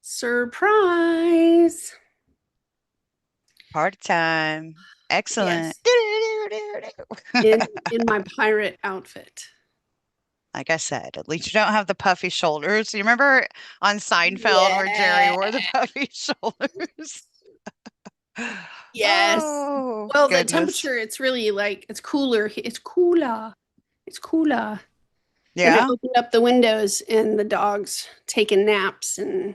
Surprise. Party time. Excellent. Yes. In my pirate outfit. Like I said, at least you don't have the puffy shoulders. You remember on Seinfeld where Jerry wore the Yeah. puffy shoulders? Yes. Oh, Well, the goodness. temperature, it's really like it's cooler. It's cooler. It's cooler. And I Yeah, opened up the windows and the dog's taking naps and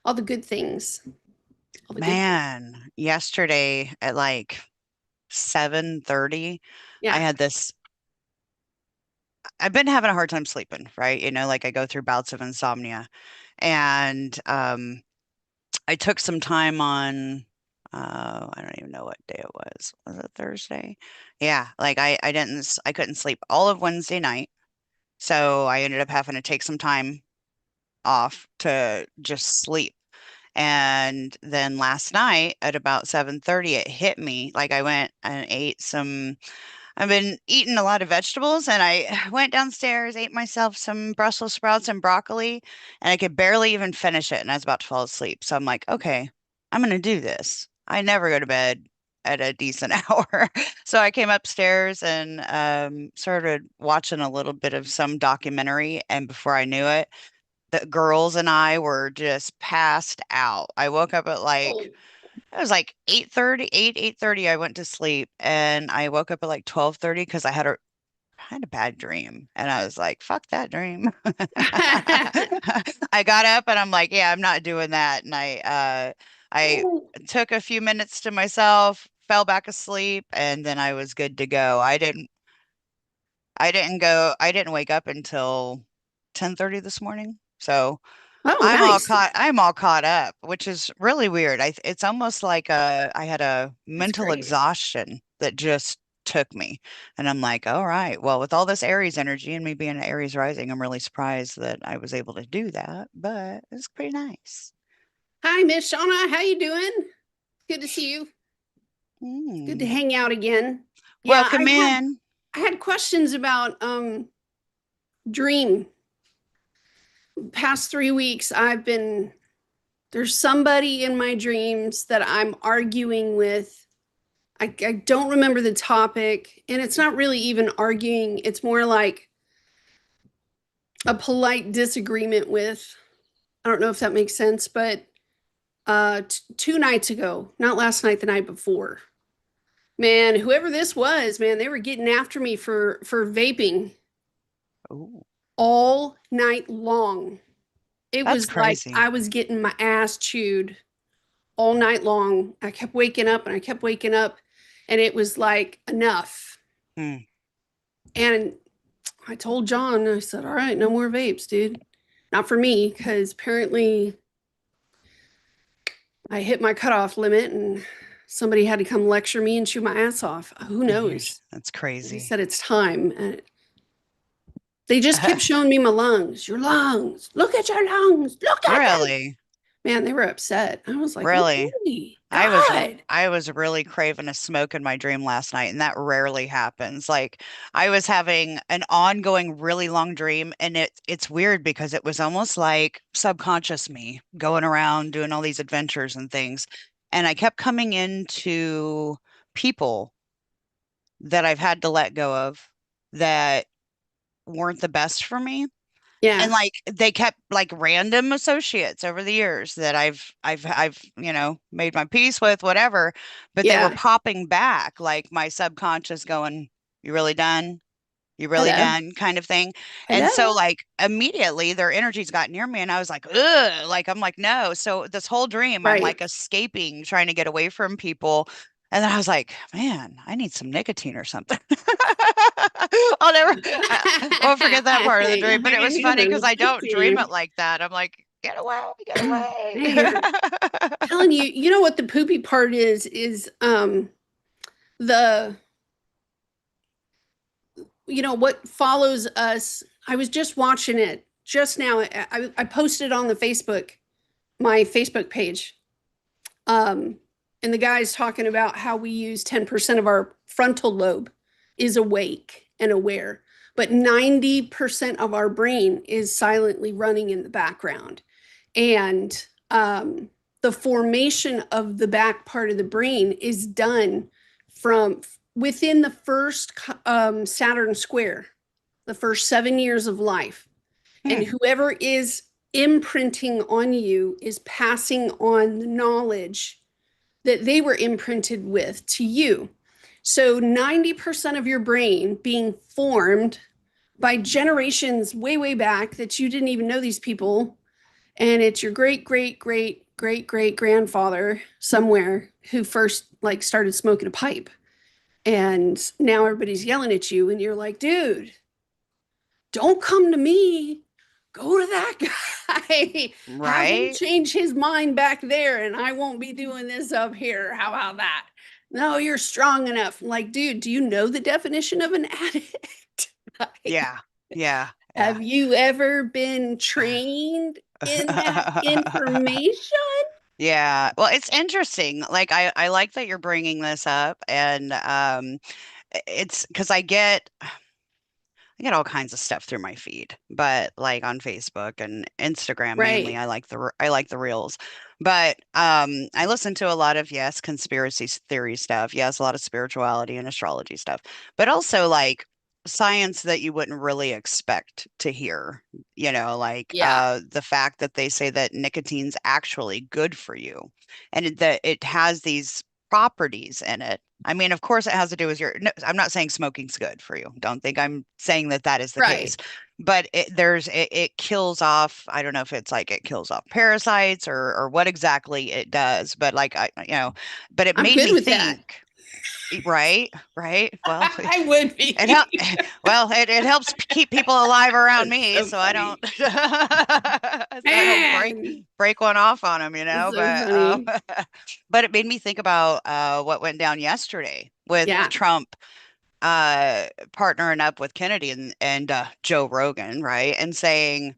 all the good things. All the good things. man. Yesterday at like 7:30, I Yeah. had this. I've been having a hard time sleeping, right? Like I go through bouts of insomnia. And I took some time on I don't even know what day it was. Was it Thursday? Yeah, like I couldn't sleep all of Wednesday night. So I ended up having to take some time off to just sleep. And then last night at about 7:30 it hit me. Like I went and ate some I've been eating a lot of vegetables and I went downstairs, ate myself some Brussels sprouts and broccoli, and I could barely even finish it and I was about to fall asleep. So I'm like, okay, I'm gonna do this. I never go to bed at a decent hour. So I came upstairs and started watching a little bit of some documentary, and before I knew it, the girls and I were just passed out. I woke up at like Oh, it was like 8:30, 8:30 I went to sleep and I woke up at like 12:30 because I had a bad dream and I was like, fuck that dream. I got up and I'm like, yeah, I'm not doing that. And I took a few minutes to myself, fell back asleep, and then I was good to go. I didn't wake up until 10:30 this morning. So oh, nice. I'm all caught up, which is really weird. It's almost like I had a That's mental great. exhaustion that just took me. And I'm like, all right, well, with all this Aries energy and me being an Aries rising, I'm really surprised that I was able to do that, but it's pretty nice. Hi, Miss Shauna. How you doing? Good to see you. Good to Mm. hang out again. Yeah, Welcome in. I had questions about dream. Past 3 weeks, there's somebody in my dreams that I'm arguing with. I don't remember the topic, and it's not really even arguing. It's more like a polite disagreement with. I don't know if that makes sense, but 2 nights ago, not last night, the night before, man, whoever this was, man, they were getting after me for vaping Oh, all night long. It that's was like crazy. I was getting my ass chewed all night long. I kept waking up and I kept waking up, and it was like enough. Hmm. And I told John, I said, all right, no more vapes, dude. Not for me, because apparently I hit my cutoff limit and somebody had to come lecture me and chew my ass off. Who knows? That's He crazy. said it's time. And they just kept showing me my lungs. Your lungs. Look at your lungs. Look at them. Really? Man, they were upset. I was like, Really? okay, I was r- God. I was really craving a smoke in my dream last night, and that rarely happens. Like I was having an ongoing, really long dream, and it's weird because it was almost like subconscious me going around doing all these adventures and things. And I kept coming into people that I've had to let go of that weren't the best for me. And Yeah. like they kept like random associates over the years that I've made my peace with, whatever, but they were Yeah. popping back, like my subconscious going, "You really done? You really Hello. done?" kind of thing. And so Hello. like immediately their energies got near me and I was like, ugh, like I'm like, no. So this whole dream, I'm Right. like escaping, trying to get away from people. And then I was like, man, I need some nicotine or something. I'll never, I won't forget that part of the dream. But I it can was hear funny the because I don't dream it nicotine. like that. I'm like, get away, get I away. hear it. Telling you, you know what the poopy part is the what follows us. I was just watching it just now. I posted on the Facebook, my Facebook page. Um, and the guy's talking about how we use 10% of our frontal lobe is awake and aware, but 90% of our brain is silently running in the background. And the formation of the back part of the brain is done from within the first Saturn square, the first 7 years of life. And Hmm. whoever is imprinting on you is passing on the knowledge that they were imprinted with to you. So 90% of your brain being formed by generations way, way back that you didn't even know these people. And it's your great, great, great, great, great grandfather somewhere who first like started smoking a pipe. And now everybody's yelling at you, and you're like, dude, don't come to me. Go to that guy. Have him Right? change his mind back there, and I won't be doing this up here. How about that? No, you're strong enough. Like, dude, do you know the definition of an addict? Like, Yeah. Yeah. Yeah. have you ever been trained in that information? Yeah. Well, it's interesting. Like I like that you're bringing this up and it's because I get all kinds of stuff through my feed, but like on Facebook and Instagram mainly, Right. I like the reels. But I listen to a lot of yes, theory stuff, yes, a lot of spirituality and astrology stuff, but also like science that you wouldn't really expect to hear, like Yeah. the fact that they say that nicotine's actually good for you and that it has these properties in it. I mean, of course, it has to do with no, I'm not saying smoking's good for you. Don't think I'm saying that that is the Right. case. But it kills off. I don't know if it's like it kills off parasites or what exactly it does. But like but it I'm made good me with that. think. Right, right. Well, I would it help. be. Well, it helps keep people alive around That's me, so so I don't, funny. so I don't Man, break one off on them, that's so But funny. but it made me think about what went down yesterday with Yeah. Trump partnering up with Kennedy and Joe Rogan, right, and saying,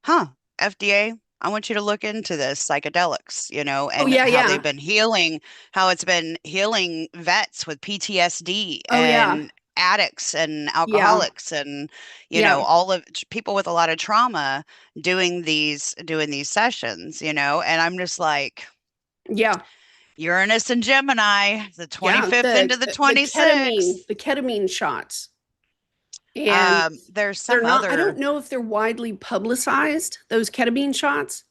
"Huh, FDA, I want you to look into this psychedelics, Oh, and yeah, how they've yeah. been how it's been healing vets with PTSD Oh, yeah. and addicts and Yeah. alcoholics and, Yeah. all of people with a lot of trauma doing these sessions, and I'm just like, Yeah. Uranus and Gemini, the Yeah. 25th into the The ketamine, 26th. the ketamine shots. And There's they're some not, I don't other, know if they're widely publicized, those ketamine shots.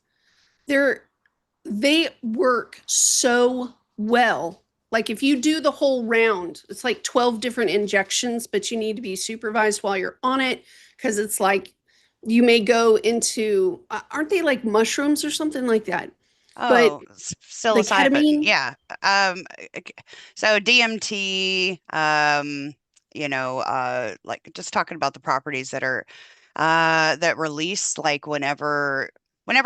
They're they work so well. Like if you do the whole round, it's like 12 different injections, but you need to be supervised while you're on it because it's like you may go into, aren't they like mushrooms or something like that? But the psilocybin, ketamine, yeah. Ok- so DMT, like just talking about the properties that are that release like whenever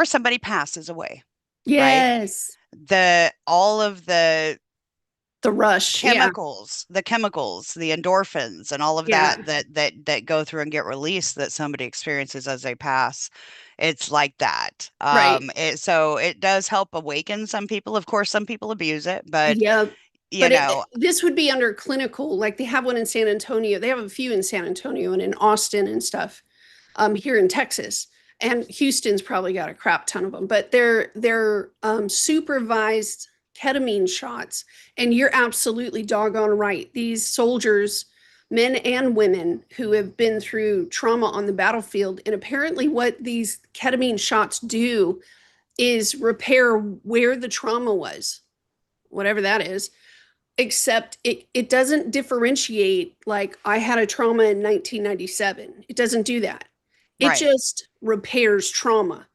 somebody passes away, right? yes, The all of the rush. Yeah, the chemicals, the endorphins, and all of yeah, that go through and get released that somebody experiences as they pass. It's like that. right. So it does help awaken some people. Of course, some people abuse it, but Yeah. you But know, this would be under clinical, like they have one in San Antonio. They have a few in San Antonio and in Austin and stuff, here in Texas. And Houston's probably got a crap ton of them, but they're supervised ketamine shots. And you're absolutely doggone right. These soldiers, men and women who have been through trauma on the battlefield, and apparently what these ketamine shots do is repair where the trauma was, whatever that is, except it doesn't differentiate like I had a trauma in 1997. It doesn't do that. It right. just repairs trauma.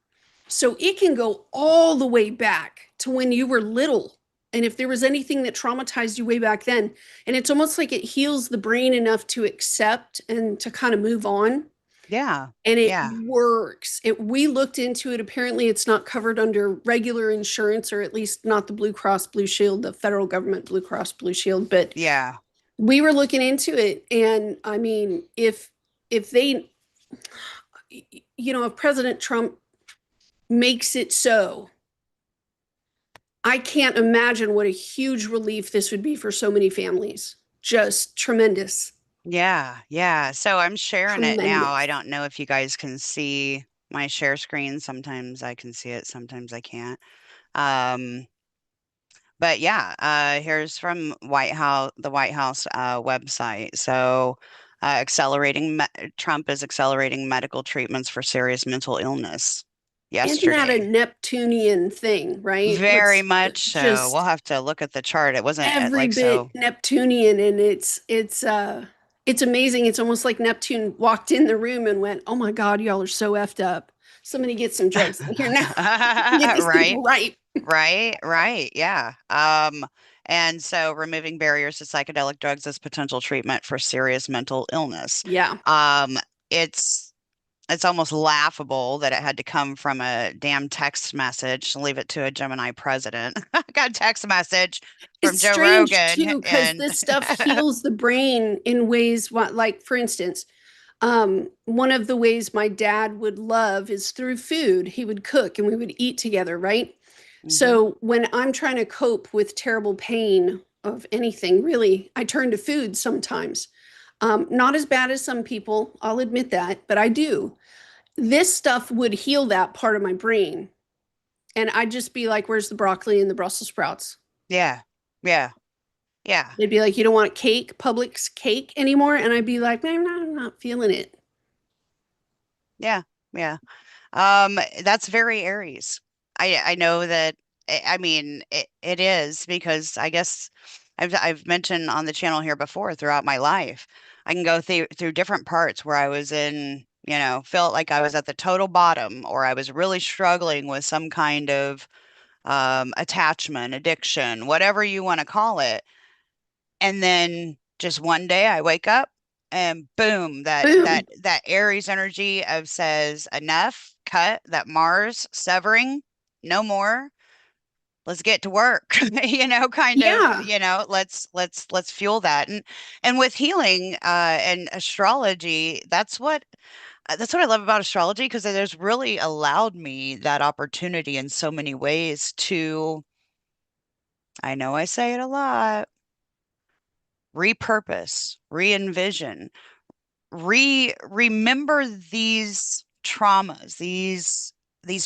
So it can go all the way back to when you were little. And if there was anything that traumatized you way back then, and it's almost like it heals the brain enough to accept and to kind of move on. Yeah. And it Yeah. works. We looked into it. Apparently, it's not covered under regular insurance, or at least not the Blue Cross Blue Shield, the federal government Blue Cross Blue Shield. But Yeah. we were looking into it, and I mean, if they, if President Trump makes it so, I can't imagine what a huge relief this would be for so many families. Just tremendous, Yeah. Yeah. So I'm sharing it now. I tremendous. don't know if you guys can see my share screen. Sometimes I can see it, sometimes I can't. Um, but yeah, here's from the White House website. So, Trump is accelerating medical treatments for serious mental illness Isn't that a yesterday. Neptunian thing, right? Very What's much so. We'll just have to look at the chart. It wasn't every like bit so. Neptunian, and it's amazing. It's almost like Neptune walked in the room and went, "Oh my God, y'all are so effed up. Somebody get some drugs in here now. Get these Right, people right." right. Yeah. And so removing barriers to psychedelic drugs as potential treatment for serious mental illness. Yeah. Um, it's it's almost laughable that it had to come from a damn text message. Leave it to a Gemini president. I got a text message from It's Joe strange Rogan too, because and this stuff heals the brain in ways what, like, for instance, one of the ways my dad would love is through food. He would cook and we would eat together, right? hmm So when I'm trying to cope with terrible pain of anything, really, I turn to food sometimes. Not as bad as some people, I'll admit that, but I do. This stuff would heal that part of my brain. And I'd just be like, where's the broccoli and the Brussels sprouts? yeah, yeah, yeah, They'd be like, you don't want cake, Publix cake anymore? And I'd be like, man, I'm not feeling it. yeah, yeah. That's very Aries. I know that I mean it is because I guess I've mentioned on the channel here before throughout my life. I can go through different parts where I was in, felt like I was at the total bottom or I was really struggling with some kind of attachment, addiction, whatever you want to call it. And then just one day I wake up and boom, Boom. that Aries energy of says enough, cut, that Mars severing, no more. Let's get to work. Kind of, Yeah. let's fuel that. And with healing and astrology, that's what I love about astrology because it has really allowed me that opportunity in so many ways to, I know I say it a lot, repurpose, re-envision, remember these traumas, these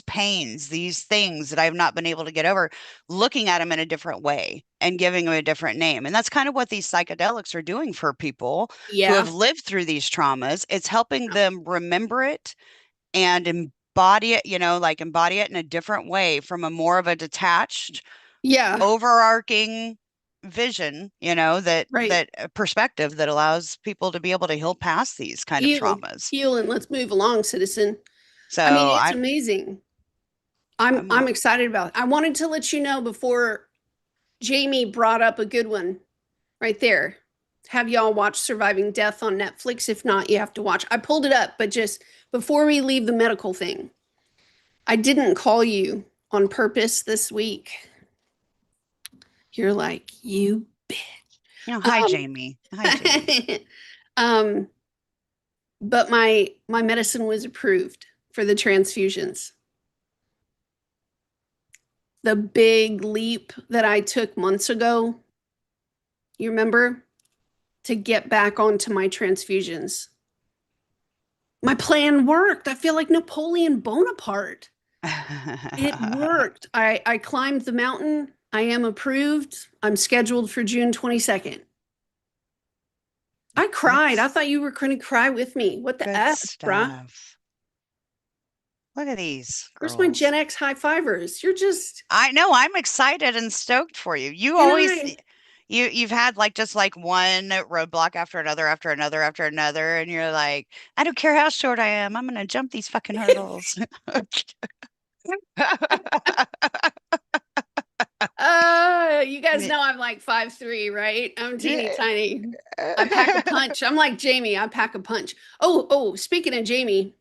pains, these things that I've not been able to get over, looking at them in a different way and giving them a different name. And that's kind of what these psychedelics are doing for people who have Yeah. lived through these traumas. It's helping them remember it and embody it, like embody it in a different way from a more of a detached Yeah. overarching vision, Right. that perspective that allows people to be able to heal past these kind of Heal, traumas. heal, and let's move along, citizen. So I mean, it's amazing. I'm I'm I'm excited about it. I wanted to let you know before Jamie brought up a good one right there. Have y'all watched Surviving Death on Netflix? If not, you have to watch. I pulled it up, but just before we leave the medical thing, I didn't call you on purpose this week. You're like, you hi um Jamie. Hi Jamie. um but my medicine was approved for the transfusions. The big leap that I took months ago, you remember, to get back onto my transfusions. My plan worked. I feel like Napoleon Bonaparte. It worked. I climbed the mountain. I am approved. I'm scheduled for June 22nd. I Good cried. I thought you were going to cry with me. What the good F, bruh? stuff. Look at these Where's my girls. Gen X high fivers? You're just, I know I'm excited and stoked for you. You and always you've had like just like one roadblock after another after another, and you're like, I don't care how short I am, I'm gonna jump these fucking hurdles. you guys Yeah. know I'm like 5'3", right? I'm teeny tiny. I pack a punch. I'm like Jamie. I pack a punch. Oh, speaking of Jamie,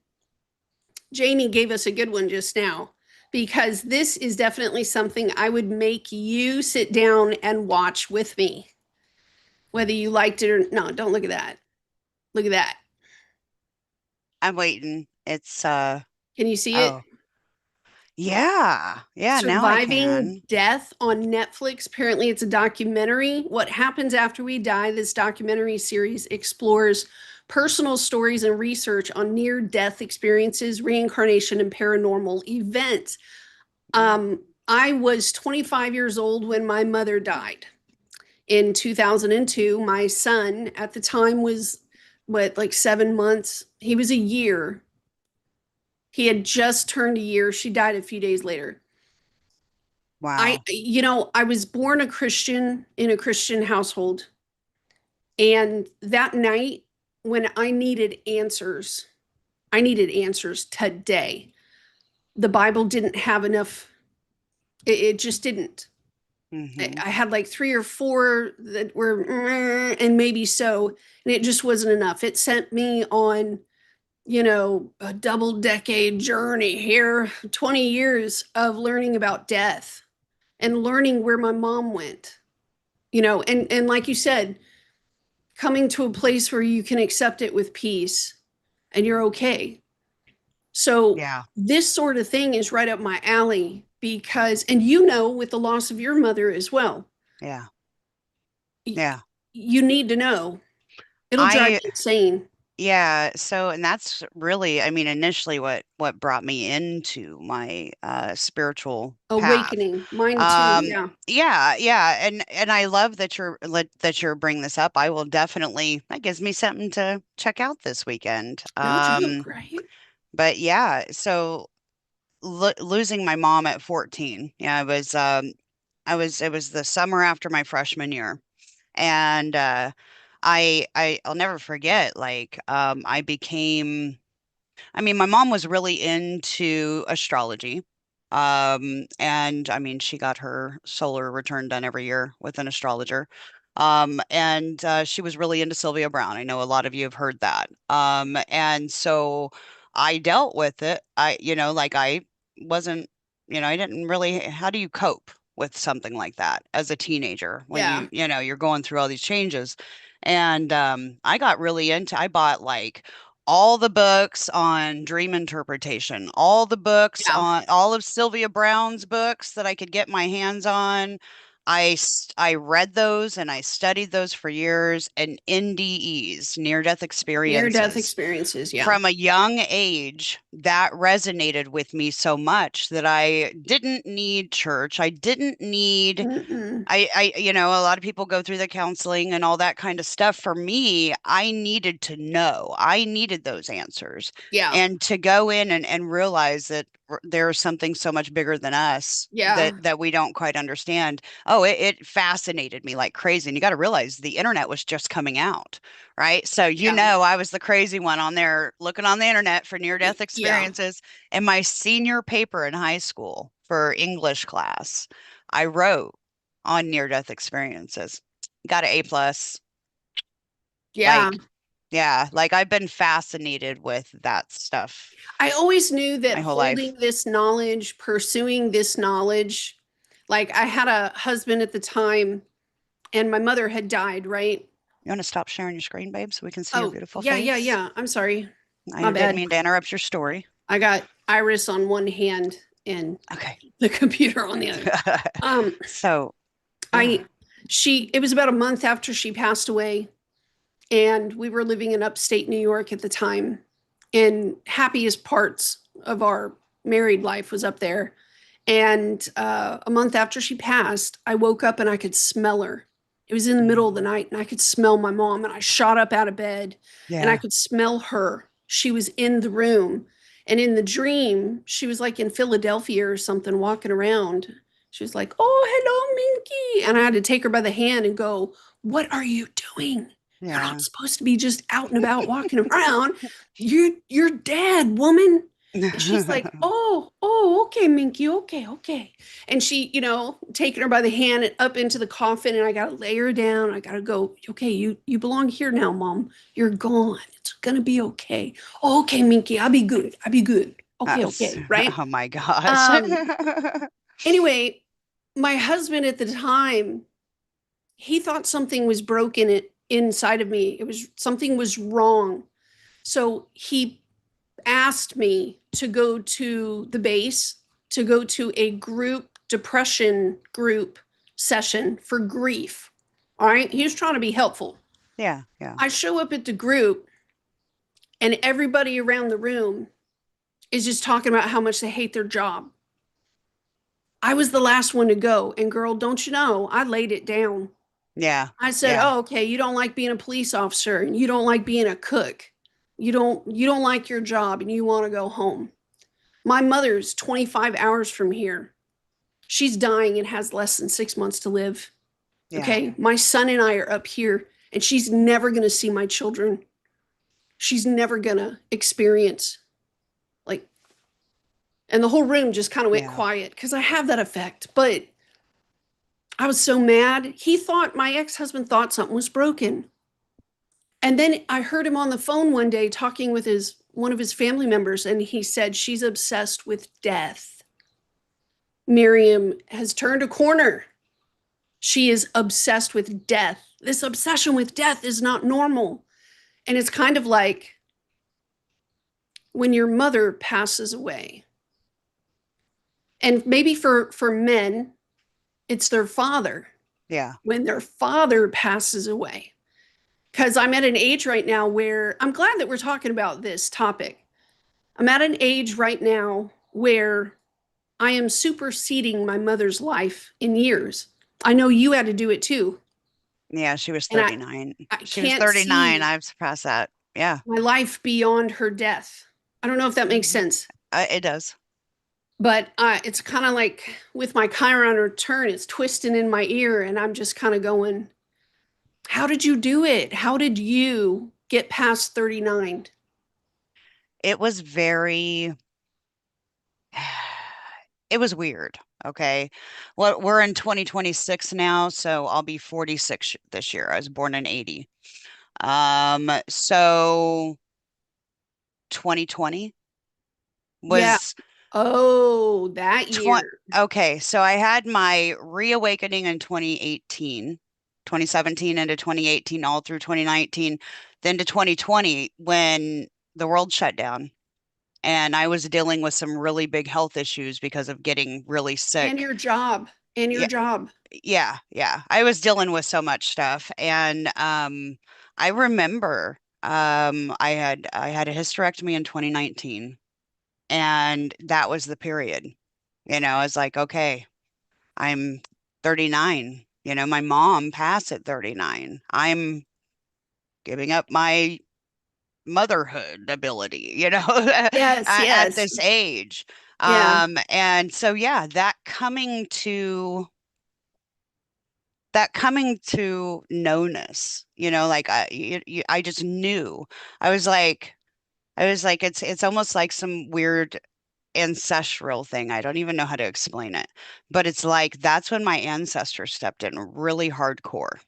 Jamie gave us a good one just now because this is definitely something I would make you sit down and watch with me, whether you liked it or no. Don't look at that. Look at that. I'm waiting. It's Can you see it? oh yeah. Yeah, now I Surviving can. Death on Netflix. Apparently, it's a documentary. What happens after we die? This documentary series explores personal stories and research on near-death experiences, reincarnation, and paranormal events. I was 25 years old when my mother died in 2002. My son at the time was what, like 7 months? He was a year. He had just turned a year. She died a few days later. Wow. I was born a Christian in a Christian household. And that night, when I needed answers today. The Bible didn't have enough. It just didn't. Hmm. I had like three or four that were, and maybe so, and it just wasn't enough. It sent me on, a double decade journey here, 20 years of learning about death and learning where my mom went, and like you said, coming to a place where you can accept it with peace and you're okay. So Yeah. this sort of thing is right up my alley because, and with the loss of your mother as well, Yeah. y- Yeah. you need to know. It'll drive I you insane. Yeah, so and that's really, I mean, initially what brought me into my spiritual path. Awakening, mine too. Um Yeah. yeah, yeah, and I love that that you're bringing this up. I will definitely, that gives me something to check out this weekend. No joke, right? But yeah, so lo losing my mom at 14. Yeah, it was the summer after my freshman year. And I'll never forget, like, I mean, my mom was really into astrology. And I mean, she got her solar return done every year with an astrologer. And she was really into Sylvia Brown. I know a lot of you have heard that. And so I dealt with it. Like I wasn't, I didn't really, how do you cope with something like that as a teenager when Yeah. you're going through all these changes? And I got really into, I bought like all the books on dream interpretation, all the books Yeah. on all of Sylvia Brown's books that I could get my hands on. I read those and I studied those for years, and NDEs, near death Near death experiences. experiences. Yeah. From a young age, that resonated with me so much that I didn't need church. I didn't need Mm-mm. a lot of people go through the counseling and all that kind of stuff. For me, I needed to know. I needed those answers Yeah. and to go in and realize that there's something so much bigger than us Yeah. that we don't quite understand. Oh, it fascinated me like crazy. And you got to realize the internet was just coming out, right? So, Yeah. I was the crazy one on there looking on the internet for near-death Yeah. experiences. And my senior paper in high school for English class, I wrote on near death experiences. Got an A plus. Yeah. Like, yeah, like I've been fascinated with that stuff I always knew that my whole life. holding this knowledge, pursuing this knowledge, like I had a husband at the time and my mother had died, right? You want to stop sharing your screen, babe, so we can see your Oh, beautiful yeah, yeah, face? yeah. I'm sorry. I My didn't bad. mean to interrupt your story. I got Iris on one hand and Okay. the computer on the other. Um, So, yeah. I it was about a month after she passed away, and we were living in upstate New York at the time. And happiest parts of our married life was up there. And a month after she passed, I woke up and I could smell her. It was in the middle of the Mhm. night, and I could smell my mom. And I shot up out of bed, and I Yeah. could smell her. She was in the room. And in the dream, she was like in Philadelphia or something, walking around. She was like, "Oh, hello, Minky." And I had to take her by the hand and go, "What are you doing? You're not Yeah. supposed to be just out and about walking around. You're dead, woman." And she's like, "Oh, okay, Minky, okay, okay." And she, taking her by the hand and up into the coffin, and I gotta lay her down. I gotta go, "Okay, you belong here now, Mom. You're gone. It's gonna be okay. Oh, okay, Minky, I'll be good. I'll be good. Okay, That's, okay, right?" oh my gosh. Um, anyway, my husband at the time, he thought something was broken inside of me. It was something was wrong. So he asked me to go to the base, to go to a group depression group session for grief. All right. He was trying to be helpful. Yeah, yeah. I show up at the group, and everybody around the room is just talking about how much they hate their job. I was the last one to go. And girl, don't you know, I laid it down. Yeah. I said, Yeah. "Oh, okay, you don't like being a police officer and you don't like being a cook. You don't like your job and you want to go home." My mother's 25 hours from here. She's dying and has less than 6 months to live. Yeah. Okay? My son and I are up here and she's never going to see my children. She's never going to experience like and the whole room just kind of went Yeah. quiet cuz I have that effect. But I was so mad. He thought my ex-husband thought something was broken. And then I heard him on the phone one day talking with his one of his family members, and he said she's obsessed with death. Miriam has turned a corner. She is obsessed with death. This obsession with death is not normal. And it's kind of like when your mother passes away. And maybe for men, it's their father. Yeah. When their father passes away. Because I'm at an age right now where I'm glad that we're talking about this topic. I'm at an age right now where I am superseding my mother's life in years. I know you had to do it too. Yeah. She was And 39. I She was can't 39. see I've surpassed that. Yeah. my life beyond her death. I don't know if that makes Mhm. sense, It does. but it's kind of like with my Chiron return, it's twisting in my ear, and I'm just kind of going, how did you do it? How did you get past 39? It was very, it was weird. Okay. Well, we're in 2026 now, so I'll be 46 this year. I was born in 80. So 2020 Yeah. was Oh, that 20. year. Okay, so I had my reawakening in 2018, 2017 into 2018, all through 2019, then to 2020 when the world shut down. And I was dealing with some really big health issues because of getting really And sick. your job. And your Yeah, job. yeah. I was dealing with so much stuff. And I remember I had a hysterectomy in 2019, and that was the period. I was like, okay, I'm 39. My mom passed at 39. I'm giving up my motherhood ability, Yes, at yes. this age. Yeah. And so yeah, that coming to knownness, like I just knew. I was like, it's almost like some weird ancestral thing. I don't even know how to explain it, but it's like that's when my ancestors stepped in really hardcore.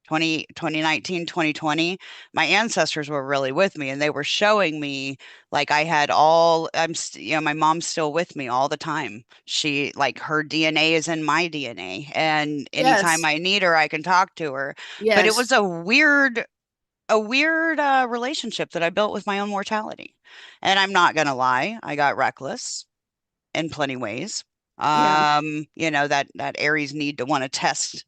2019, 2020, my ancestors were really with me and they were showing me like my mom's still with me all the time. She like her DNA is in my DNA and anytime Yes. I need her, I can talk to her. But it Yes. was a weird relationship that I built with my own mortality. And I'm not gonna lie, I got reckless in plenty ways. Yeah. That Aries need to want to test,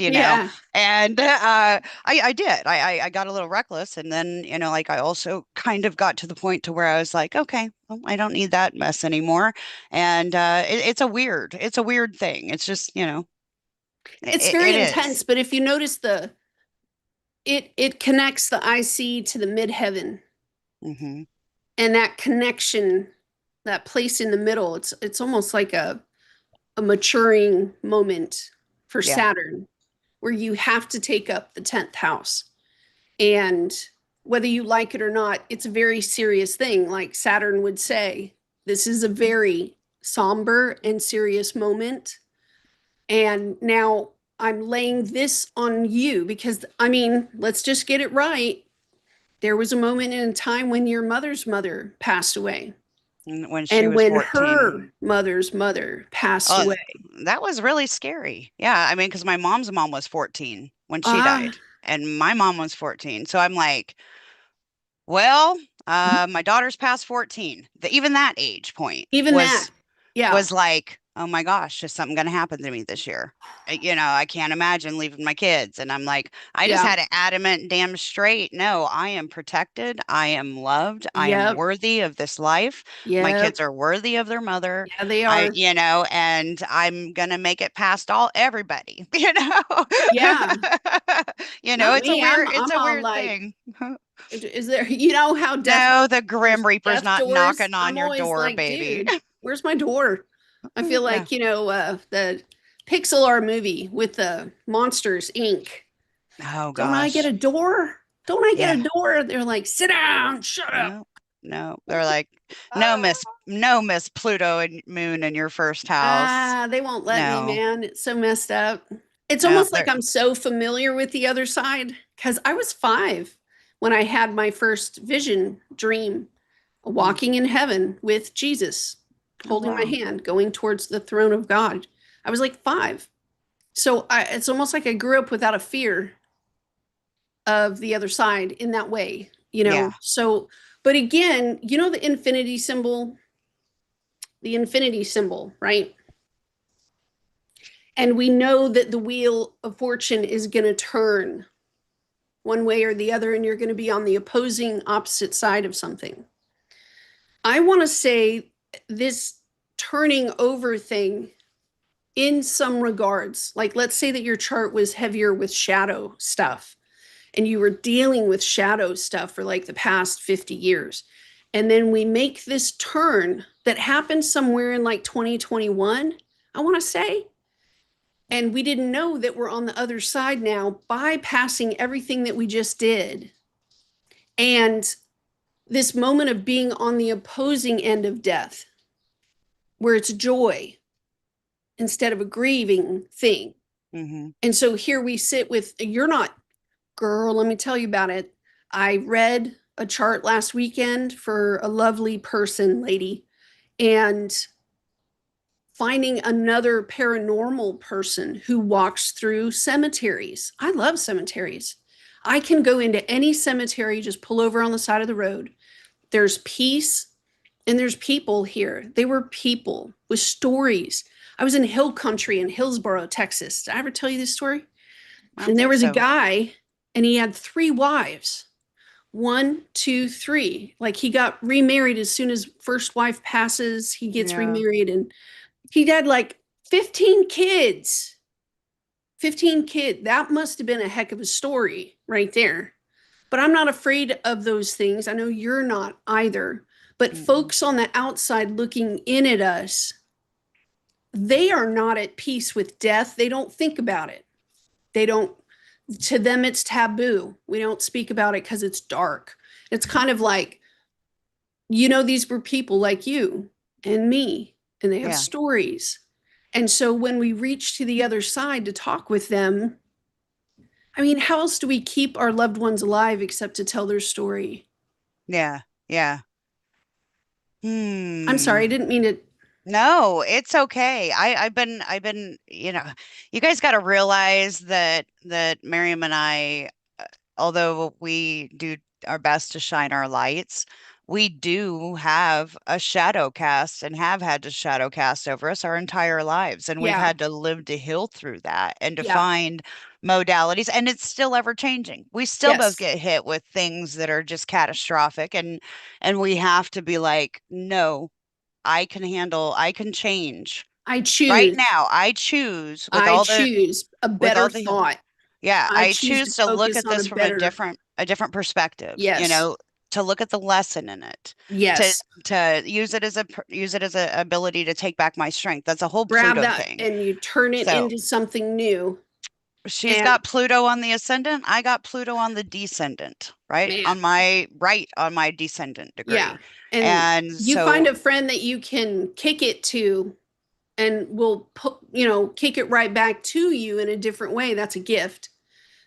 Yeah. and I did. I got a little reckless, and then like I also kind of got to the point to where I was like, okay, well, I don't need that mess anymore, and it's a weird thing. It's just It's it very intense, is. but if you notice it connects the IC to the midheaven, Hmm. and that connection, that place in the middle, it's almost like a maturing moment for Yeah. Saturn, where you have to take up the 10th house. And whether you like it or not, it's a very serious thing. Like Saturn would say, this is a very somber and serious moment. And now I'm laying this on you because, I mean, let's just get it right. There was a moment in time when your mother's mother passed away, When she and was when 14. her mother's mother passed Oh, away. that was really scary. Yeah, I mean, because my mom's mom was 14 when she Ah, died, and my mom was 14. So I'm like, well, my daughter's past 14. Even that age point even that. was Yeah. was like, oh my gosh, is something going to happen to me this year? I can't imagine leaving my kids. And I'm like, I just Yeah. had it adamant, damn straight. No, I am protected. I am loved. I am Yep. worthy of this life. My Yep. kids are worthy of their mother. Yeah, they are. And I'm going to make it past everybody, Yeah. Not it's a me. weird, it's I'm a all weird like, thing. is there, you know how death, No, the Grim there's Reaper's death not doors? knocking on I'm your always door, like, baby. dude, where's my door? I feel No. like, the Pixel art movie with the Monsters Inc. Oh Don't I get gosh. a door? Don't I get Yeah. a door? They're like, sit down, shut up. No, no. They're like, no, Miss Pluto and Moon in your first house. They won't let me, No, man. It's so messed up. It's no, almost like they're, I'm so familiar with the other side because I was 5 when I had my first vision dream, mm. walking in heaven with Jesus, Oh holding my wow. hand, going towards the throne of God. I was like 5. So it's almost like I grew up without a fear of the other side in that way, you Yeah. know? So, but again, the infinity symbol, right? And we know that the wheel of fortune is going to turn one way or the other, and you're going to be on the opposing opposite side of something. I want to say this turning over thing in some regards, like let's say that your chart was heavier with shadow stuff and you were dealing with shadow stuff for like the past 50 years. And then we make this turn that happened somewhere in like 2021, I want to say. And we didn't know that we're on the other side now, bypassing everything that we just did. And this moment of being on the opposing end of death, where it's joy instead of a grieving thing. Mm-hmm. And so here we sit with, you're not, girl, let me tell you about it. I read a chart last weekend for a lovely person, lady, and finding another paranormal person who walks through cemeteries. I love cemeteries. I can go into any cemetery, just pull over on the side of the road. There's peace and there's people here. They were people with stories. I was in hill country in Hillsboro, Texas. Did I ever tell you this story? I don't And there think was a so. guy and he had 3 wives. One, two, three. Like he got remarried as soon as first wife passes, he gets Yeah. remarried and he had like 15 kids. 15 kids. That must have been a heck of a story right there. But I'm not afraid of those things. I know you're not either. But Mm-mm. folks on the outside looking in at us, they are not at peace with death. They don't think about it. They don't, to them, it's taboo. We don't speak about it because it's dark. It's kind of like, these were people like you and me, and they have Yeah. stories. And so when we reach to the other side to talk with them, I mean, how else do we keep our loved ones alive except to tell their story? Yeah. Yeah. I'm sorry, I Hmm. didn't mean to. No, it's okay. You guys got to realize that Miriam and I, although we do our best to shine our lights, we do have a shadow cast and have had to shadow cast over us our entire lives. And we've Yeah, had to live to heal through that and to yeah, find modalities. And it's still ever changing. We still both yes. get hit with things that are just catastrophic. And we have to be like, no, I can change. I Right choose. now, I choose I choose a with better all the thought. yeah, I I choose to choose to look focus at on a this from better, a different perspective, yes, to look at the lesson in it, to yes. use it as use it as a ability to take back my strength. That's a whole Grab Pluto that thing. and you turn it So into something new. she's And got Pluto on the ascendant. I got Pluto on the descendant, man, right on my descendant yeah. degree. And And you find so, a friend that you can kick it to and will put, kick it right back to you in a different way. That's a gift.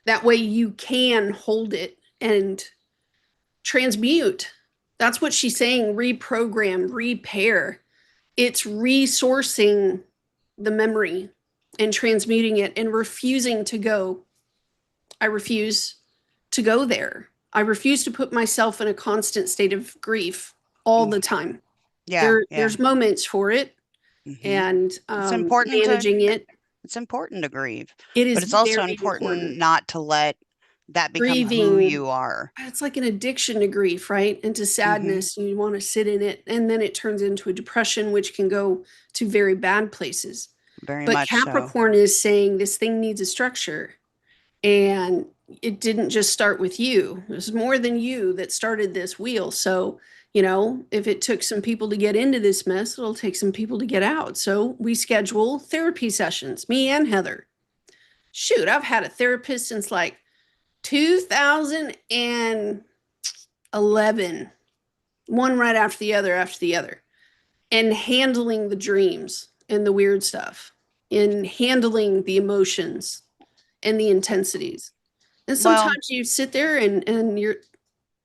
That way you can hold it and transmute. That's what she's saying, reprogram, repair. It's resourcing the memory and transmuting it and refusing to go. I refuse to go there. I refuse to put myself in a constant state of grief all mm, the time. yeah, There's yeah, moments for it, Hmm. and It's important to managing it. it's important to grieve, It but is it's also very important important. not to let that become who Grieving, you are. it's like an addiction to grief, right? And to Hmm. sadness. You want to sit in it, and then it turns into a depression, which can go to very bad places. Very But much so. Capricorn is saying this thing needs a structure. And it didn't just start with you. There's more than you that started this wheel. So, if it took some people to get into this mess, it'll take some people to get out. So we schedule therapy sessions, me and Heather. Shoot, I've had a therapist since like 2011, one right after the other, and handling the dreams and the weird stuff, in handling the emotions and the intensities. And Well, sometimes you sit there and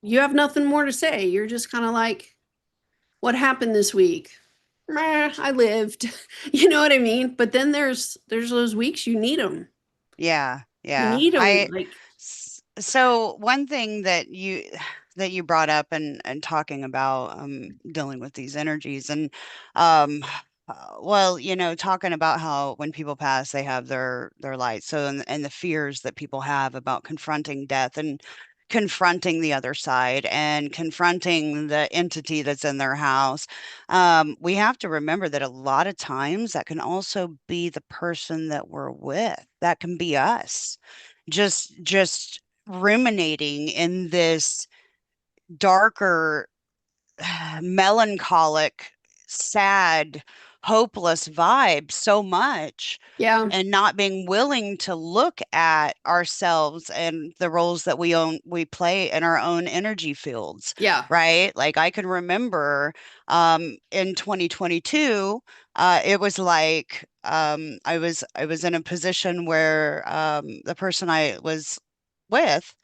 you have nothing more to say. You're just kind of like, what happened this week? Meh, I lived. You know what I mean? But then there's those weeks you need them. yeah, You yeah. need them like So one thing that you brought up and talking about dealing with these energies and um well, talking about how when people pass they have their light. So and the fears that people have about confronting death and confronting the other side and confronting the entity that's in their house. We have to remember that a lot of times that can also be the person that we're with. That can be us just ruminating in this darker, melancholic, sad, hopeless vibe so much yeah, and not being willing to look at ourselves and the roles that we play in our own energy fields, yeah, right? Like I can remember in 2022 it was like I was in a position where the person I was with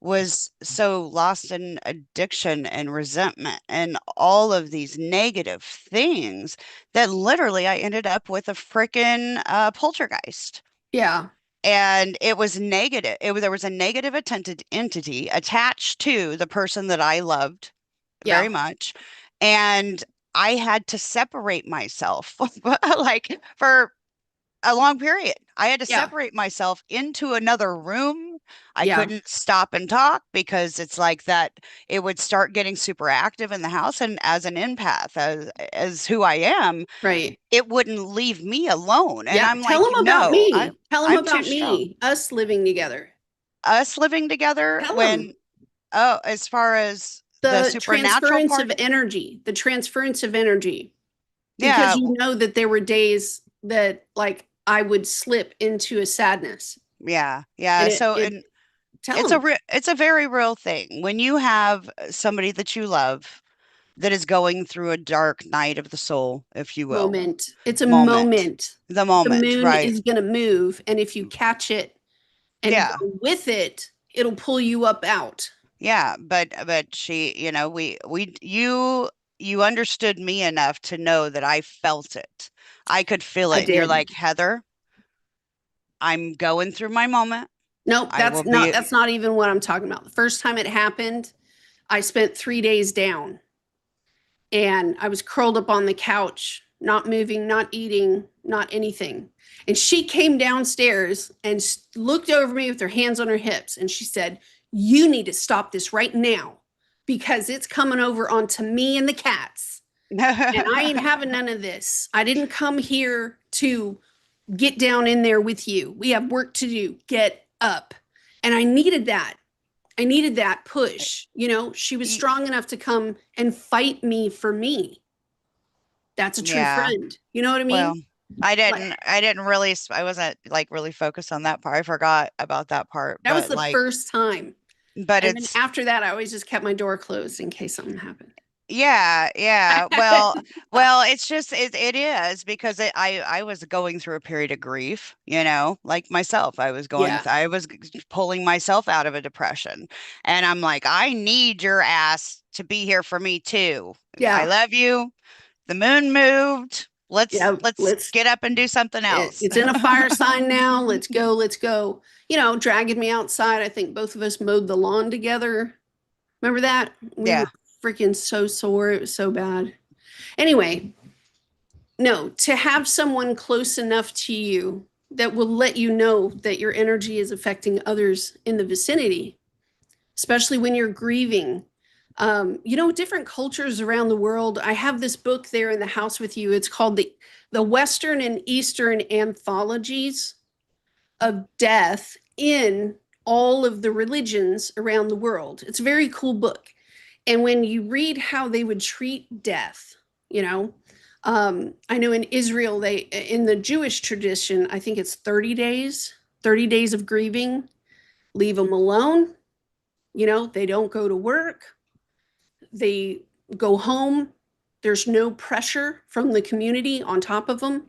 was so lost in addiction and resentment and all of these negative things that literally I ended up with a freaking poltergeist. yeah, And it was negative. There was a negative attended entity attached to the person that I loved very yeah, much. And I had to separate myself like for a long period. I had to yeah, separate myself into another room. I yeah, couldn't stop and talk because it's like that it would start getting super active in the house. And as an empath, as who I am, right. it wouldn't leave me alone. And Yeah. I'm Tell like, them about no, me. Tell them I'm too about strong. me. Us living together. Us living together Tell them when, oh, as far as the the supernatural transference part, of energy, the transference of energy, because yeah, you know that there were days that like I would slip into a sadness, yeah, and yeah. So, it and tell them it's a very real thing when you have somebody that you love that is going through a dark night of the soul, if you will, moment. It's a moment, moment. the The moment, moon right? is going to move, and if you catch it and Yeah, go with it, it'll pull you up out. yeah. But she, you understood me enough to know that I felt it. I could feel I it. And you're did. like, Heather, I'm going through my moment. Nope, I will that's be, not even what I'm talking about. The first time it happened, I spent 3 days down and I was curled up on the couch, not moving, not eating, not anything. And she came downstairs and looked over me with her hands on her hips and she said, "You need to stop this right now because it's coming over onto me and the cats. And I ain't having none of this. I didn't come here to get down in there with you. We have work to do. Get up." And I needed that. I needed that push. She was Y- strong enough to come and fight me for me. That's a true yeah. friend. You know what I Well, mean? Like I didn't really, I wasn't like really focused on that part. I forgot about that part, that was the first time. but And then it's, after that, I always just kept my door closed in case something happened. yeah, yeah. Well, it's just, it is because I was going through a period of grief, like myself. Yeah. I was pulling myself out of a depression. And I'm like, I need your ass to be here for me too. I Yeah. love you. The moon moved. Yeah. Let's get up and do something else. It's in a fire sign now. Let's go. Let's go. Dragging me outside. I think both of us mowed the lawn together. Remember that? We were Yeah. freaking so sore. It was so bad. Anyway, No, to have someone close enough to you that will let you know that your energy is affecting others in the vicinity, especially when you're grieving. Different cultures around the world. I have this book there in the house with you. It's called the Western and Eastern Anthologies of Death in all of the religions around the world. It's a very cool book. And when you read how they would treat death, you know, I know in Israel, in the Jewish tradition, I think it's 30 days of grieving, leave them alone. They don't go to work, they go home. There's no pressure from the community on top of them.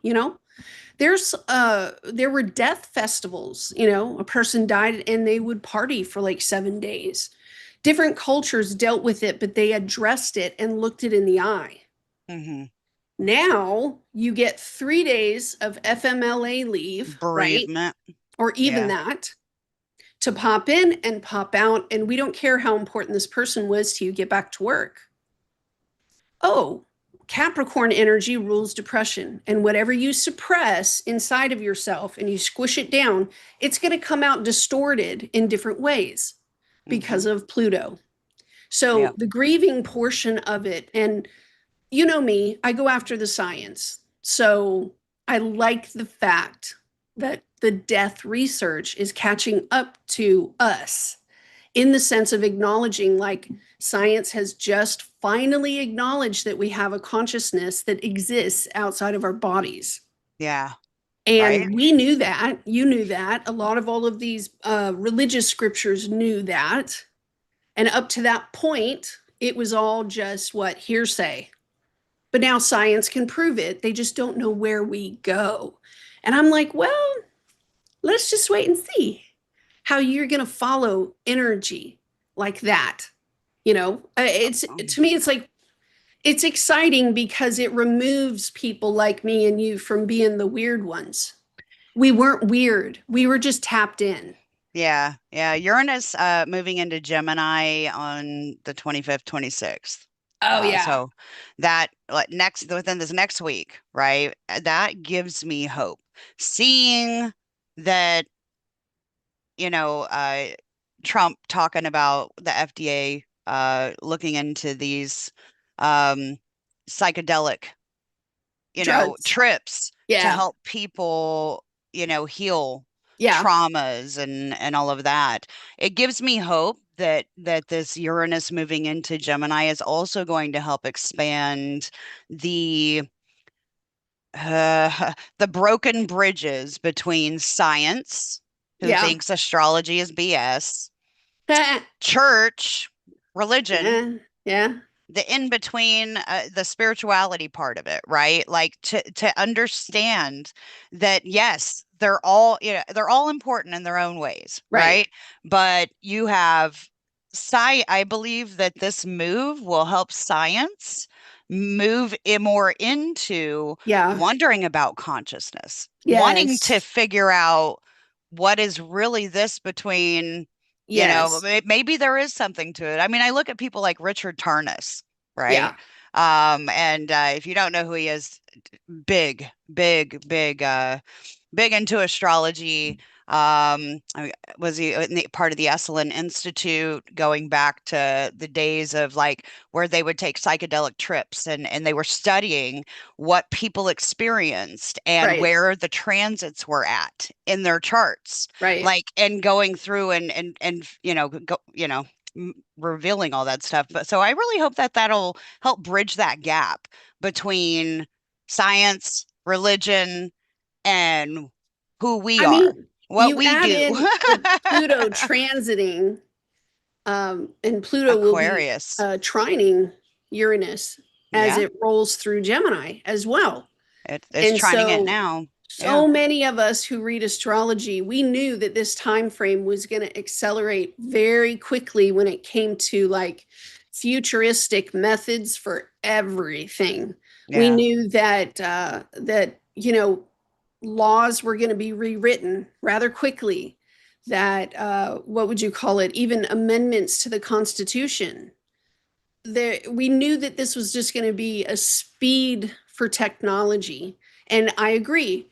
There were death festivals. A person died and they would party for like 7 days. Different cultures dealt with it, but they addressed it and looked it in the eye. Hmm. Now you get 3 days of FMLA leave, right? Bereavement. Or even Yeah. that, to pop in and pop out. And we don't care how important this person was to you, get back to work. Oh, Capricorn energy rules depression. And whatever you suppress inside of yourself and you squish it down, it's going to come out distorted in different ways Hmm. because of Pluto. Yeah. So the grieving portion of it, and you know me, I go after the science. So I like the fact that the death research is catching up to us in the sense of acknowledging, like, science has just finally acknowledged that we have a consciousness that exists outside of our bodies. Yeah. Right. And we knew that. You knew that. A lot of all of these religious scriptures knew that. And up to that point, it was all just what? Hearsay. But now science can prove it. They just don't know where we go. And I'm like, well, let's just wait and see how you're going to follow energy like that. It's Um, to me, it's like it's exciting because it removes people like me and you from being the weird ones. We weren't weird. We were just tapped in. yeah. Yeah. Uranus moving into Gemini on the 25th, 26th. Oh yeah. So that like next within this next week, right? That gives me hope. Seeing that, you know, Trump talking about the FDA looking into these um psychedelic, Drugs. trips to Yeah. help people, heal Yeah. traumas and all of that. It gives me hope that this Uranus moving into Gemini is also going to help expand the the broken bridges between science, who Yeah. thinks astrology is BS, yeah. church, religion, Yeah. the in between, the spirituality part of it, right? Like to understand that yes, they're all important in their own ways, Right. right? But you have I believe that this move will help science move more into Yeah. wondering about consciousness, wanting to Yes. figure out what is really this between, Yes. maybe there is something to it. I mean, I look at people like Richard Tarnas, right? Yeah. And if you don't know who he is, big, big, big, big into astrology. Was he part of the Esalen Institute, going back to the days of like where they would take psychedelic trips and they were studying what people experienced and Right. where the transits were at in their charts, Right. like and going through and revealing all that stuff. But so I really hope that that'll help bridge that gap between science, religion, and who we I are, mean, what you we add do. in the Pluto transiting, and Pluto will be Aquarius. trining Uranus as Yeah, it rolls through Gemini as well. it's And trining it so, now. Yeah. so many of us who read astrology, we knew that this time frame was going to accelerate very quickly when it came to like futuristic methods for everything. We Yeah. knew that laws were going to be rewritten rather quickly. That what would you call it? Even amendments to the Constitution. We knew that this was just going to be a speed for technology. And I agree,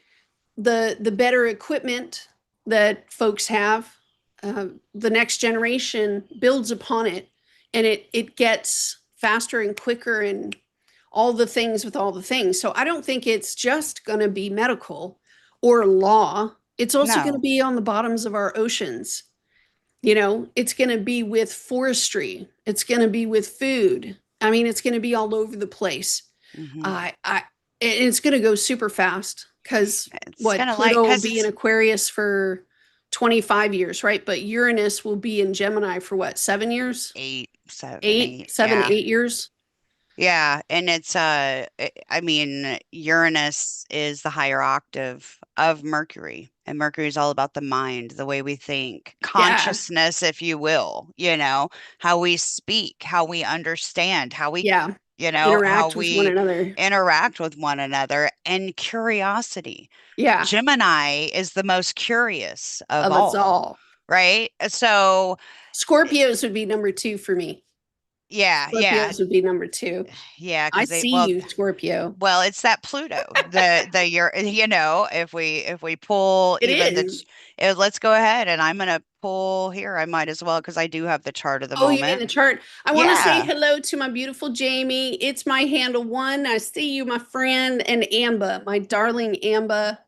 the better equipment that folks have, the next generation builds upon it, and it gets faster and quicker and all the things with all the things. So I don't think it's just going to be medical or law. It's also going to No. be on the bottoms of our oceans. You know, it's going to be with forestry. It's going to be with food. I mean, it's going to be all over the place. Hmm. I it's going to go super fast because It's what kind of like, Pluto will because be in it's Aquarius for 25 years, right? But Uranus will be in Gemini for what, 7 years? eight, seven, Eight, eight. seven, Yeah. 8 years. Yeah, and it's I mean, Uranus is the higher octave of Mercury, and Mercury is all about the mind, the way we think, Yeah, consciousness, if you will, how we speak, how we understand, how we, yeah. how Interact with one we another. interact with one another, and curiosity. Yeah, Gemini is the most curious of of us all, all. right? So, Scorpios would be number two for me. yeah, yeah, Scorpios would be number two. yeah, I because see you, Scorpio. well, it's that Pluto, the your, if we pull It even is. let's go ahead and I'm gonna pull here. I might as well because I do have the chart of the Oh, you mean moment. the chart? I want to say Yeah, hello to my beautiful Jamie. It's my handle one. I see you, my friend, and Amba, my darling Amba,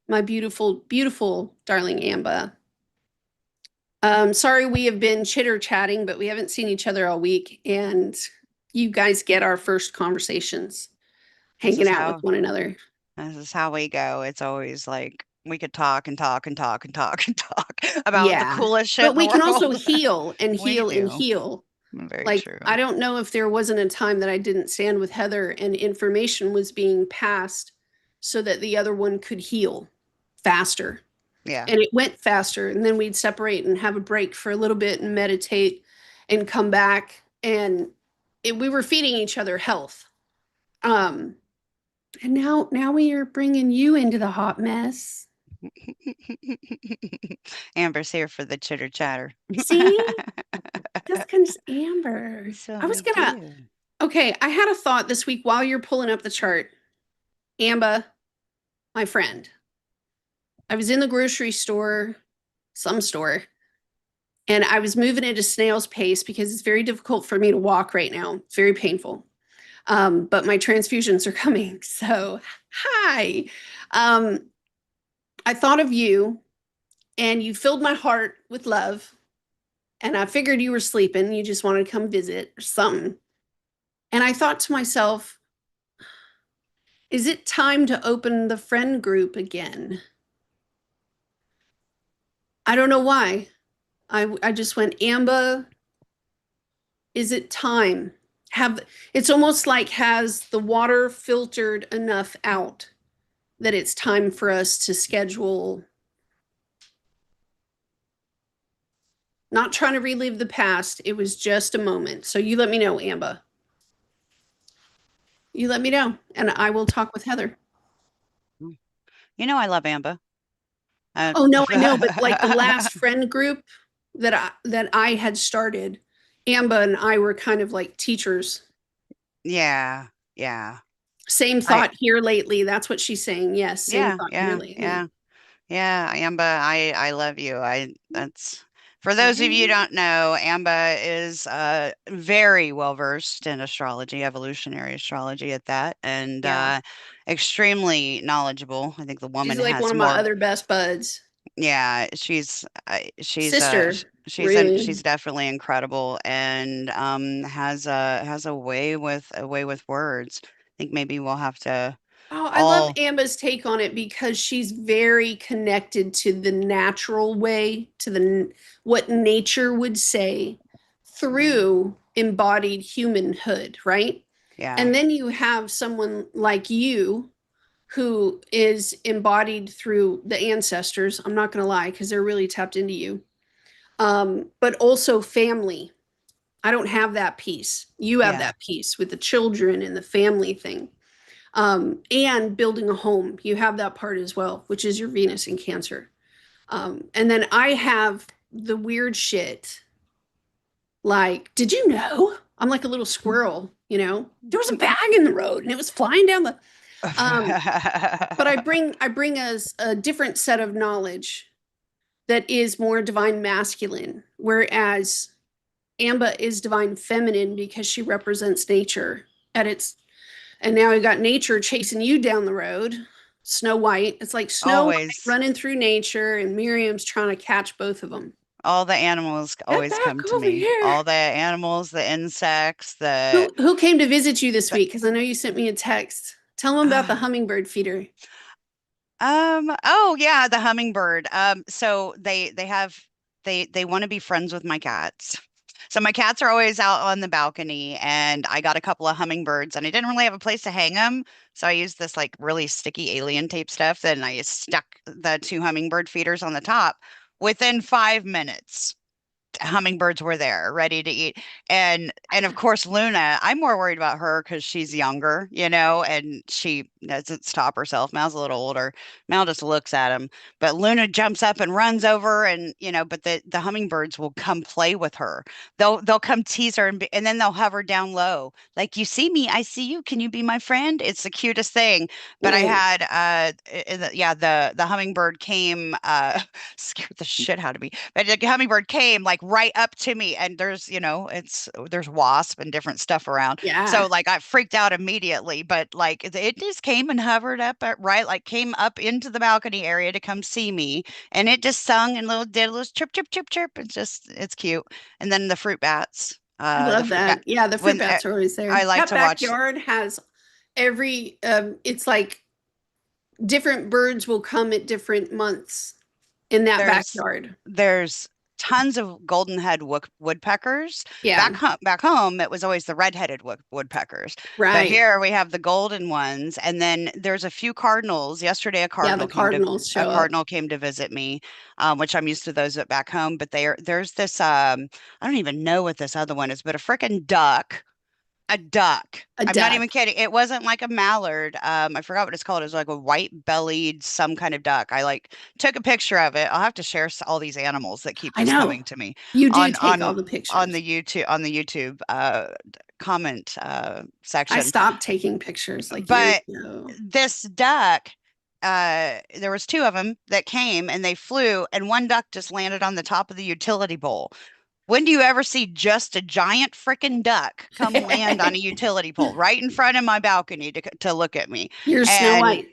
my beautiful, beautiful darling Amba. Sorry we have been chitter chatting, but we haven't seen each other all week, and you guys get our first conversations, this hanging is out with how one another. this is how we go. It's always like we could talk and talk and talk and talk and talk about the Yeah, coolest shit but in the we can also world. heal and We heal and do. heal. Very Like, true. I don't know if there wasn't a time that I didn't stand with Heather and information was being passed so that the other one could heal faster. Yeah. And it went faster. And then we'd separate and have a break for a little bit and meditate and come back. And we were feeding each other health. Um, and now we are bringing you into the hot mess. Amber's here for the chitter chatter. See, just because Amber. So I was we gonna. do. Okay, I had a thought this week while you're pulling up the chart. Amba, my friend, I was in the grocery store, some store, and I was moving at a snail's pace because it's very difficult for me to walk right now. It's very painful. But my transfusions are coming. So, hi. Um, I thought of you, and you filled my heart with love. And I figured you were sleeping. You just wanted to come visit or something. And I thought to myself, is it time to open the friend group again? I don't know why. I just went, Amba, is it time? Have it's almost like has the water filtered enough out that it's time for us to schedule, not trying to relive the past. It was just a moment. So you let me know, Amba. You let me know, and I will talk with Heather. Mm. I love Amber. Uh, Oh no, I know, but like the last friend group that I had started, Amba and I were kind of like teachers. yeah, yeah. Same I thought here lately. That's what she's saying. Yes, same yeah, thought here yeah, lately. yeah. Yeah, Amba, I love you. I that's For those of you who Hey, don't know, Amba is very well versed in astrology, evolutionary astrology at that, and yeah. extremely knowledgeable. I think the She's woman like one has of my more. other best buds. Yeah, Sister, she's really. definitely incredible and has a way with words. I think maybe we'll have to Oh, I love all. Amba's take on it because she's very connected to the natural way, to what nature would say Mhm. through embodied humanhood, right? Yeah. And then you have someone like you who is embodied through the ancestors. I'm not going to lie because they're really tapped into you. But also family. I don't have that piece. You have Yeah. that piece with the children and the family thing. And building a home. You have that part as well, which is your Venus in Cancer. And then I have the weird shit. Like, did you know? I'm like a little squirrel, you know? There was a bag in the road and it was flying down the. Um, but I bring us a different set of knowledge that is more divine masculine, whereas Amba is divine feminine because she represents nature at its. And now we've got nature chasing you down the road. Snow White. It's like Snow White Always. running through nature, and Miriam's trying to catch both of them. All the animals Get always come back to over me. here. All the animals, the insects, Who came to visit you this the week? Because I know you sent me a text. Tell them about the hummingbird feeder. oh yeah, the hummingbird. So they want to be friends with my cats. So my cats are always out on the balcony, and I got a couple of hummingbirds, and I didn't really have a place to hang them. So I used this like really sticky alien tape stuff, and I stuck the two hummingbird feeders on the top. Within 5 minutes, hummingbirds were there ready to eat, and of course Luna, I'm more worried about her because she's younger, and she doesn't stop herself. Mal's a little older. Mal just looks at him, but Luna jumps up and runs over, and but the hummingbirds will come play with her. They'll come tease her, and then they'll hover down low like, you see me, I see you, can you be my friend? It's the cutest thing. But I Oh, had yeah, the hummingbird came scared the shit out of me. But the hummingbird came like right up to me, and there's wasp and different stuff around. So yeah. like I freaked out immediately, but like it just came and hovered up at right, like came up into the balcony area to come see me, and it just sung and did a little chirp chirp chirp chirp. It's cute. And then the fruit bats, I the love fruit bat that. Yeah, the fruit when bats are always I there. like That to watch. backyard has it's like different birds will come at different months in that There's backyard. there's tons of golden head woodpeckers. Yeah, Back home, it was always the red-headed woodpeckers. But right. here we have the golden ones, and then there's a few cardinals. Yesterday, Yeah, the cardinals a show up. cardinal came to visit me, which I'm used to those at back home. But there's this I don't even know what this other one is, but a freaking duck. A duck. A I'm not duck. even kidding. It wasn't like a mallard. I forgot what it's called. It was like a white-bellied some kind of duck. I like took a picture of it. I'll have to share all these animals that keep I just know. coming to me You do on take all the pictures. On the YouTube comment I section. stopped taking pictures like years But ago. this duck, there was two of them that came and they flew, and one duck just landed on the top of the utility pole. When do you ever see just a giant freaking duck come land on a utility pole right in front of my balcony to look at me? You're Snow And, White.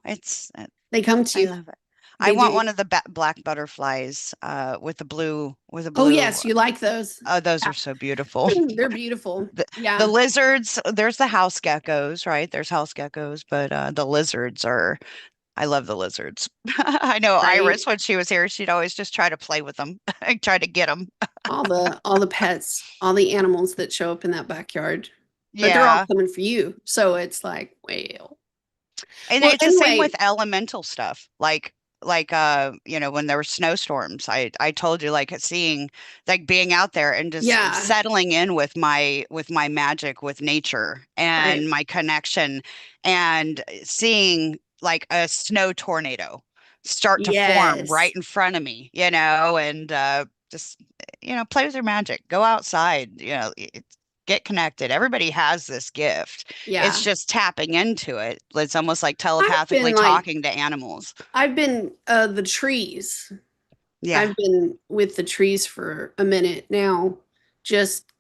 it's, They come to I you. love it. I They want do. one of the black butterflies with a Oh, blue. yes, you like those. Oh, those are so beautiful. They're beautiful. The, the Yeah, lizards, there's the house geckos, right? There's house geckos, but the lizards are, I love the lizards. I know right. Iris, when she was here, she'd always just try to play with them, try to get them. All the pets, all the animals that show up in that backyard. But they're all Yeah. coming for you. So it's like, well. And Well, it's the same with anyway, elemental stuff. Like when there were snowstorms, I told you, like seeing, like being out there and just yeah, settling in with my magic with nature right. and my connection, and seeing like a snow tornado start to form right Yes. in front of me, and just play with your magic. Go outside, get connected. Everybody has this gift. It's Yeah. just tapping into it. It's almost like I've telepathically been like, talking to animals. I've been the trees. Yeah, I've been with the trees for a minute now, just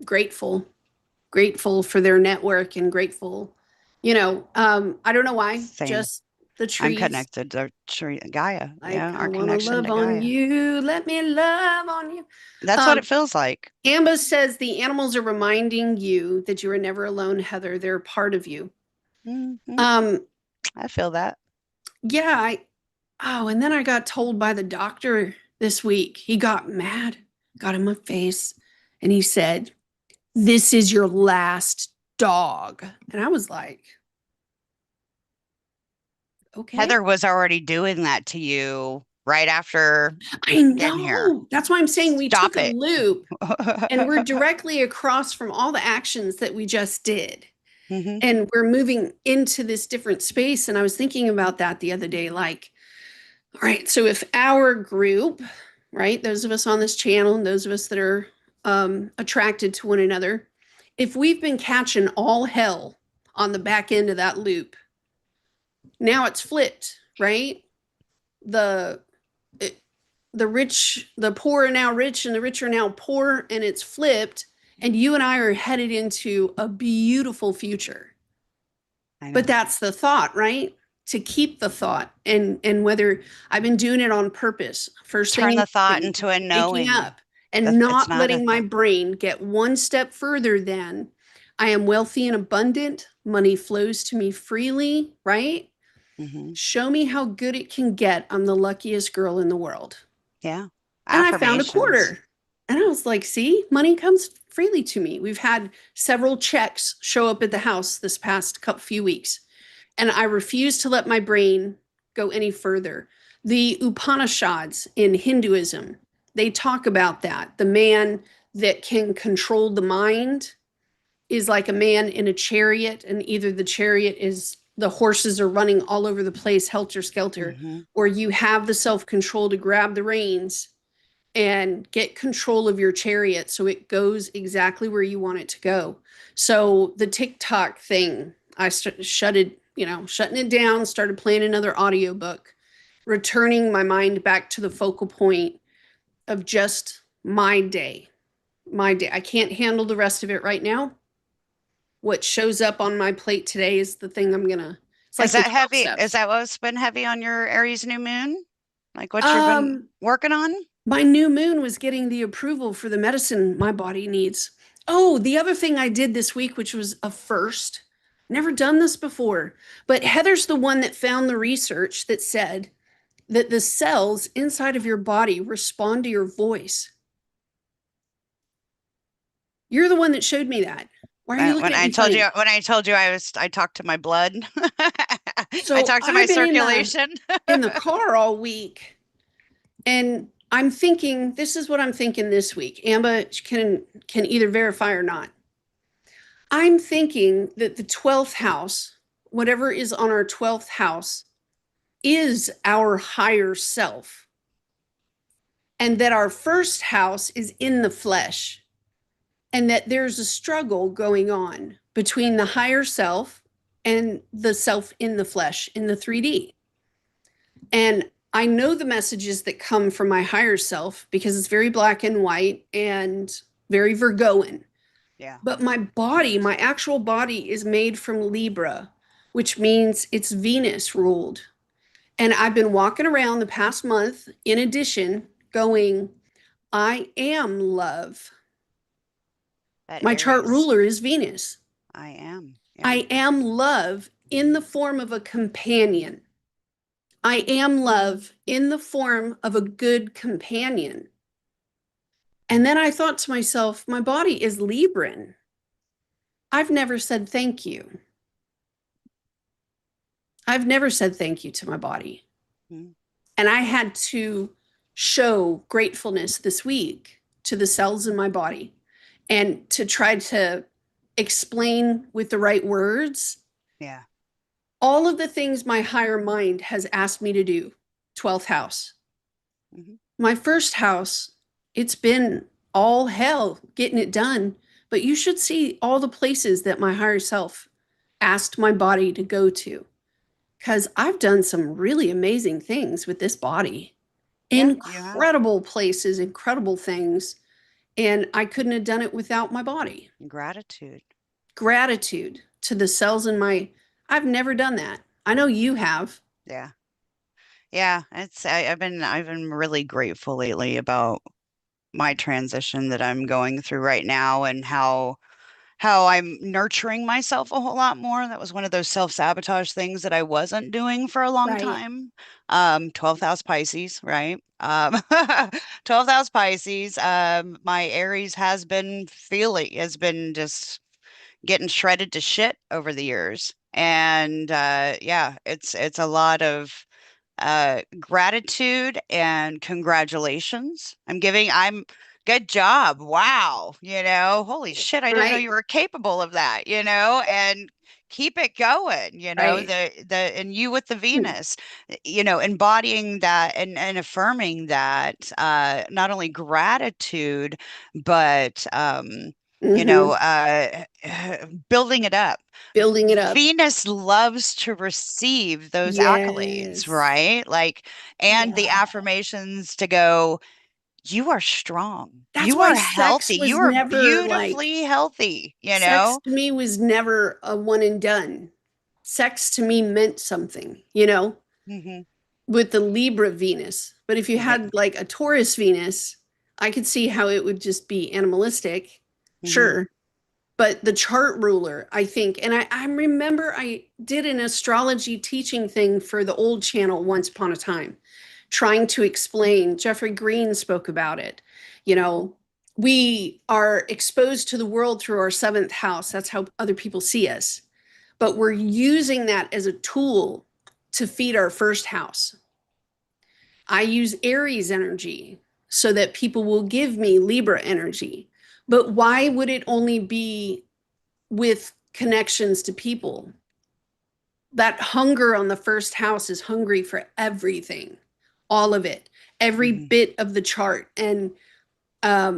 grateful, grateful for their network and grateful, I don't know why, same. just the I'm trees. connected to tree Gaia. Yeah, Like, I our want to connection love to on Gaia. you. Let me love on you. That's what Um, it feels like. Amba says the animals are reminding you that you are never alone, Heather. They're part of you. Hmm. Um, I feel that. yeah, and then I got told by the doctor this week. He got mad, got in my face, and he said, "This is your last dog." And I was like, okay. Heather was already doing that to you right after I getting here. know. That's why I'm saying we took Stop a it. loop and we're directly across from all the actions that we just did. Hmm. And we're moving into this different space. And I was thinking about that the other day. Like, all right, so if our group, right, those of us on this channel and those of us that are attracted to one another, if we've been catching all hell on the back end of that loop, Now it's flipped, right? The it, the rich, the poor are now rich and the rich are now poor, and it's flipped. And you and I are headed into a beautiful future. I But know. that's the thought, right? To keep the thought, and whether I've been doing it on purpose, first thing Turn in the the thought morning, into a waking knowing up and that it's not not a letting my thought. brain get one step further than I am wealthy and abundant, money flows to me freely, right? Hmm. Show me how good it can get. I'm the luckiest girl in the world. Yeah. And I found a Affirmations. quarter. And I was like, see, money comes freely to me. We've had several checks show up at the house this past couple few weeks. And I refuse to let my brain go any further. The Upanishads in Hinduism, they talk about that. The man that can control the mind is like a man in a chariot, and either the chariot is the horses are running all over the place, helter skelter, Hmm. or you have the self control to grab the reins and get control of your chariot so it goes exactly where you want it to go. So the TikTok thing, I shutting it down, started playing another audiobook, returning my mind back to the focal point of just my day. My day. I can't handle the rest of it right now. What shows up on my plate today is the thing I'm gonna. It's Is like the that 12 heavy? Is steps. that what's been heavy on your Aries new moon? Like what you've been Um, working on? my new moon was getting the approval for the medicine my body needs. Oh, the other thing I did this week, which was a first, never done this before, but Heather's the one that found the research that said that the cells inside of your body respond to your voice. You're the one that showed me that. Why are you looking When at I me told you funny? I talked to my blood. I So talked to my I've been circulation. in the car all week, and I'm thinking this is what I'm thinking this week. Amba can either verify or not. I'm thinking that the 12th house, whatever is on our 12th house, is our higher self, and that our first house is in the flesh, and that there's a struggle going on between the higher self and the self in the flesh in the 3D. And I know the messages that come from my higher self because it's very black and white and very Virgoan. Yeah. But my body, my actual body, is made from Libra, which means it's Venus ruled. And I've been walking around the past month, in addition, going, I am love. That My chart Aries. ruler is Venus. I am. Yeah. I am love in the form of a companion. I am love in the form of a good companion. And then I thought to myself, my body is Libran. I've never said thank you. I've never said thank you to my body. Mm. And I had to show gratefulness this week to the cells in my body and to try to explain with the right words Yeah. all of the things my higher mind has asked me to do. 12th house. Hmm. My first house, it's been all hell getting it done, but you should see all the places that my higher self asked my body to go to because I've done some really amazing things with this body. Yeah, you have. Incredible places, incredible things. And I couldn't have done it without my body. Gratitude. Gratitude to the cells in my, I've never done that. I know you have. Yeah. Yeah. I've been really grateful lately about my transition that I'm going through right now and how I'm nurturing myself a whole lot more. That was one of those self-sabotage things that I wasn't doing for a long Right. time. 12th house Pisces, right? 12th house Pisces. My Aries has been just getting shredded to shit over the years. And yeah, it's a lot of gratitude and congratulations. I'm good job. Wow. Holy shit, I didn't know Right. you were capable of that, and keep it going, Right. and you with the Venus, embodying that and affirming that, not only gratitude, but Hmm. building it up. Building it up. Venus loves to receive those accolades, Yes. right? Like, and the Yeah. affirmations to go, you are strong. That's You why are sex healthy. was You are never like, beautifully healthy, you sex know? to me was never a one and done. Sex to me meant something, you know, Hmm. with the Libra Venus. But if you Yeah. had like a Taurus Venus, I could see how it would just be animalistic. Hmm. Sure. But the chart ruler, I think, and I remember I did an astrology teaching thing for the old channel once upon a time, trying to explain. Jeffrey Green spoke about it. You know, we are exposed to the world through our seventh house. That's how other people see us. But we're using that as a tool to feed our first house. I use Aries energy so that people will give me Libra energy. But why would it only be with connections to people? That hunger on the first house is hungry for everything, all of it, every Hmm. bit of the chart. And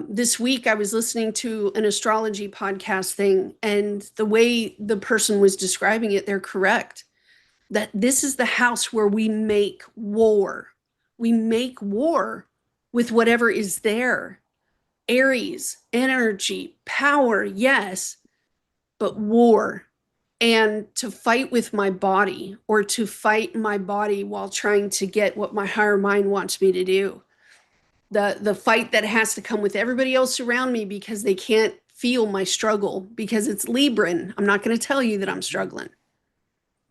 this week I was listening to an astrology podcast thing, and the way the person was describing it, they're correct. That this is the house where we make war. We make war with whatever is there. Aries, energy, power, yes, but war. And to fight with my body or to fight my body while trying to get what my higher mind wants me to do. The fight that has to come with everybody else around me because they can't feel my struggle because it's Libran. I'm not going to tell you that I'm struggling.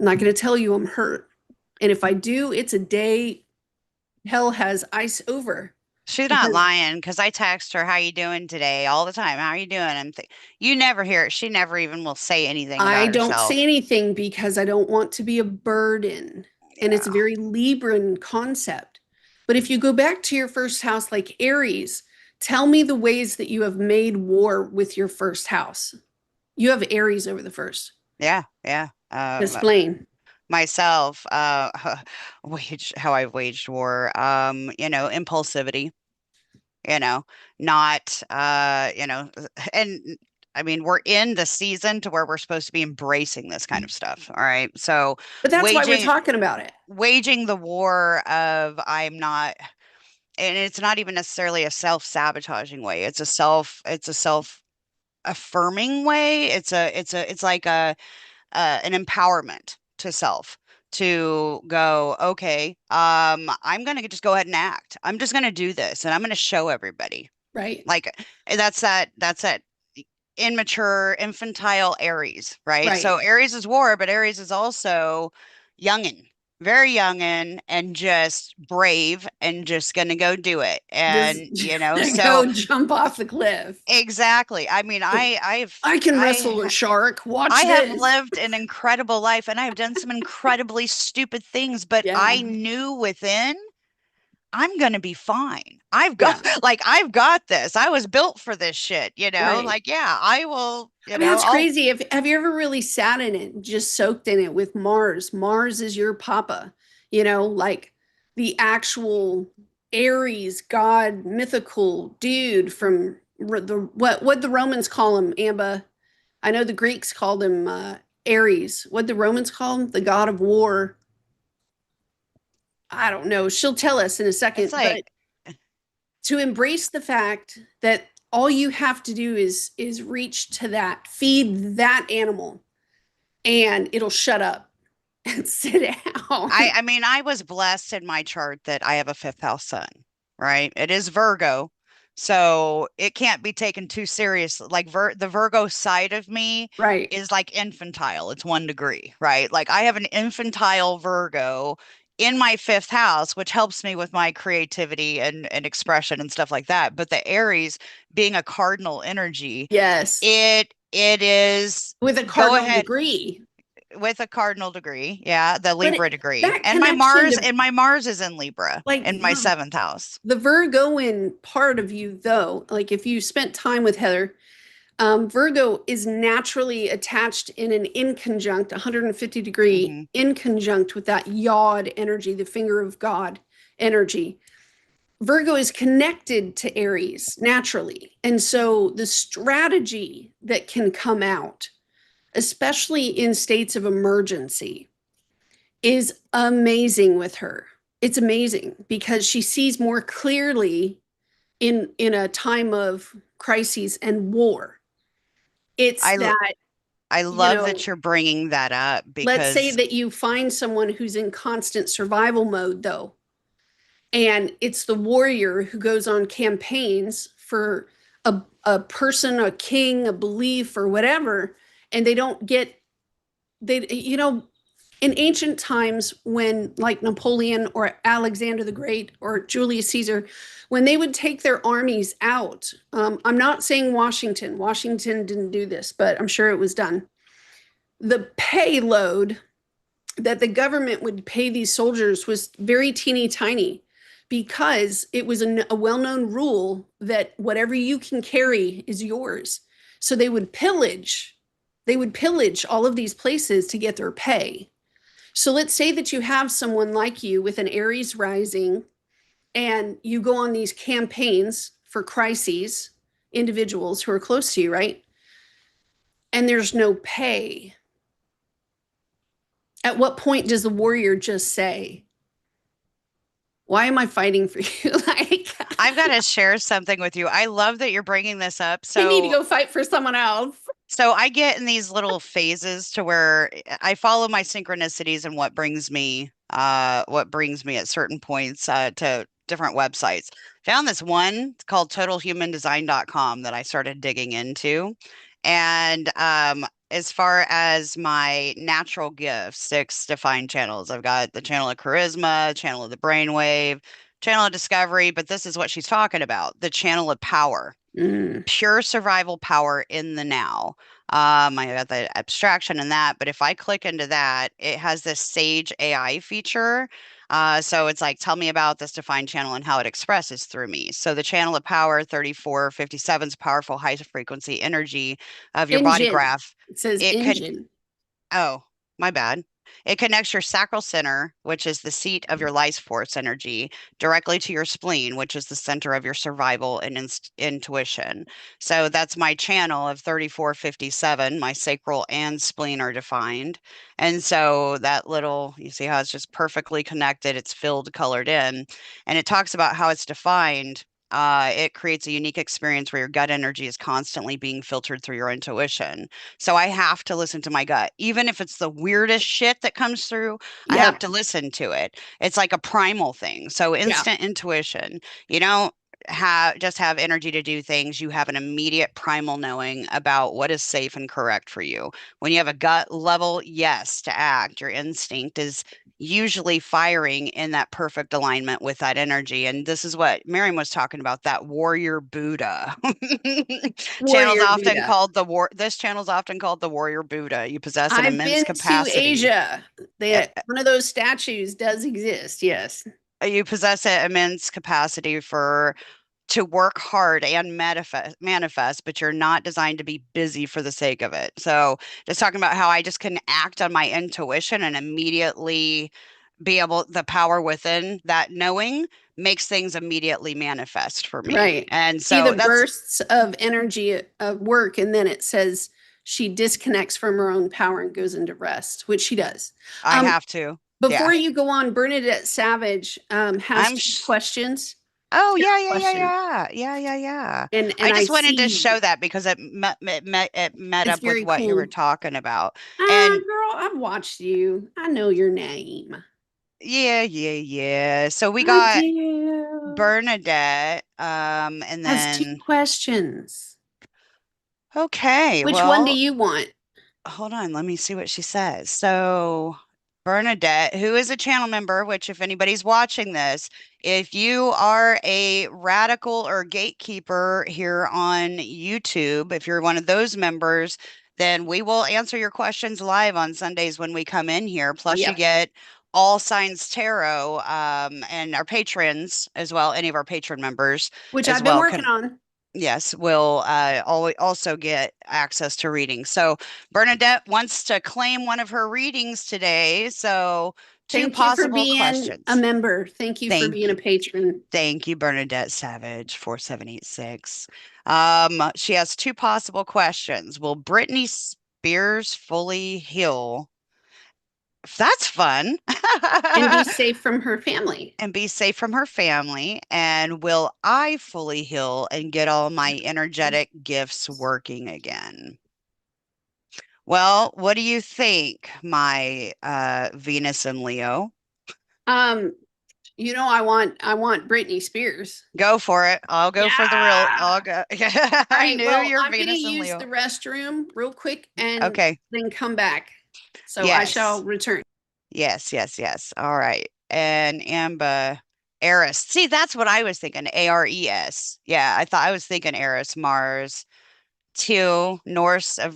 I'm not going to tell you I'm hurt. And if I do, it's a day hell has ice over She's not because lying because I text her, "How you doing today?" all the time. "How are you doing?" You never hear it. She never even will say anything I about don't say herself. anything because I don't want to be a burden. And it's a Yeah. very Libran concept. But if you go back to your first house, like Aries, tell me the ways that you have made war with your first house. You have Aries over the first. Yeah, yeah. Explain. Myself, how I've waged war, impulsivity, you know, not, and I mean, we're in the season to where we're supposed to be embracing this kind of stuff. All right. So But that's why we're waging, talking about it. waging the war of I'm not, and it's not even necessarily a self-sabotaging way. It's a self affirming way. It's like an empowerment to self to go, okay, I'm gonna just go ahead and act. I'm just gonna do this and I'm gonna show everybody. Right. Like that's that immature, infantile Aries, right? So Right. Aries is war, but Aries is also youngin, very youngin, and just brave and just gonna go do it. Just And so go jump off the cliff. exactly. I mean, I can wrestle a I shark. Watch I have this. lived an incredible life and I have done some incredibly stupid things, but I Yeah. knew within I'm gonna be fine. I've got Yeah. I've got this. I was built for this shit, Right. like yeah, I will, I mean, that's I'll crazy. Have you ever really sat in it, just soaked in it with Mars? Mars is your papa, like the actual Aries god, mythical dude from the what the Romans call him, Amba. I know the Greeks called him Ares. What the Romans call him? The god of war. I don't know. She'll tell us in a it's second, but like to embrace the fact that all you have to do is reach to that, feed that animal and it'll shut up and sit down. I mean, I was blessed in my chart that I have a fifth house sun, right? It is Virgo. So it can't be taken too serious. Like the Virgo side of me Right. is like infantile. It's 1 degree, right? Like I have an infantile Virgo in my fifth house, which helps me with my creativity and expression and stuff like that. But the Aries being a cardinal energy, Yes. it is With a go cardinal ahead degree. with a cardinal degree. Yeah, the But Libra degree. that connection to My Mars is in Libra like in my seventh house. the Virgoan part of you, though, like if you spent time with Heather, Virgo is naturally attached in an inconjunct, 150-degree Hmm. inconjunct with that yod energy, the finger of God energy. Virgo is connected to Aries naturally. And so the strategy that can come out, especially in states of emergency, is amazing with her. It's amazing because she sees more clearly in a time of crises and war. It's I l- that, I you love know, that you're bringing that up let's say because that you find someone who's in constant survival mode though, and it's the warrior who goes on campaigns for a person, a king, a belief, or whatever, and they don't get they in ancient times when like Napoleon or Alexander the Great or Julius Caesar, when they would take their armies out, I'm not saying Washington didn't do this, but I'm sure it was done. The payload that the government would pay these soldiers was very teeny tiny because it was a well-known rule that whatever you can carry is yours. So they would pillage all of these places to get their pay. So let's say that you have someone like you with an Aries rising and you go on these campaigns for crises, individuals who are close to you, right? And there's no pay. At what point does the warrior just say, why am I fighting for you? Like, I've got to share something with you. I love that you're bringing this up. I need to go fight for someone else. So I get in these little phases to where I follow my synchronicities and what brings me at certain points to different websites. Found this one called totalhumandesign.com that I started digging into. And as far as my natural gifts, 6 defined channels. I've got the channel of charisma, channel of the brainwave, channel of discovery, but this is what she's talking about, the channel of power, Mm. pure survival power in the now. I got the abstraction and that, but if I click into that, it has this Sage AI feature. So it's like, tell me about this defined channel and how it expresses through me. So the channel of power 3457 is powerful high frequency energy of your body Engine. graph. It says It can engine. Oh, my bad. It connects your sacral center, which is the seat of your life force energy, directly to your spleen, which is the center of your survival and intuition. So that's my channel of 3457. My sacral and spleen are defined. And so that little, you see how it's just perfectly connected, it's filled, colored in. And it talks about how it's defined. It creates a unique experience where your gut energy is constantly being filtered through your intuition. So I have to listen to my gut. Even if it's the weirdest shit that comes through, I have Yep. to listen to it. It's like a primal thing. So Yeah. instant intuition. You don't have energy to do things. You have an immediate primal knowing about what is safe and correct for you. When you have a gut level yes to act, your instinct is usually firing in that perfect alignment with that energy. And this is what Miriam was talking about, that warrior Buddha. Channel's Warrior often Buddha. called the war. This channel's often called the warrior Buddha. You possess an I've immense been to capacity. Asia. Uh, One of those statues does exist. Yes. You possess an immense capacity for to work hard and manifest, but you're not designed to be busy for the sake of it. So just talking about how I just can act on my intuition and immediately be able, the power within that knowing makes things immediately manifest for me. Right. And See the so that's, bursts of energy of work, and then it says she disconnects from her own power and goes into rest, which she does. I Um, have to. Yeah. before you go on, Bernadette Savage has I'm two sh questions. Oh, Two yeah, yeah, yeah, questions, yeah. Yeah, yeah, yeah. and I I just wanted to see show that because it met it's up with very what you were cool. talking about. Ah, And girl, I've watched you. I know your name. yeah, yeah, yeah. So we I got do. Bernadette, and Has two then questions. okay, Which one do well, you want? hold on, let me see what she says. So, Bernadette, who is a channel member, which, if anybody's watching this, if you are a radical or gatekeeper here on YouTube, if you're one of those members, then we will answer your questions live on Sundays when we come in here. Plus, you Yep. get all signs tarot, and our patrons as well, any of our patron members Which as I've been well working can. on. Yes, will also get access to readings. So Bernadette wants to claim one of her readings today. So Two Thank you for possible being a questions. member. Thank you for Thank being a you. patron. Thank you, Bernadette Savage, 4786. She has two possible questions. Will Britney Spears fully heal? That's fun. And be safe from her family. And be safe from her family. And will I fully heal and get all my energetic gifts working again? Well, what do you think, my Venus and Leo? Um, I want Britney Spears. Go for it. I'll go for the real. Yeah. I'll go. All I right. knew Well, you're I'm going to Venus and use the Leo. restroom real quick and Okay. then come back. So I shall Yes. return. Yes, yes, yes. All right. And Amber, Eris. See, that's what I was thinking. Ares. Yeah, I was thinking Eris, Mars. Two, Norse, the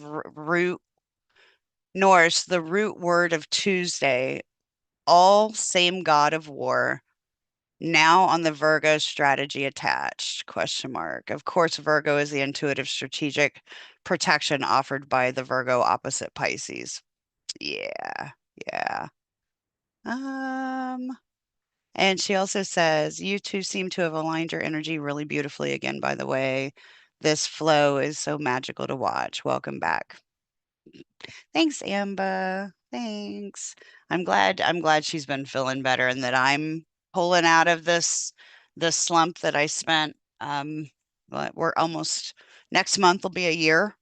root word of Tuesday. All same god of war. Now on the Virgo strategy attached? Question mark. Of course, Virgo is the intuitive strategic protection offered by the Virgo opposite Pisces. Yeah, yeah. Um, and she also says, you two seem to have aligned your energy really beautifully again, by the way. This flow is so magical to watch. Welcome back. Thanks, Amber. Thanks. I'm glad she's been feeling better and that I'm pulling out of this slump that I spent. We're almost next month will be a year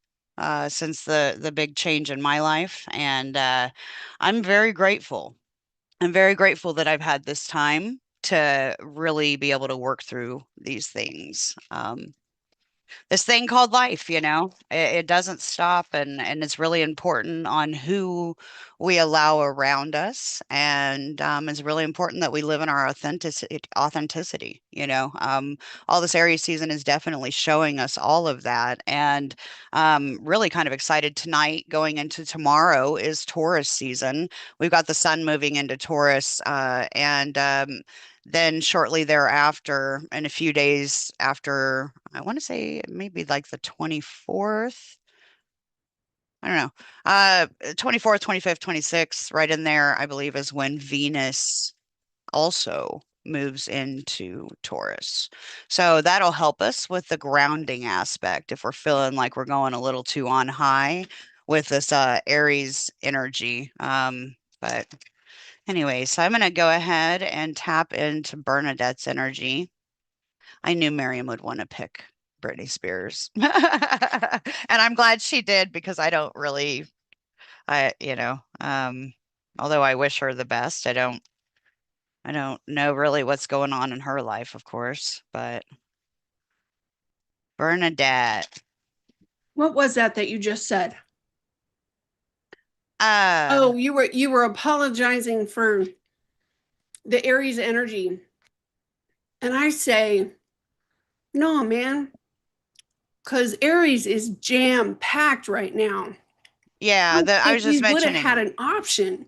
since the big change in my life, and I'm very grateful. I'm very grateful that I've had this time to really be able to work through these things. This thing called life, it doesn't stop, and it's really important on who we allow around us, and it's really important that we live in our authenticity. All this Aries season is definitely showing us all of that, and really kind of excited tonight. Going into tomorrow is Taurus season. We've got the sun moving into Taurus, and then shortly thereafter, and a few days after, I want to say maybe like the 24th. I don't know. 24th, 25th, 26th, right in there, I believe, is when Venus also moves into Taurus. So that'll help us with the grounding aspect if we're feeling like we're going a little too on high with this Aries energy. But anyway, so I'm going to go ahead and tap into Bernadette's energy. I knew Miriam would want to pick Britney Spears. And I'm glad she did because I don't really, although I wish her the best, I don't know really what's going on in her life, of course, but Bernadette. What was that you just said? Uh, Oh, you were apologizing for the Aries energy. And I say, no, man, because Aries is jam packed right now. yeah, I I think was we just would have had mentioning, an option.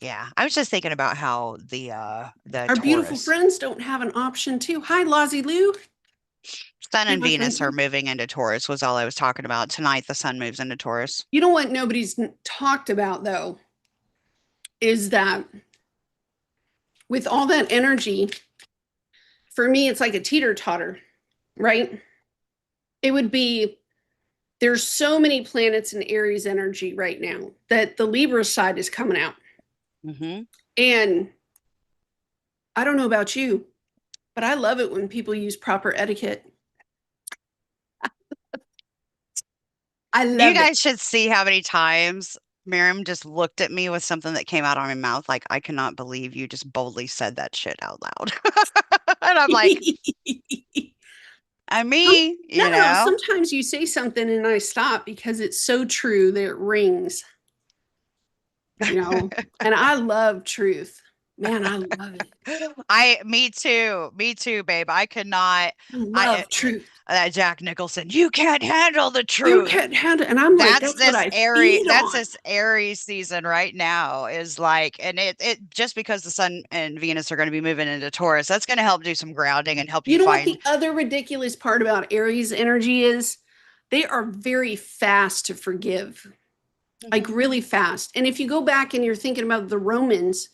yeah, I was just thinking about how the Our beautiful Taurus, friends don't have an option too. Hi, Lozzie Lou. Sun Hey, and my friend. Venus are moving into Taurus was all I was talking about. Tonight the sun moves into Taurus. You know what nobody's talked about though is that with all that energy, for me, it's like a teeter totter, right? It would be there's so many planets in Aries energy right now that the Libra side is coming out. Hmm. And I don't know about you, but I love it when people use proper etiquette. I You love it. guys should see how many times Miriam just looked at me with something that came out of my mouth like, I cannot believe you just boldly said that shit out loud. And I'm like, I mean, No, no, no. Sometimes you say something and I stop because it's so true that it rings. And I love truth. Man, I love it. Me too, babe. I could not, I I, love truth. that Jack Nicholson, you can't handle the You truth. can't handle it. And I'm like, that's what I feed That's on. this Aries season right now is like, and it just because the sun and Venus are going to be moving into Taurus, that's going to help do some grounding and help you You know what find. the other ridiculous part about Aries energy is? They are very fast to forgive, like Mhm. really fast. And if you go back and you're thinking about the Romans,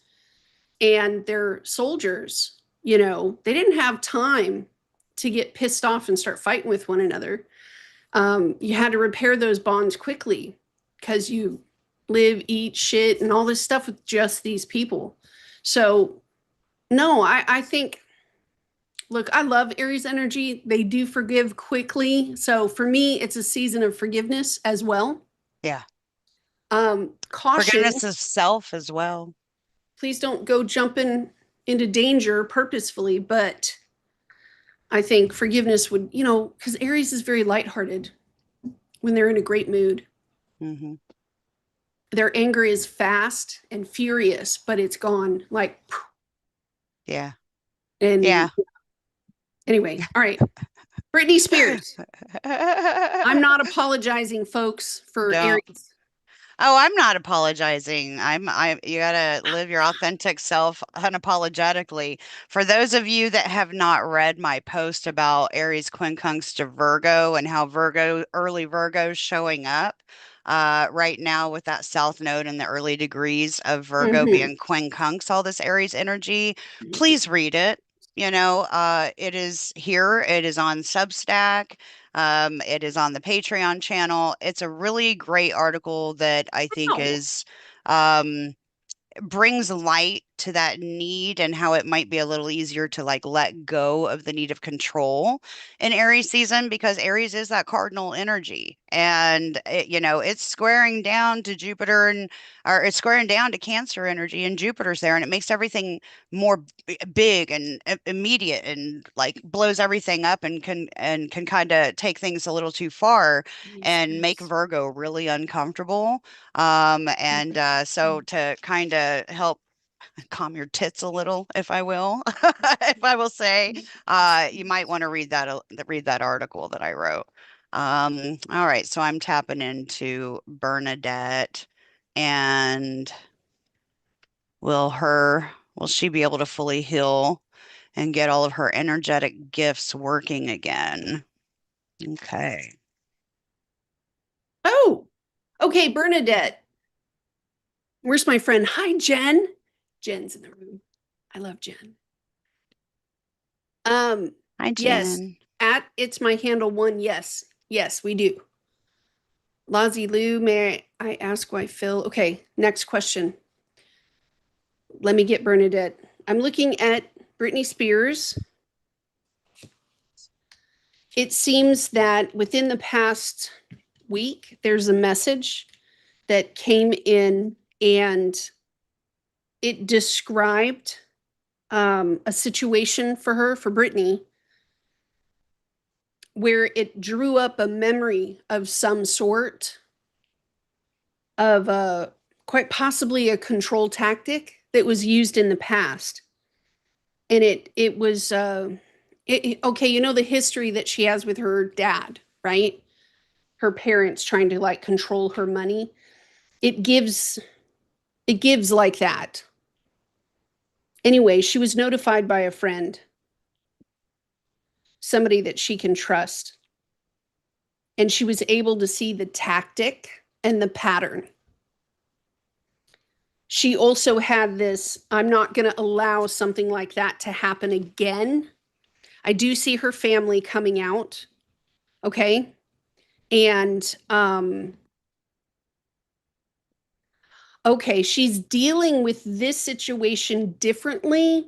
and they're soldiers. You know, they didn't have time to get pissed off and start fighting with one another. You had to repair those bonds quickly because you live, eat, shit, and all this stuff with just these people. So, no, I think, look, I love Aries energy. They do forgive quickly. So for me, it's a season of forgiveness as well. Yeah. Caution, Forgiveness of self as well. please don't go jumping into danger purposefully, but I think forgiveness would, you know, because Aries is very lighthearted when they're in a great mood. Hmm. Their anger is fast and furious, but it's gone like, Yeah. Yeah. and anyway, all right. Britney Spears. I'm not apologizing, folks, for Don't. Aries. Oh, I'm not apologizing. You gotta live your authentic self unapologetically. For those of you that have not read my post about Aries quincunx to Virgo and how early Virgo's showing up, right now with that South Node and the early degrees of Virgo Mm-hmm. being quincunx, all this Aries energy, please read it. It is here, it is on Substack. It is on the Patreon channel. It's a really great article that I think Oh, is um, brings light to that need and how it might be a little easier to like let go of the need of control in Aries season because Aries is that cardinal energy and it's squaring down to Jupiter or it's squaring down to Cancer energy and Jupiter's there and it makes everything more big and immediate and like blows everything up and can kind of take things a little too far Britney and make Spears. Virgo really uncomfortable and so to kind of help calm your tits a little, if I will, if I will say, you might want to read that article that I wrote. All right, so I'm tapping into Bernadette, and will she be able to fully heal and get all of her energetic gifts working again? Okay. Oh, okay, Bernadette. Where's my friend? Hi, Jen. Jen's in the room. I love Jen. Um, Hi, yes, Jen. at it's my handle one. Yes, yes, we do. Lazi Lou, may I ask why Phil? Okay, next question. Let me get Bernadette. I'm looking at Britney Spears. It seems that within the past week, there's a message that came in and it described a situation for her, for Britney, where it drew up a memory of some sort of quite possibly a control tactic that was used in the past. And it was okay, you know the history that she has with her dad, right? Her parents trying to like control her money. It gives it gives like that. Anyway, she was notified by a friend, somebody that she can trust, and she was able to see the tactic and the pattern. She also had this, I'm not going to allow something like that to happen again. I do see her family coming out, okay? And okay, she's dealing with this situation differently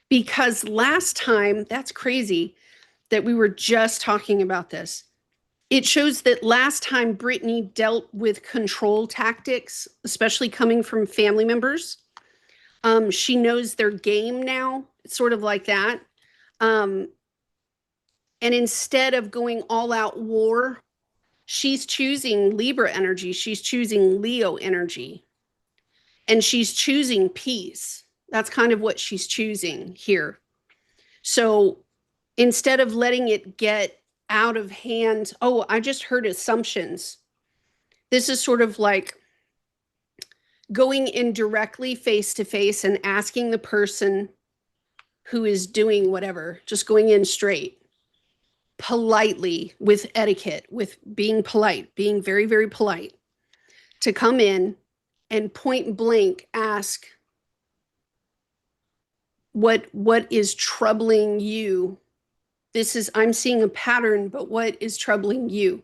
because last time, that's crazy that we were just talking about this. It shows that last time Brittany dealt with control tactics, especially coming from family members, she knows their game now. It's sort of like that. Um, and instead of going all out war, she's choosing Libra energy. She's choosing Leo energy. And she's choosing peace. That's kind of what she's choosing here. So instead of letting it get out of hand, oh, I just heard assumptions. This is sort of like going in directly face to face and asking the person who is doing whatever, just going in straight, politely, with etiquette, with being polite, being very, very polite, to come in and point blank ask what is troubling you. This is, I'm seeing a pattern, but what is troubling you?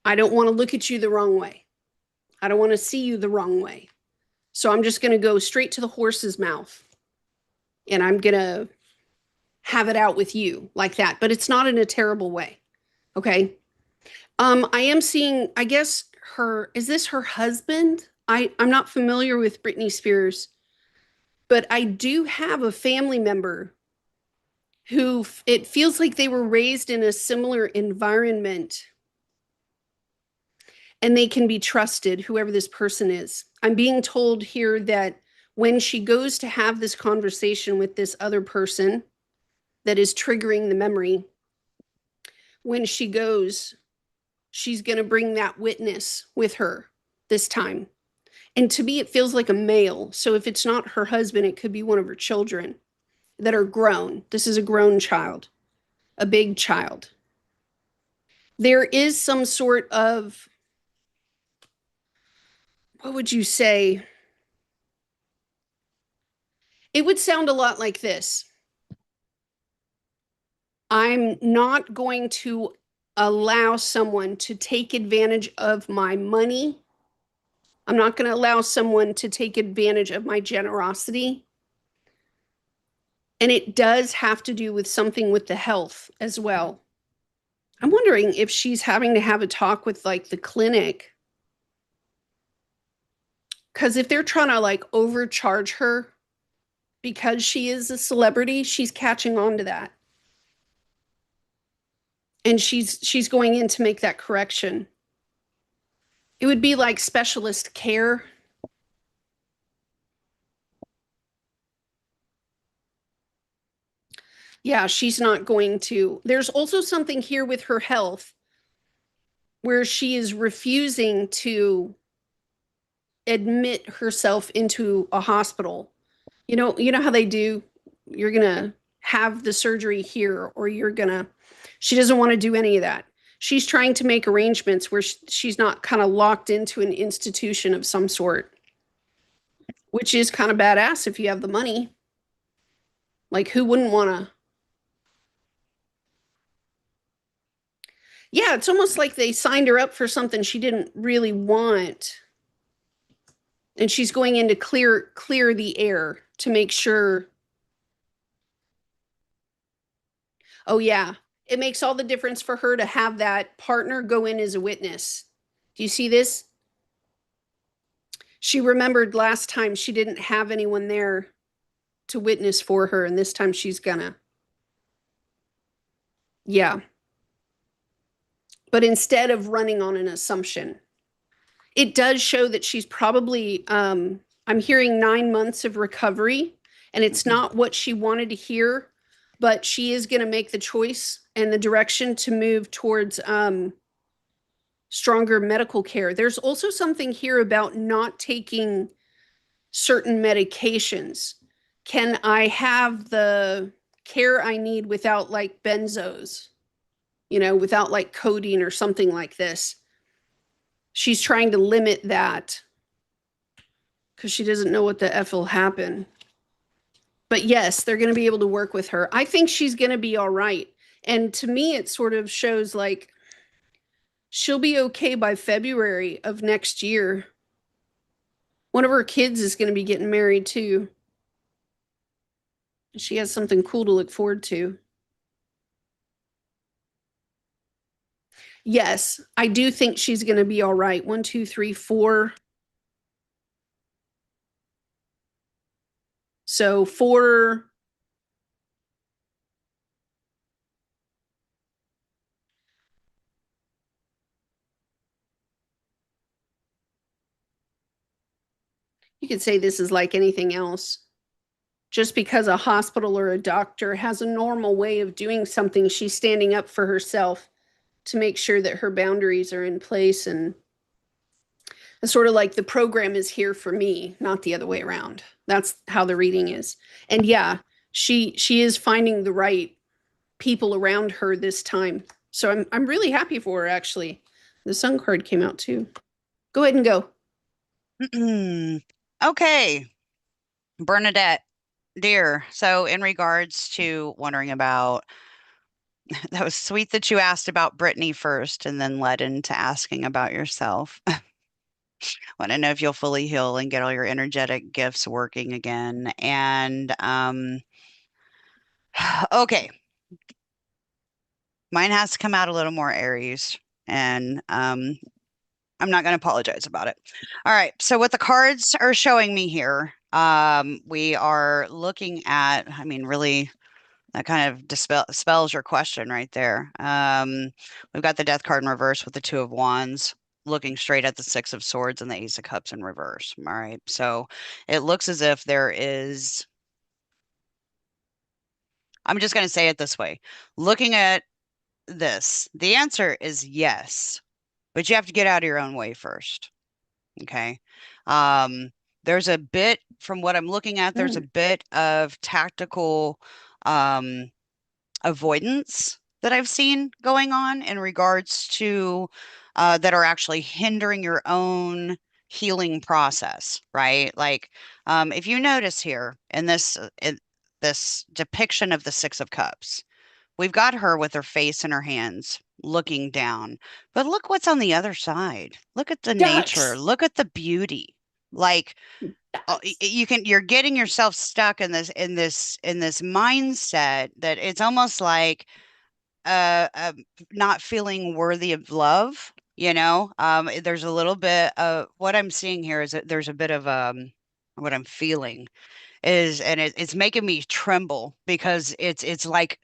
I don't want to look at you the wrong way. I don't want to see you the wrong way. So I'm just going to go straight to the horse's mouth and I'm going to have it out with you like that, but it's not in a terrible way. Okay. I am seeing, I guess is this her husband? I'm not familiar with Britney Spears, but I do have a family member who it feels like they were raised in a similar environment and they can be trusted, whoever this person is. I'm being told here that when she goes to have this conversation with this other person that is triggering the memory, when she goes, she's going to bring that witness with her this time. And to me, it feels like a male. So if it's not her husband, it could be one of her children that are grown. This is a grown child, a big child. There is some sort of, what would you say? It would sound a lot like this. I'm not going to allow someone to take advantage of my money. I'm not going to allow someone to take advantage of my generosity. And it does have to do with something with the health as well. I'm wondering if she's having to have a talk with like the clinic. Because if they're trying to like overcharge her because she is a celebrity, she's catching on to that. And she's going in to make that correction. It would be like specialist care. Yeah, she's not going to. There's also something here with her health where she is refusing to admit herself into a hospital. You know how they do, you're going to have the surgery here or you're going to, she doesn't want to do any of that. She's trying to make arrangements where she's not kind of locked into an institution of some sort, which is kind of badass if you have the money. Like, who wouldn't want to? Yeah, it's almost like they signed her up for something she didn't really want. And she's going in to clear the air to make sure. Oh yeah, it makes all the difference for her to have that partner go in as a witness. Do you see this? She remembered last time she didn't have anyone there to witness for her, and this time she's gonna. Yeah. But instead of running on an assumption, it does show that she's probably, I'm hearing 9 months of recovery, and it's not what she wanted to hear, but she is going to make the choice and the direction to move towards stronger medical care. There's also something here about not taking certain medications. Can I have the care I need without like benzos, without like codeine or something like this? She's trying to limit that because she doesn't know what the F will happen. But yes, they're going to be able to work with her. I think she's going to be all right. And to me, it sort of shows like she'll be okay by February of next year. One of her kids is going to be getting married too. She has something cool to look forward to. Yes, I do think she's going to be all right. 1, 2, 3, 4. So 4. You could say this is like anything else. Just because a hospital or a doctor has a normal way of doing something, she's standing up for herself to make sure that her boundaries are in place. And it's sort of like the program is here for me, not the other way around. That's how the reading is. And yeah, she is finding the right people around her this time. So I'm really happy for her, actually. The Sun card came out too. Go ahead and go. Okay, Bernadette, dear. So, in regards to wondering about, that was sweet that you asked about Brittany first and then led into asking about yourself. Want to know if you'll fully heal and get all your energetic gifts working again. And okay, mine has to come out a little more Aries, and I'm not going to apologize about it. All right, so what the cards are showing me here, we are looking at, I mean, really, that kind of spells your question right there. We've got the Death card in reverse with the Two of Wands, looking straight at the Six of Swords and the Ace of Cups in reverse. All right, so it looks as if there is, I'm just going to say it this way. Looking at this, the answer is yes, but you have to get out of your own way first. Okay. Um, there's a bit, from what I'm looking at, there's a Mm. bit of tactical um, avoidance that I've seen going on in regards to that are actually hindering your own healing process, right? Like, if you notice here in this depiction of the Six of Cups, we've got her with her face in her hands, looking down. But look what's on the other side. Look at the nature. Ducks. Look at the beauty. Like, Ducks. you're getting yourself stuck in this mindset that it's almost like not feeling worthy of love, you know? There's a little bit of what I'm seeing here is that there's a bit of what I'm feeling is, and it's making me tremble because it's like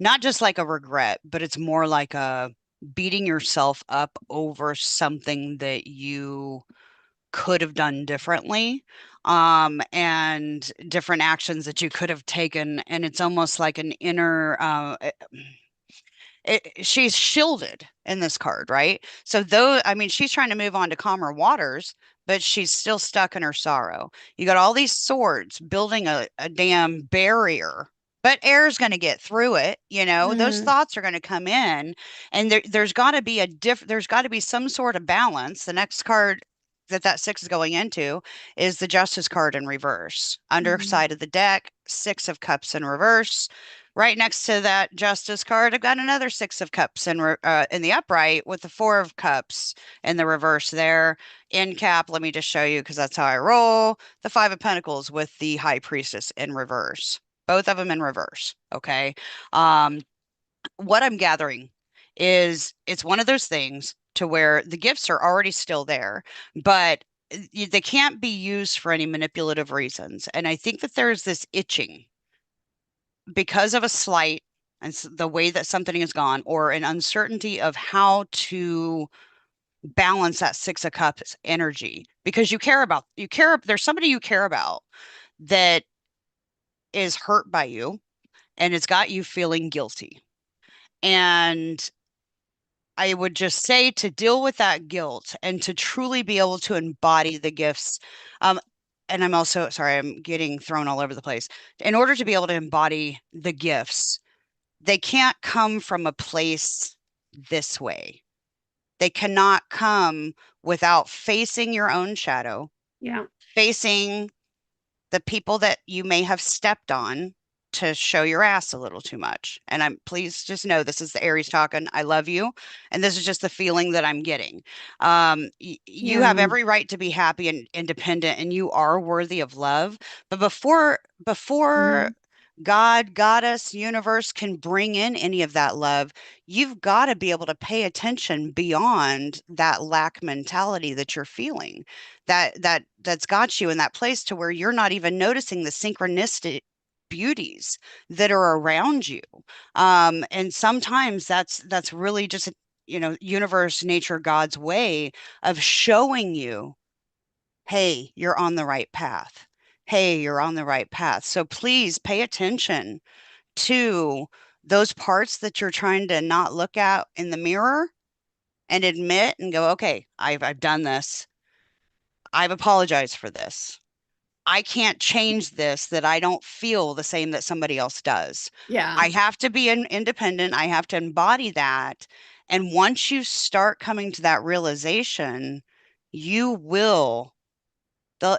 not just like a regret, but it's more like a beating yourself up over something that you could have done differently, and different actions that you could have taken. And it's almost like an inner she's shielded in this card, right? So though, I mean, she's trying to move on to calmer waters, but she's still stuck in her sorrow. You got all these swords building a damn barrier, but air's going to get through it. You know, those Mm. thoughts are going to come in, and there's got to be there's got to be some sort of balance. The next card that six is going into is the Justice card in reverse. Mm. Underside of the deck, Six of Cups in reverse. Right next to that Justice card, I've got another Six of Cups in the upright with the Four of Cups in the reverse there. In cap, let me just show you because that's how I roll. The Five of Pentacles with the High Priestess in reverse. Both of them in reverse. Okay. Um, what I'm gathering is it's one of those things to where the gifts are already still there, but they can't be used for any manipulative reasons. And I think that there's this itching because of a slight and the way that something has gone, or an uncertainty of how to balance that Six of Cups energy, because there's somebody you care about that is hurt by you, and it's got you feeling guilty. And I would just say to deal with that guilt and to truly be able to embody the gifts. Um, and I'm also sorry, I'm getting thrown all over the place. In order to be able to embody the gifts, they can't come from a place this way. They cannot come without facing your own shadow, Yeah. facing the people that you may have stepped on to show your ass a little too much. And please just know this is the Aries talking. I love you. And this is just the feeling that I'm getting. You have Yeah. every right to be happy and independent, and you are worthy of love. But before Mm. God, goddess, universe can bring in any of that love, you've got to be able to pay attention beyond that lack mentality that you're feeling, that's got you in that place to where you're not even noticing the synchronistic beauties that are around you. And sometimes that's really just, universe, nature, God's way of showing you, hey, you're on the right path. Hey, you're on the right path. So please pay attention to those parts that you're trying to not look at in the mirror, and admit and go, okay, I've done this. I've apologized for this. I can't change this, that I don't feel the same that somebody else does. Yeah. I have to be independent. I have to embody that. And once you start coming to that realization, you will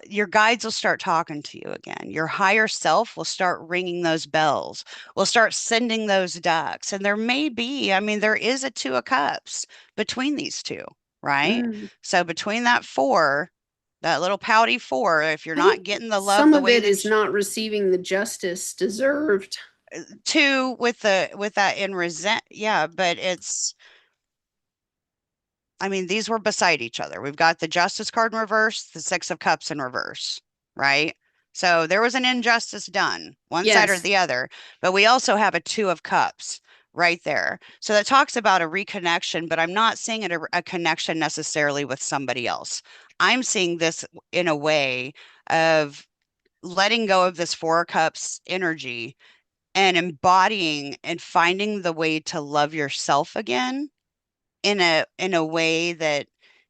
your guides will start talking to you again. Your higher self will start ringing those bells, will start sending those ducks. And there may be, I mean, there is a two of cups between these two, right? Mm. So between that four, that little pouty four, if you're I not think getting the love some the of way it that is not receiving the justice deserved. two with that in resent, yeah, but it's I mean, these were beside each other. We've got the Justice card in reverse, the Six of Cups in reverse, right? So there was an injustice done, one side or Yes. the other. But we also have a Two of Cups right there. So that talks about a reconnection, but I'm not seeing it a connection necessarily with somebody else. I'm seeing this in a way of letting go of this Four of Cups energy and embodying and finding the way to love yourself again in a way that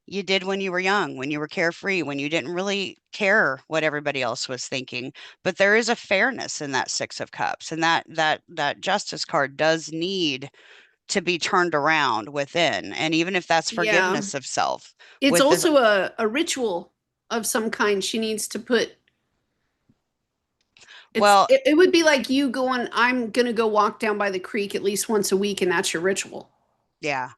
you did when you were young, when you were carefree, when you didn't really care what everybody else was thinking. But there is a fairness in that Six of Cups, and that Justice card does need to be turned around within, and even if that's Yeah. forgiveness of self, It's with the also a ritual of some kind she needs to put. well, It would be like you going, I'm gonna go walk down by the creek at least once a week, and that's your ritual. yeah,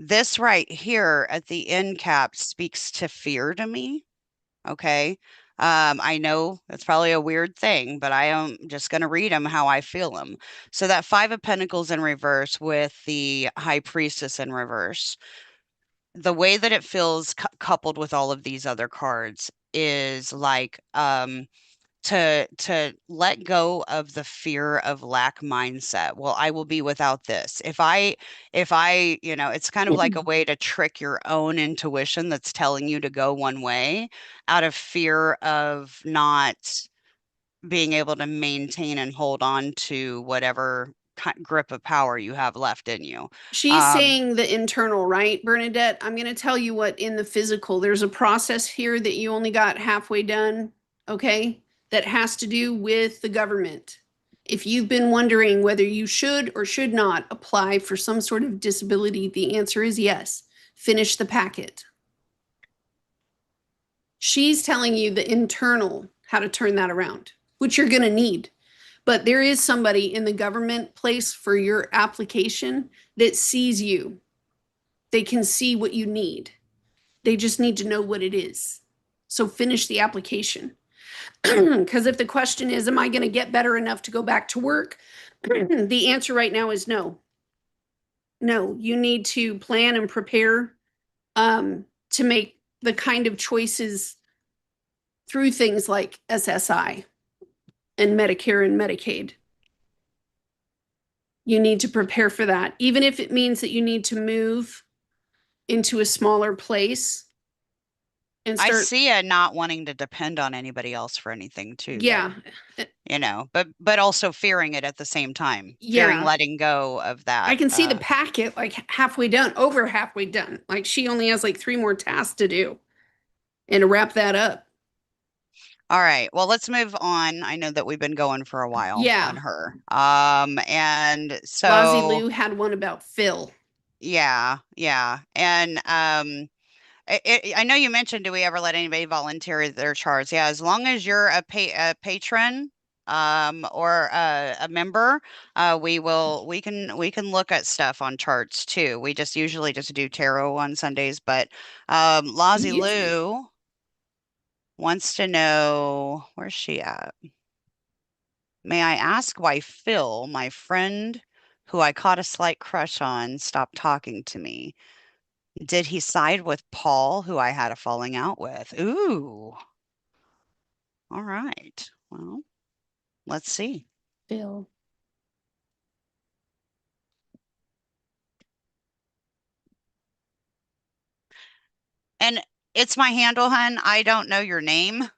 this right here at the end cap speaks to fear to me. Okay. I know that's probably a weird thing, but I am just going to read them how I feel them. So that Five of Pentacles in reverse with the High Priestess in reverse, the way that it feels coupled with all of these other cards is like to let go of the fear of lack mindset. Well, I will be without this. If I, it's kind of like a way to trick your own intuition that's telling you to go one way out of fear of not being able to maintain and hold on to whatever grip of power you have left in you. She's Um, saying the internal, right, Bernadette? I'm going to tell you what in the physical, there's a process here that you only got halfway done, okay? That has to do with the government. If you've been wondering whether you should or should not apply for some sort of disability, the answer is yes. Finish the packet. She's telling you the internal, how to turn that around, which you're going to need. But there is somebody in the government place for your application that sees you. They can see what you need. They just need to know what it is. So finish the application. Because if the question is, am I going to get better enough to go back to work? The answer right now is no. No, you need to plan and prepare to make the kind of choices through things like SSI and Medicare and Medicaid. You need to prepare for that, even if it means that you need to move into a smaller place and I start. see a not wanting to depend on anybody else for anything too, Yeah, though. But also fearing it at the same time, fearing yeah. letting go of I that. can see the packet like halfway done, over halfway done. Like she only has like three more tasks to do and to wrap that up. All right, well, let's move on. I know that we've been going for a while on Yeah. her. And Lazy so Lou had one about Phil. yeah, yeah, and I know you mentioned, do we ever let anybody volunteer their charts? Yeah, as long as you're a patron, or a member, we can look at stuff on charts too. We just usually just do tarot on Sundays, but Lazy Excuse me. Lou wants to know where's she at? May I ask why Phil, my friend who I caught a slight crush on, stopped talking to me? Did he side with Paul, who I had a falling out with? Ooh, all right. Well, let's see. Phil. And it's my handle, hun. I don't know your name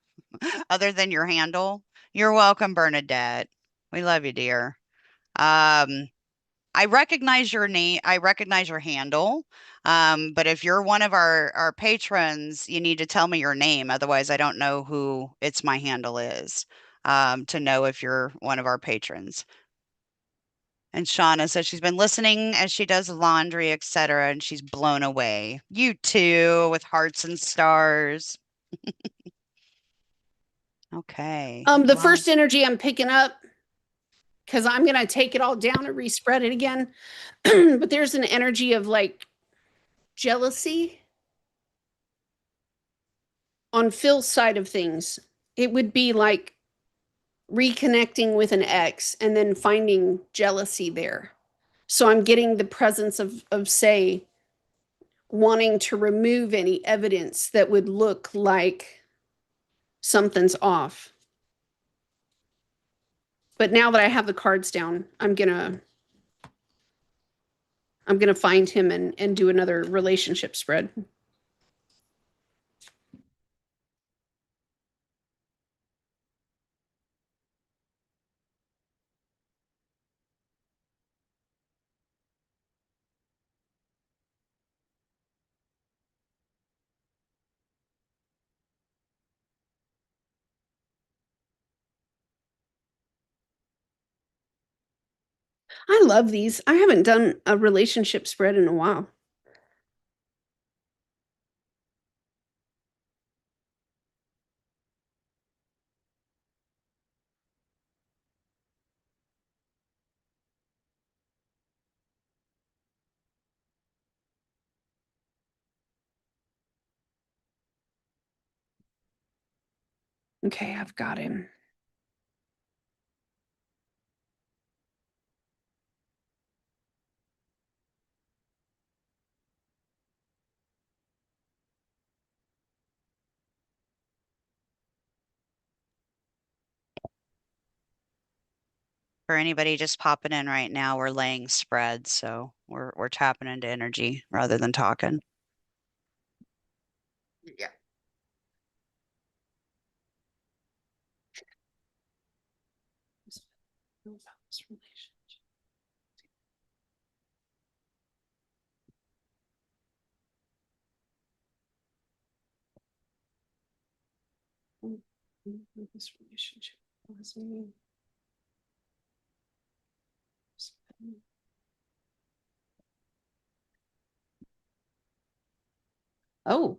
other than your handle. You're welcome, Bernadette. We love you, dear. Um, I recognize your name. I recognize your handle. But if you're one of our patrons, you need to tell me your name. Otherwise, I don't know who it's my handle is, to know if you're one of our patrons. And Shauna says she's been listening as she does laundry, etc., and she's blown away. You too, with hearts and stars. Okay. The Well, first energy I'm picking up, because I'm gonna take it all down and respread it again. But there's an energy of like jealousy on Phil's side of things. It would be like reconnecting with an ex and then finding jealousy there. So I'm getting the presence of say wanting to remove any evidence that would look like something's off. But now that I have the cards down, I'm gonna find him and do another relationship spread. I love these. I haven't done a relationship spread in a while. Okay, I've got him. for anybody just popping in right now, we're laying spreads, so we're tapping into energy rather than talking. Yeah. This relationship was me. Oh.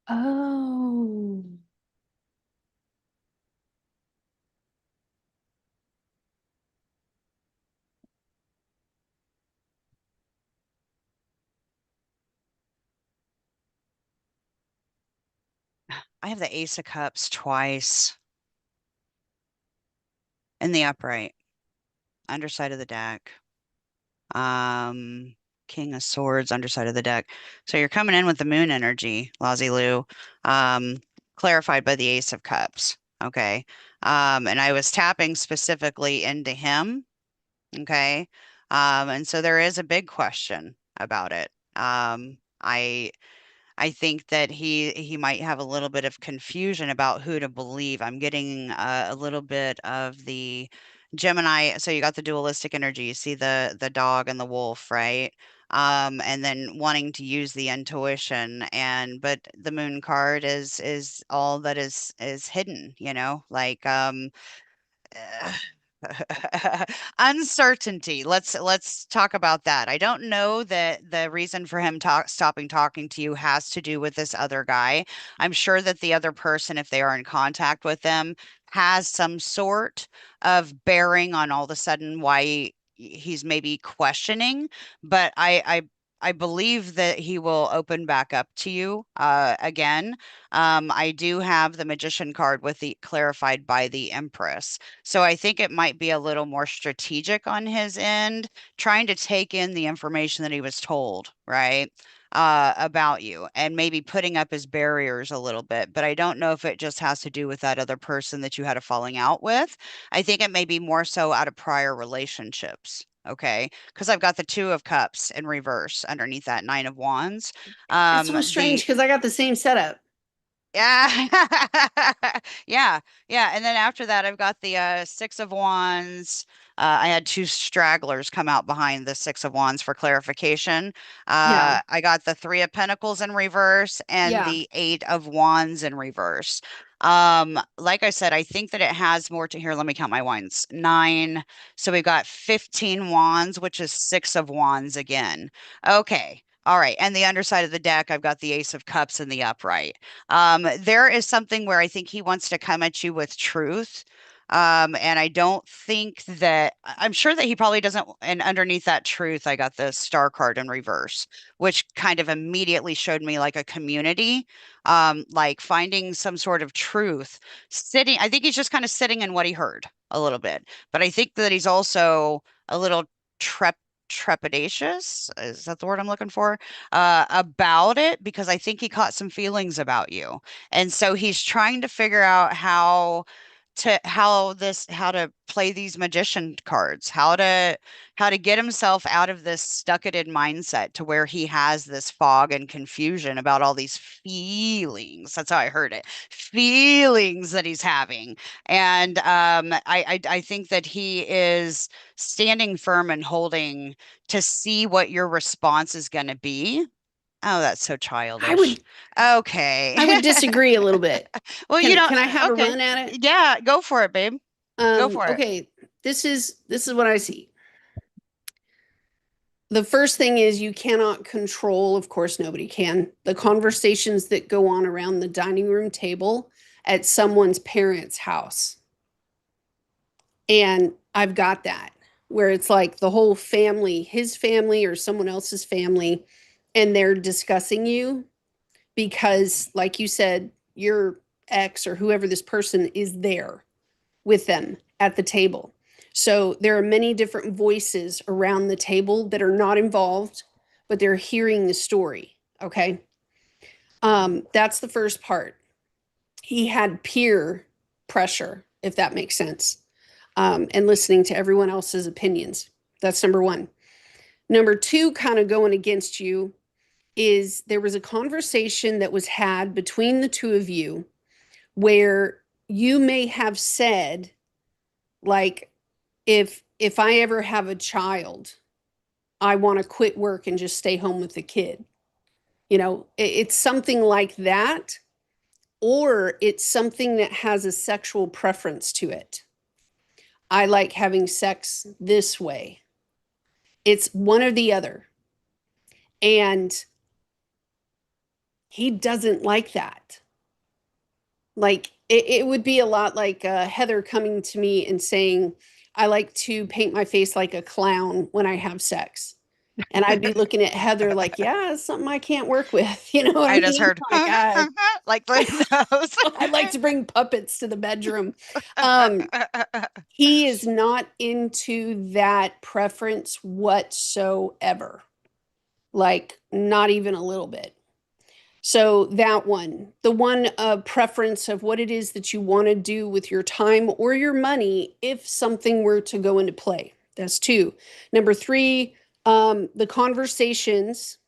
Oh. I have the Ace of Cups twice in the upright, underside of the deck. Um, King of Swords, underside of the deck. So you're coming in with the moon energy, Lazy Lou, clarified by the Ace of Cups. Okay. And I was tapping specifically into him. Okay. And so there is a big question about it. I think that he might have a little bit of confusion about who to believe. I'm getting a little bit of the Gemini. So you got the dualistic energy. You see the dog and the wolf, right? And then wanting to use the intuition, and but the moon card is all that is hidden, like uncertainty. Let's talk about that. I don't know that the reason for him stopping talking to you has to do with this other guy. I'm sure that the other person, if they are in contact with them, has some sort of bearing on all of a sudden why he's maybe questioning. But I believe that he will open back up to you again. I do have the magician card with the clarified by the Empress. So I think it might be a little more strategic on his end, trying to take in the information that he was told, right? About you, and maybe putting up his barriers a little bit. But I don't know if it just has to do with that other person that you had a falling out with. I think it may be more so out of prior relationships. Okay. Because I've got the Two of Cups in reverse underneath that Nine of Wands. It's so The strange because I got the same setup. Yeah. Yeah. Yeah. And then after that, I've got the Six of Wands, I had two stragglers come out behind the Six of Wands for clarification. Yeah. I got the Three of Pentacles in reverse and Yeah. the Eight of Wands in reverse. Like I said, I think that it has more to here. Let me count my wands. Nine. So we got 15 wands, which is Six of Wands again. Okay. All right. And the underside of the deck, I've got the Ace of Cups in the upright. There is something where I think he wants to come at you with truth. And I don't think that I'm sure that he probably doesn't. And underneath that truth, I got the star card in reverse, which kind of immediately showed me like a community, like finding some sort of truth sitting. I think he's just kind of sitting in what he heard a little bit, but I think that he's also a little trepidatious. Is that the word I'm looking for? About it because I think he caught some feelings about you. And so he's trying to figure out how to play these magician cards, how to get himself out of this stuck-it-in mindset to where he has this fog and confusion about all these feelings. That's how I heard it. Feelings that he's having. And I think that he is standing firm and holding to see what your response is going to be. Oh, that's so I childish. would Okay. I would disagree a little bit. Well, Can I have a okay. run at it? Yeah, go for it, babe. Go for it. Okay, this is what I see. The first thing is you cannot control, of course, nobody can, the conversations that go on around the dining room table at someone's parents' house. And I've got that where it's like the whole family, his family or someone else's family, and they're discussing you because, like you said, your ex or whoever this person is there with them at the table. So there are many different voices around the table that are not involved, but they're hearing the story. Okay. That's the first part. He had peer pressure, if that makes sense, and listening to everyone else's opinions. That's number one. Number two, kind of going against you, is there was a conversation that was had between the two of you where you may have said, like, if I ever have a child, I want to quit work and just stay home with the kid. It's something like that, or it's something that has a sexual preference to it. I like having sex this way. It's one or the other. And he doesn't like that. Like it would be a lot like Heather coming to me and saying, I like to paint my face like a clown when I have sex. And I'd be looking at Heather like, yeah, it's something I can't work with. You know what I I just mean? heard Like, like the I'd like to bring puppets to the bedroom. Um, nose. he is not into that preference whatsoever. Like, not even a little bit. So that one, the one preference of what it is that you want to do with your time or your money if something were to go into play. That's two. Number three, the conversations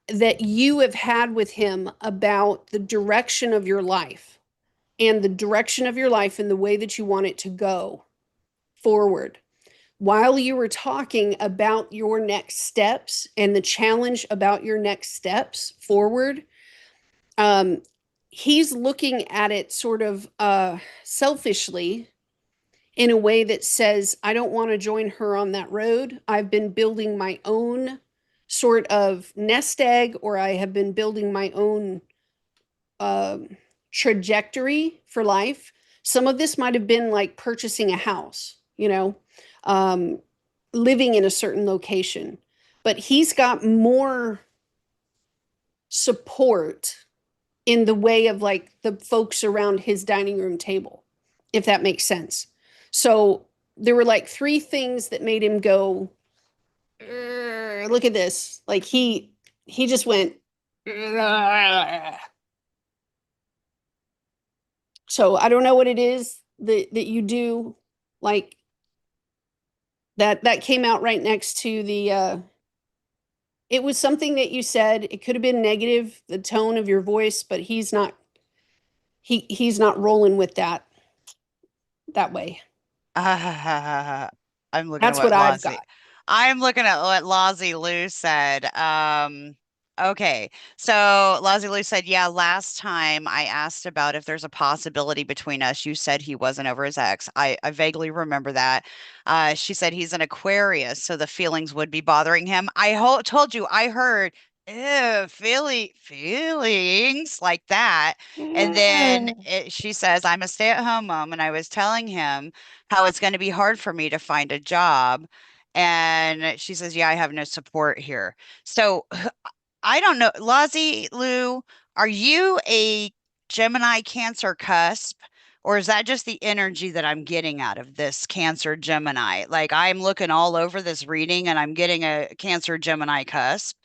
that you have had with him about the direction of your life and the direction of your life and the way that you want it to go forward. While you were talking about your next steps and the challenge about your next steps forward, um, he's looking at it sort of selfishly in a way that says, I don't want to join her on that road. I've been building my own sort of nest egg, or I have been building my own trajectory for life. Some of this might have been like purchasing a house, um, living in a certain location, but he's got more support in the way of like the folks around his dining room table, if that makes sense. So there were like three things that made him go, look at this. Like he just went. So I don't know what it is that you do, like that came out right next to the it was something that you said. It could have been negative, the tone of your voice, but he's not rolling with that way. I'm looking at That's what what I've Lozzie. got. I'm looking at what Lozzie Lou said. Okay. So Lozzie Lou said, yeah, last time I asked about if there's a possibility between us, you said he wasn't over his ex. I vaguely remember that. She said he's an Aquarius, so the feelings would be bothering him. Told you, I heard, ew, feelings like that. And then Mm. she says, I'm a stay-at-home mom, and I was telling him how it's going to be hard for me to find a job. And she says, yeah, I have no support here. So I don't know. Lozzie Lou, are you a Gemini Cancer cusp? Or is that just the energy that I'm getting out of this Cancer Gemini? Like I'm looking all over this reading and I'm getting a Cancer Gemini cusp.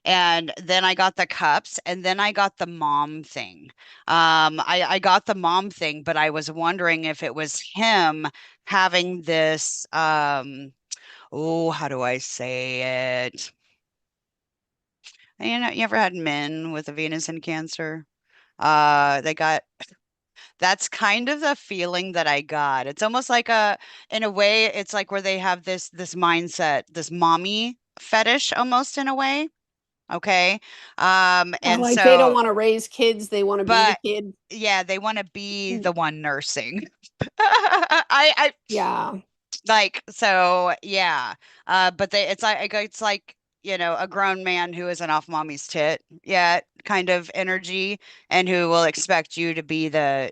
And then I got the cups and then I got the mom thing. I got the mom thing, but I was wondering if it was him having this, oh, how do I say it? You ever had men with a Venus in Cancer? They got that's kind of the feeling that I got. It's almost like in a way, it's like where they have this mindset, this mommy fetish almost in a way. Okay. And Like they don't so, want to raise kids, they want to be the but kid. yeah, they want to be Mm. the one nursing. I Yeah. like so yeah. But it's like a grown man who isn't off mommy's tit yet kind of energy and who will expect you to be the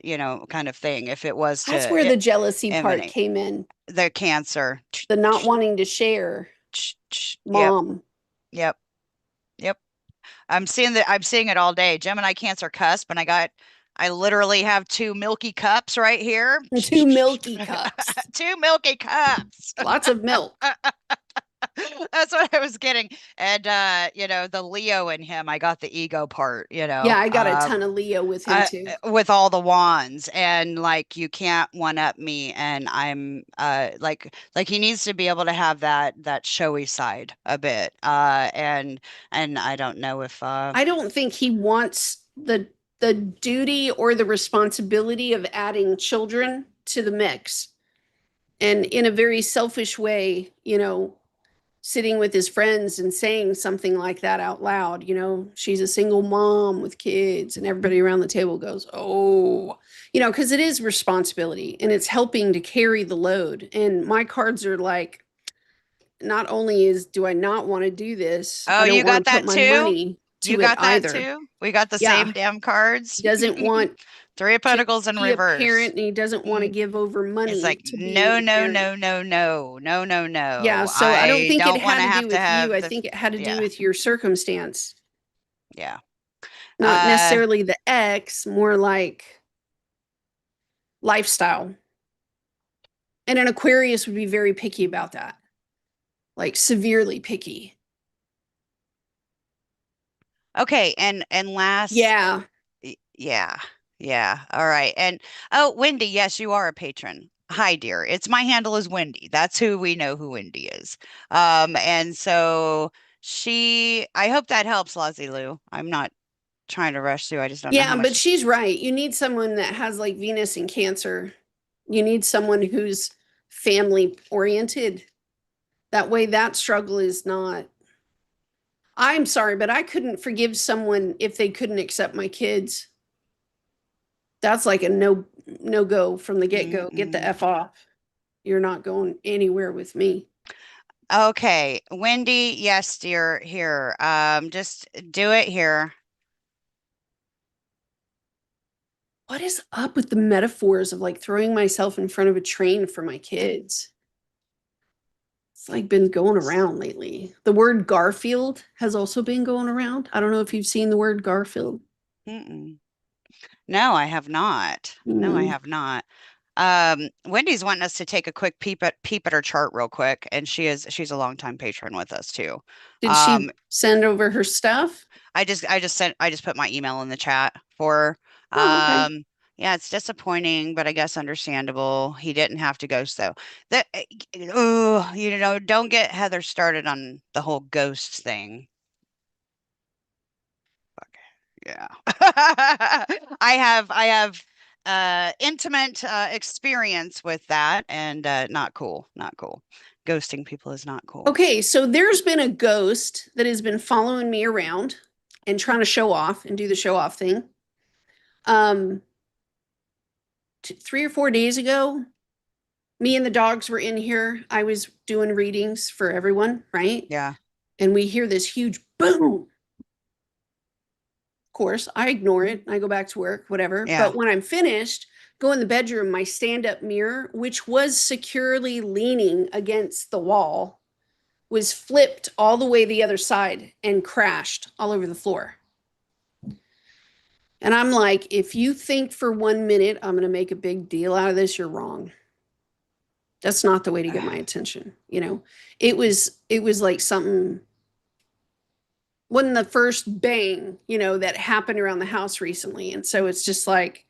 kind of thing if it was That's where to the jealousy part emanate came in. the Cancer. The not wanting to share Yep, mom. yep, yep. I'm seeing it all day. Gemini Cancer cusp, and I literally have two milky cups right here. Two milky cups. Two milky cups. Lots of milk. That's what I was getting. And the Leo in him, I got the ego part, Yeah, I got a ton of Leo with him too. with all the wands and like you can't one up me and I'm like he needs to be able to have that showy side a bit. And I don't know if I don't think he wants the duty or the responsibility of adding children to the mix. And in a very selfish way, sitting with his friends and saying something like that out loud, she's a single mom with kids, and everybody around the table goes, oh, because it is responsibility and it's helping to carry the load. And my cards are like, not only do I not want to do this, Oh, I don't you want got to put that my too? money You to it got that either. too? We got the same Yeah, damn he cards. doesn't want Three of to Pentacles in be a parent reverse. and he doesn't want to Mm. give over It's money like, to being no, a no, parent. no, no, no, no, no, Yeah, no. so I don't I think it don't want had to to do have to with you. have I the, think it had to do yeah, with your circumstance, yeah. not Uh, necessarily the ex, more like lifestyle. And an Aquarius would be very picky about that, like severely picky. okay, and last, Yeah. yeah, yeah. All right. And oh, Wendy, yes, you are a patron. Hi, dear. It's my handle is Wendy. That's who we know who Wendy is. And so I hope that helps, Lozzie Lou. I'm not trying to rush through. I just don't know how Yeah, but much. she's right. You need someone that has like Venus in Cancer. You need someone who's family oriented. That way, that struggle is not. I'm sorry, but I couldn't forgive someone if they couldn't accept my kids. That's like a no go from the get go. Get the Mm-mm. F off. You're not going anywhere with me. Okay, Wendy, yes, dear, here. Just do it here. What is up with the metaphors of like throwing myself in front of a train for my kids? It's like been going around lately. The word Garfield has also been going around. I don't know if you've seen the word Garfield. Mm-mm. No, I have not. No, I Hmm. have not. Wendy's wanting us to take a quick peep at her chart real quick, and she's a longtime patron with us too. Did she Um, send over her stuff? I just put my email in the chat for her. Oh, okay. Yeah, it's disappointing, but I guess understandable. He didn't have to ghost though. That oh, don't get Heather started on the whole ghost thing. Fuck. Yeah. I have intimate experience with that, and not cool, not cool. Ghosting people is not cool. Okay, so there's been a ghost that has been following me around and trying to show off and do the show off thing. Um, 3 or 4 days ago, me and the dogs were in here. I was doing readings for everyone, right? Yeah, And we hear this huge boom. Of course, I ignore it. I go back to work, whatever. yeah. But when I'm finished, go in the bedroom, my stand up mirror, which was securely leaning against the wall, was flipped all the way the other side and crashed all over the floor. And I'm like, if you think for 1 minute I'm going to make a big deal out of this, you're wrong. That's not the way to get my attention. It was like something, wasn't the first bang, that happened around the house recently. And so it's just like,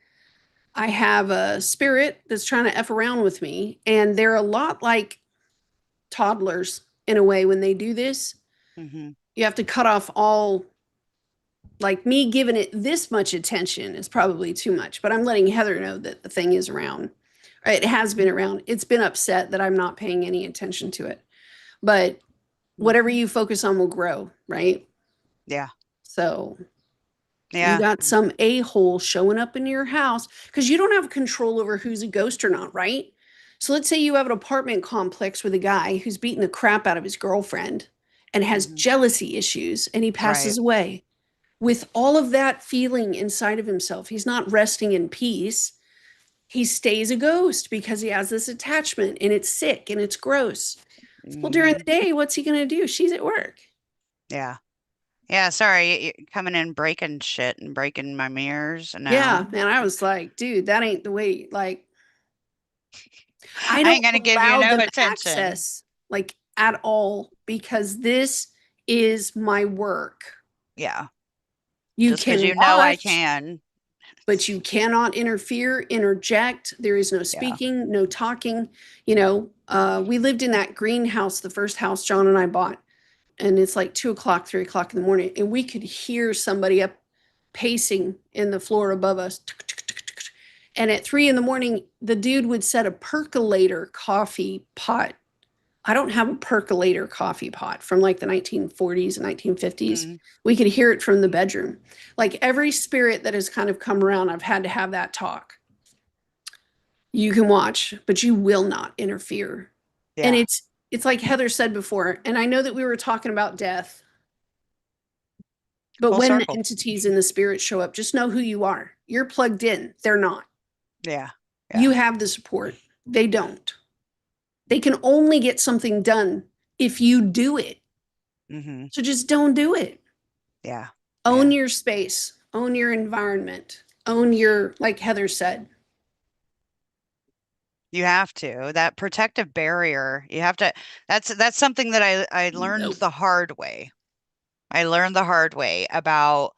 I have a spirit that's trying to F around with me. And they're a lot like toddlers in a way when they do this. Hmm. You have to cut off all, like me giving it this much attention is probably too much, but I'm letting Heather know that the thing is around. It has been around. It's been upset that I'm not paying any attention to it. But whatever you focus on will grow, right? Yeah, So you yeah. got some a-hole showing up in your house because you don't have control over who's a ghost or not, right? So let's say you have an apartment complex with a guy who's beating the crap out of his girlfriend and has Hmm. jealousy issues and he Right. passes away. With all of that feeling inside of himself, he's not resting in peace. He stays a ghost because he has this attachment and it's sick and it's gross. Well, during the Hmm. day, what's he going to do? She's at work. Yeah. Yeah, sorry, you coming in breaking shit and breaking my mirrors. No, Yeah. And I was like, dude, that ain't the way. Like, I I ain't don't gonna give you allow no them attention. access, like, at all, because this is my work. Yeah, You just because can you know I watch, can. but you cannot interfere, interject. There is no Yeah. speaking, no talking. We lived in that greenhouse, the first house John and I bought, and it's like 2 o'clock, 3 o'clock in the morning, and we could hear somebody up pacing in the floor above us. And at 3 in the morning, the dude would set a percolator coffee pot. I don't have a percolator coffee pot from like the 1940s and 1950s. Mm, We could hear it from the bedroom. Like every spirit that has kind of come around, I've had to have that talk. You can watch, but you will not interfere. And yeah. it's like Heather said before, and I know that we were talking about death, but Full when the circle. entities and the spirits show up, just know who you are. You're plugged in. They're not. Yeah. You Yeah. have the support. They don't. They can only get something done if you do it. Hmm. So just don't do it. Yeah. Own Yeah. your space, own your environment, own your, like Heather said. You have to. That protective barrier, you have to, that's something that I learned Nope. the hard way. I learned the hard way about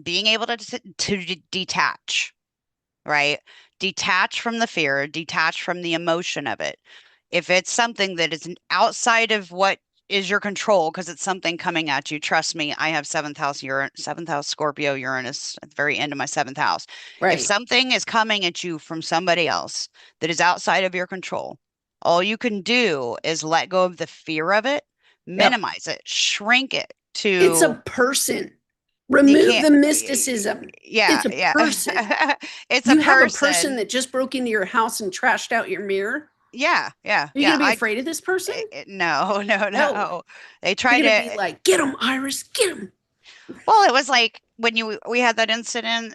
being able to detach, right? Detach from the fear, detach from the emotion of it. If it's something that is outside of what is your control, because it's something coming at you, trust me, I have seventh house Scorpio Uranus at the very end of my seventh house. If Right. something is coming at you from somebody else that is outside of your control, all you can do is let go of the fear of it, Yep. minimize it, shrink it It's a to person. you Remove can't, the mysticism. yeah, It's a yeah. person. It's a You have a person person. that just broke into your house and trashed out your mirror. Yeah, yeah, Are you yeah. going to be afraid of this person? No, no, No. no. They You're tried going to be to, like, get him, Iris, get him. well, it was like when we had that incident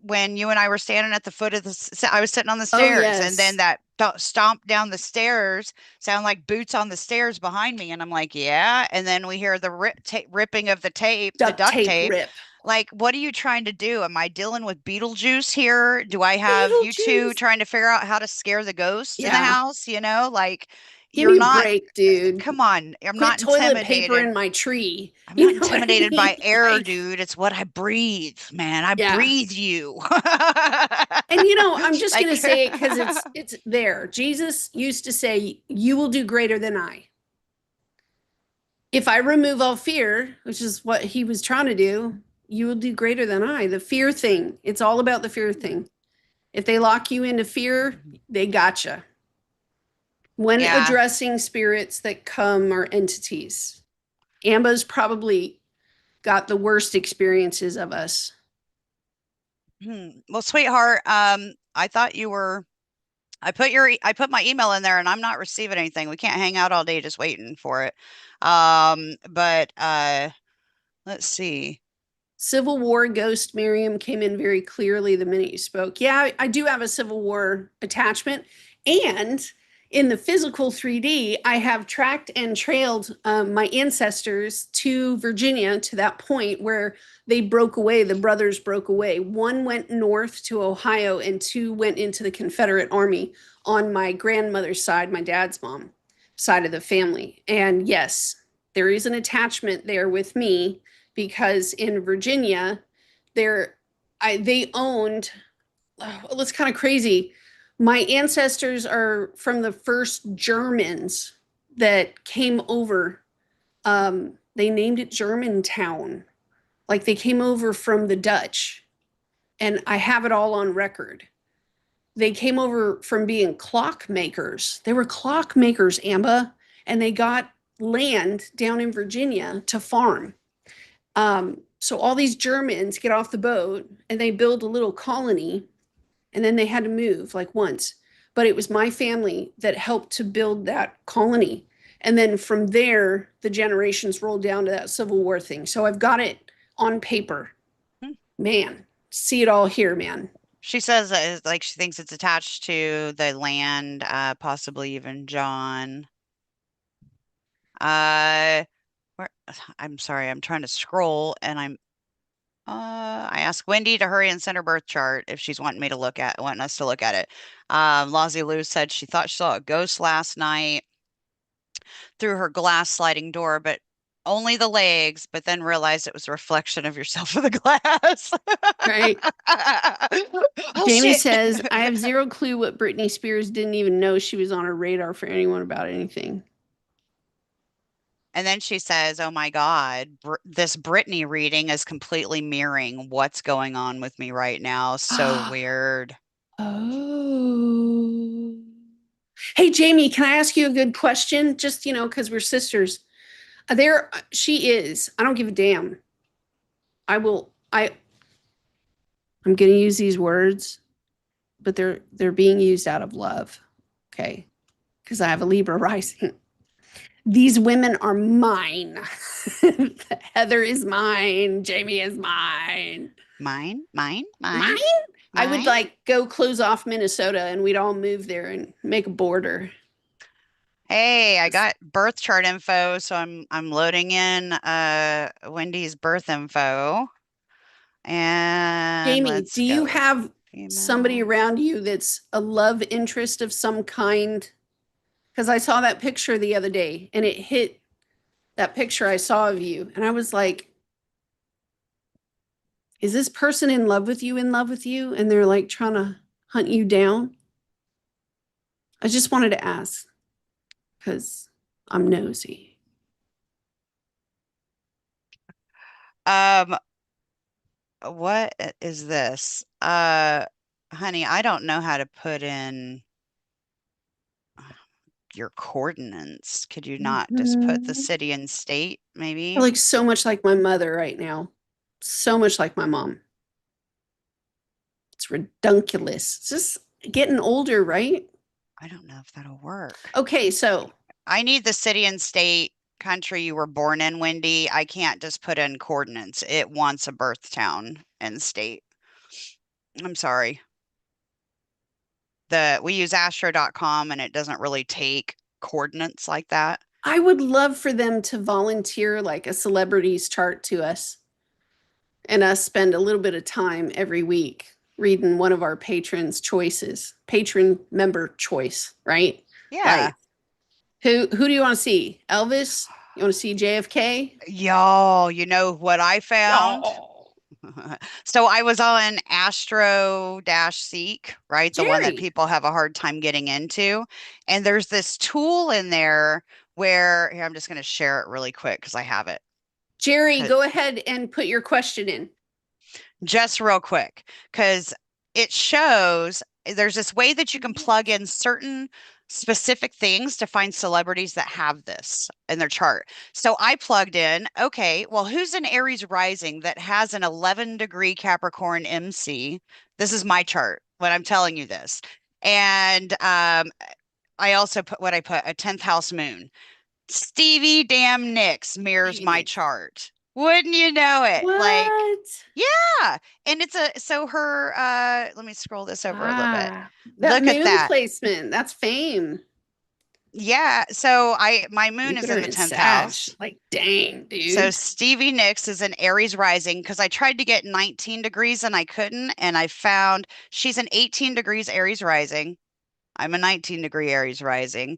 when you and I were standing at the foot of I was sitting on the Oh, stairs and then yes. that stomp down the stairs sound like boots on the stairs behind me and I'm like, yeah, and then we hear the ripping of the tape, the Duct duct tape tape. rip. Like, what are you trying to do? Am I dealing with Beetlejuice here? Do I have you two Beetlejuice. trying to figure out how to scare the ghosts in the Yeah. house? Like Give you're me a not, break, dude. come on, I'm Quit not toilet paper intimidated. in my tree. I'm not You know what I intimidated by mean? air, Like, dude. It's what I breathe, man. I yeah. breathe you. And I'm just going to Like, say it because it's there. Jesus used to say, "You will do greater than I." If I remove all fear, which is what he was trying to do, you will do greater than I. The fear thing. It's all about the fear thing. If they lock you into fear, they gotcha. When Yeah. addressing spirits that come or entities, Amba's probably got the worst experiences of us. Well, sweetheart, I thought you were I put my email in there and I'm not receiving anything. We can't hang out all day just waiting for it. But let's see. Civil War ghost Miriam came in very clearly the minute you spoke. Yeah, I do have a Civil War attachment. And in the physical 3D, I have tracked and trailed my ancestors to Virginia to that point where they broke away. The brothers broke away. One went north to Ohio, and two went into the Confederate Army on my grandmother's side, my dad's mom side of the family. And yes, there is an attachment there with me because in Virginia, they owned. Well, it's kind of crazy. My ancestors are from the first Germans that came over. They named it Germantown, like they came over from the Dutch, and I have it all on record. They came over from being clockmakers. They were clockmakers, Amba, and they got land down in Virginia to farm. So all these Germans get off the boat and they build a little colony, and then they had to move like once. But it was my family that helped to build that colony. And then from there, the generations rolled down to that Civil War thing. So I've got it on paper. Hmm. Man, see it all here, man. She says that like she thinks it's attached to the land, possibly even John. Uh, where, I'm sorry, I'm trying to scroll and I asked Wendy to hurry and send her birth chart if she's wanting us to look at it. Lozzie Lou said she thought she saw a ghost last night through her glass sliding door, but only the legs, but then realized it was a reflection of yourself in the glass. Right. Oh Jamie shit. says, I have zero clue what Britney Spears didn't even know she was on her radar for anyone about anything. And then she says, "Oh my God, this Britney reading is completely mirroring what's going on with me right now. So weird." Oh. Hey, Jamie, can I ask you a good question? Just, because we're sisters. She is. I don't give a damn. I'm going to use these words, but they're being used out of love. Okay. Because I have a Libra rising. These women are mine. Heather is mine. Jamie is mine. Mine, mine, Mine? mine, I would mine. like go close off Minnesota and we'd all move there and make a border. Hey, I got birth chart info, so I'm loading in Wendy's birth info. And Jamie, let's do you go. have somebody Female. around you that's a love interest of some kind? Because I saw that picture the other day and it hit that picture I saw of you. And I was like, is this person in love with you, in love with you? And they're like trying to hunt you down? I just wanted to ask because I'm nosy. Um, what is this? Honey, I don't know how to put in your coordinates. Could you not just put the Mhm. city and state, I maybe? look so much like my mother right now. So much like my mom. It's redunculous. It's just getting older, right? I don't know if that'll work. Okay, so I need the city and state country you were born in, Wendy. I can't just put in coordinates. It wants a birth town and state. I'm sorry. We use astro.com and it doesn't really take coordinates like that. I would love for them to volunteer like a celebrities chart to us and us spend a little bit of time every week reading one of our patrons' choices, patron member choice, right? Yeah. Like who do you want to see? Elvis? You want to see JFK? Y'all, you know what I found? Y'all. So I was on Astro-Seek, right? The one that Jerry. people have a hard time getting into. And there's this tool in there where here, I'm just going to share it really quick because I have it. Jerry, go ahead and put your question in. Just real quick, because it shows there's this way that you can plug in certain specific things to find celebrities that have this in their chart. So I plugged in, okay, well, who's an Aries rising that has an 11-degree Capricorn MC? This is my chart when I'm telling you this. And I also put what I put a 10th house moon. Stevie damn Nicks mirrors Stevie my Nicks. chart. Wouldn't you know it? Like, What? yeah. And it's a so her let me scroll this over a little bit. Ah, that Look at moon that. placement. That's fame. Yeah. So I my moon is Jupiter in the and 10th Sag. house. Like, dang, So dude. Stevie Nicks is an Aries rising because I tried to get 19 degrees and I couldn't. And I found she's an 18 degrees Aries rising. I'm a 19-degree Aries rising.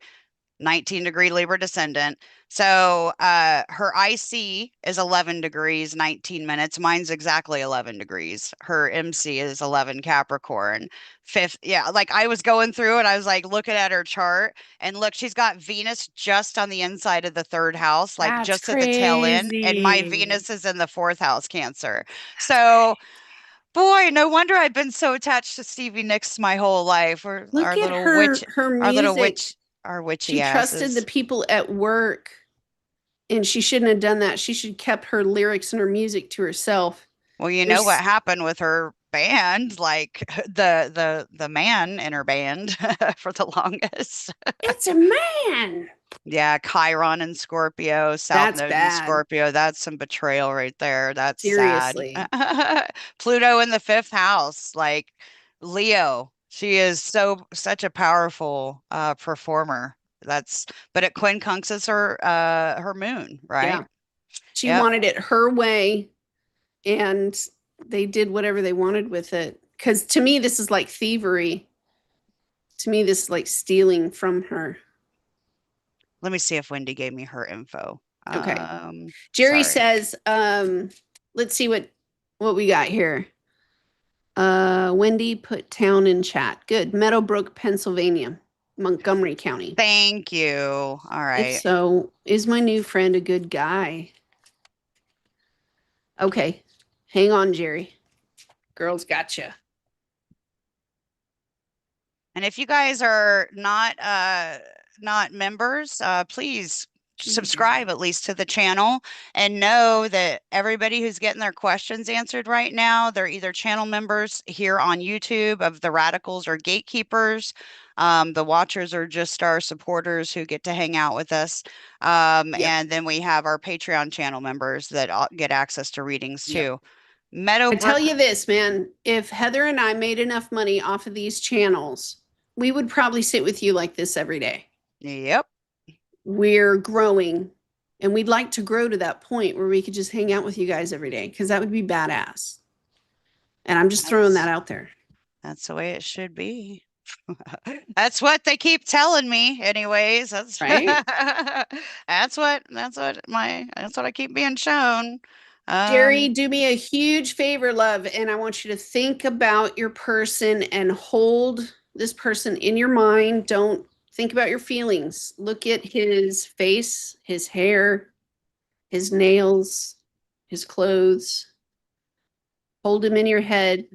19-degree Libra descendant. So her IC is 11 degrees, 19 minutes. Mine's exactly 11 degrees. Her MC is 11 Capricorn. Fifth, yeah, like I was going through and I was like looking at her chart and look, she's got Venus just on the inside of the third house, like That's just at the tail end. And my crazy. Venus is in the fourth house, Cancer. That's crazy. So boy, no wonder I've been so attached to Stevie Nicks my whole life. Or Look at her our little music. witch, our She witchy trusted the asses. people at work, and she shouldn't have done that. She should have kept her lyrics and her music to herself. Well, you know what There's happened with her band, like the man in her band for the longest. it's a man. Yeah, Chiron and Scorpio, South That's Node and bad. Scorpio. That's some betrayal right there. That's sad. Seriously. Pluto in the fifth house, like Leo. She is such a powerful performer. That's but it quincunxes her moon, right? Yeah. She Yep. wanted it her way, and they did whatever they wanted with it. Because to me, this is like thievery. To me, this is like stealing from her. Let me see if Wendy gave me her info. Okay. Jerry Sorry. says, let's see what we got here. Wendy put town in chat. Good. Meadowbrook, Pennsylvania, Montgomery County. Thank you. All If right. so, is my new friend a good guy? Okay. Hang on, Jerry. Girls gotcha. And if you guys are not members, please subscribe at least to the channel and know that everybody who's getting their questions answered right now, they're either channel members here on YouTube of the radicals or gatekeepers. The watchers are just our supporters who get to hang out with us. Yep. And then we have our Patreon channel members that get access to readings Yep. too. I tell Meadowbrook, you this, man, if Heather and I made enough money off of these channels, we would probably sit with you like this every day. yep. We're growing, and we'd like to grow to that point where we could just hang out with you guys every day because that would be badass. And I'm just throwing that That's out there. that's the way it should be. That's what they keep telling me anyways. That's Right? that's what I keep being shown. Jerry, Um, do me a huge favor, love, and I want you to think about your person and hold this person in your mind. Don't think about your feelings. Look at his face, his hair, his nails, his clothes. Hold him in your head.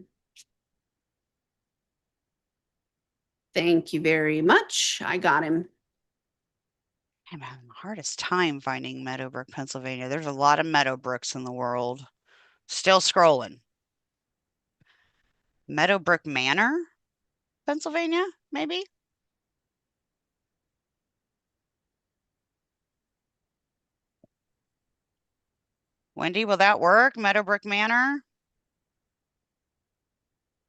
Thank you very much. I got him. I'm having the hardest time finding Meadowbrook, Pennsylvania. There's a lot of Meadowbrooks in the world. Still scrolling. Meadowbrook Manor, Pennsylvania, maybe? Wendy, will that work? Meadowbrook Manor,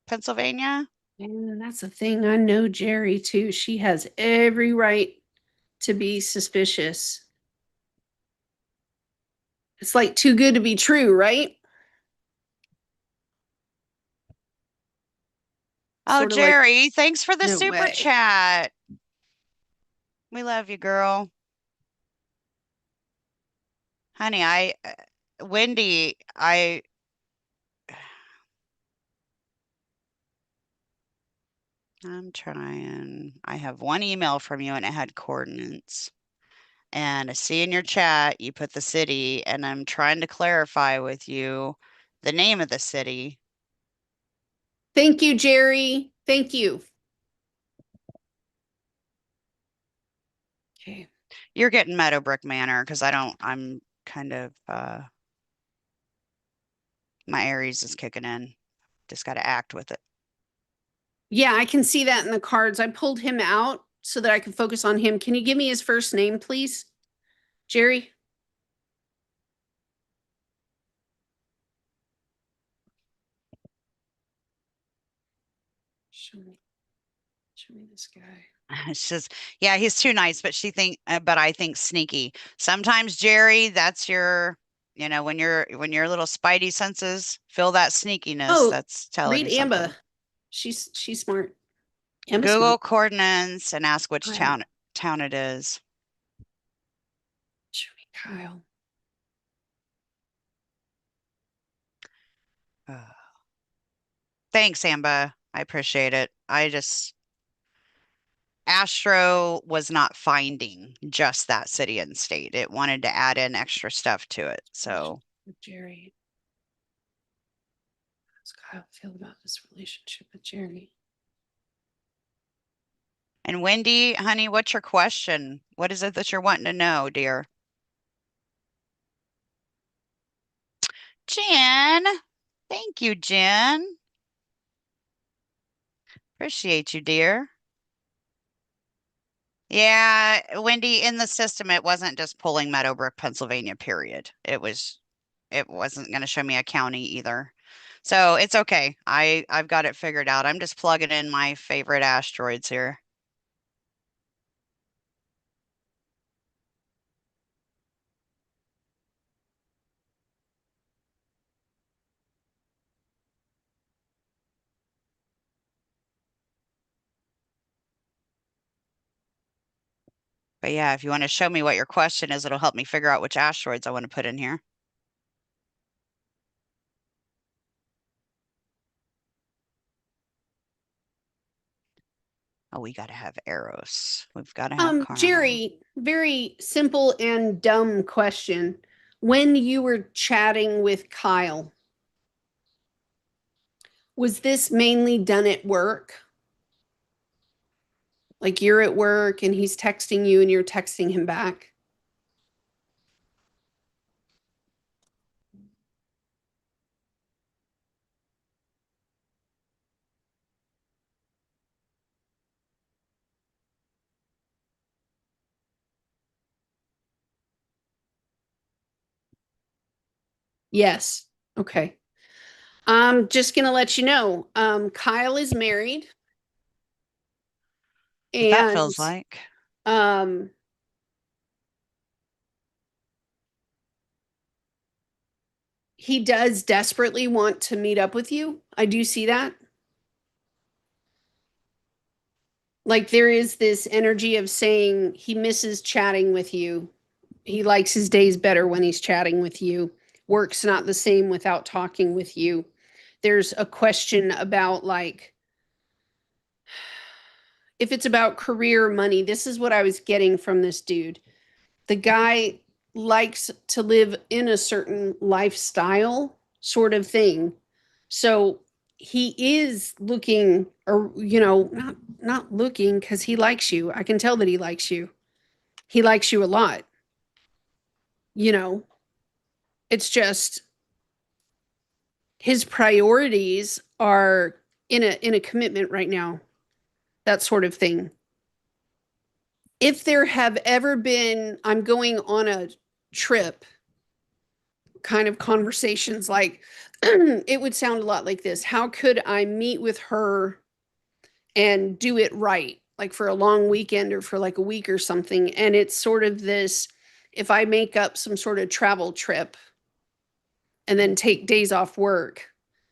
Pennsylvania? And that's the thing. I know Jerry too. She has every right to be suspicious. It's like too good to be true, right? Oh, Sort of like, Jerry, thanks for the no super way. chat. We love you, girl. Honey, Wendy, I'm trying. I have one email from you and it had coordinates. And I see in your chat you put the city, and I'm trying to clarify with you the name of the city. Thank you, Jerry. Thank you. Okay. You're getting Meadowbrook Manor because I'm kind of my Aries is kicking in. Just got to act with it. Yeah, I can see that in the cards. I pulled him out so that I could focus on him. Can you give me his first name, please? Jerry? Show me this guy. It's just, yeah, he's too nice, but I think sneaky. Sometimes, Jerry, that's when your little spidey senses feel that sneakiness, Oh, that's telling read you Amba. something. She's smart. Amba's Google smart. coordinates and ask which Kyle. town it is. Show me Kyle. Thanks, Amba. I appreciate it. Astro was not finding just that city and state. It wanted to add in extra stuff to it. So, With Jerry. How does Kyle feel about this relationship with Jerry? and Wendy, honey, what's your question? What is it that you're wanting to know, dear? Jen. Thank you, Jen. Appreciate you, dear. Yeah, Wendy, in the system, it wasn't just pulling Meadowbrook, Pennsylvania, period. It wasn't going to show me a county either. So it's okay. I've got it figured out. I'm just plugging in my favorite asteroids here. But yeah, if you want to show me what your question is, it'll help me figure out which asteroids I want to put in here. Oh, we got to have Eros. We've got to have Karma. Jerry, very simple and dumb question. When you were chatting with Kyle, was this mainly done at work? Like you're at work and he's texting you and you're texting him back? Yes. Okay. I'm just going to let you know. Kyle is married What that and feels like. um, he does desperately want to meet up with you. I do see that. Like there is this energy of saying he misses chatting with you. He likes his days better when he's chatting with you. Work's not the same without talking with you. There's a question about like if it's about career money, this is what I was getting from this dude. The guy likes to live in a certain lifestyle sort of thing. So he is looking or not looking because he likes you. I can tell that he likes you. He likes you a lot. You know, it's just his priorities are in a commitment right now. That sort of thing. If there have ever been, I'm going on a trip kind of conversations, like it would sound a lot like this. How could I meet with her and do it right? Like for a long weekend or for like a week or something. And it's sort of this, if I make up some sort of travel trip and then take days off work,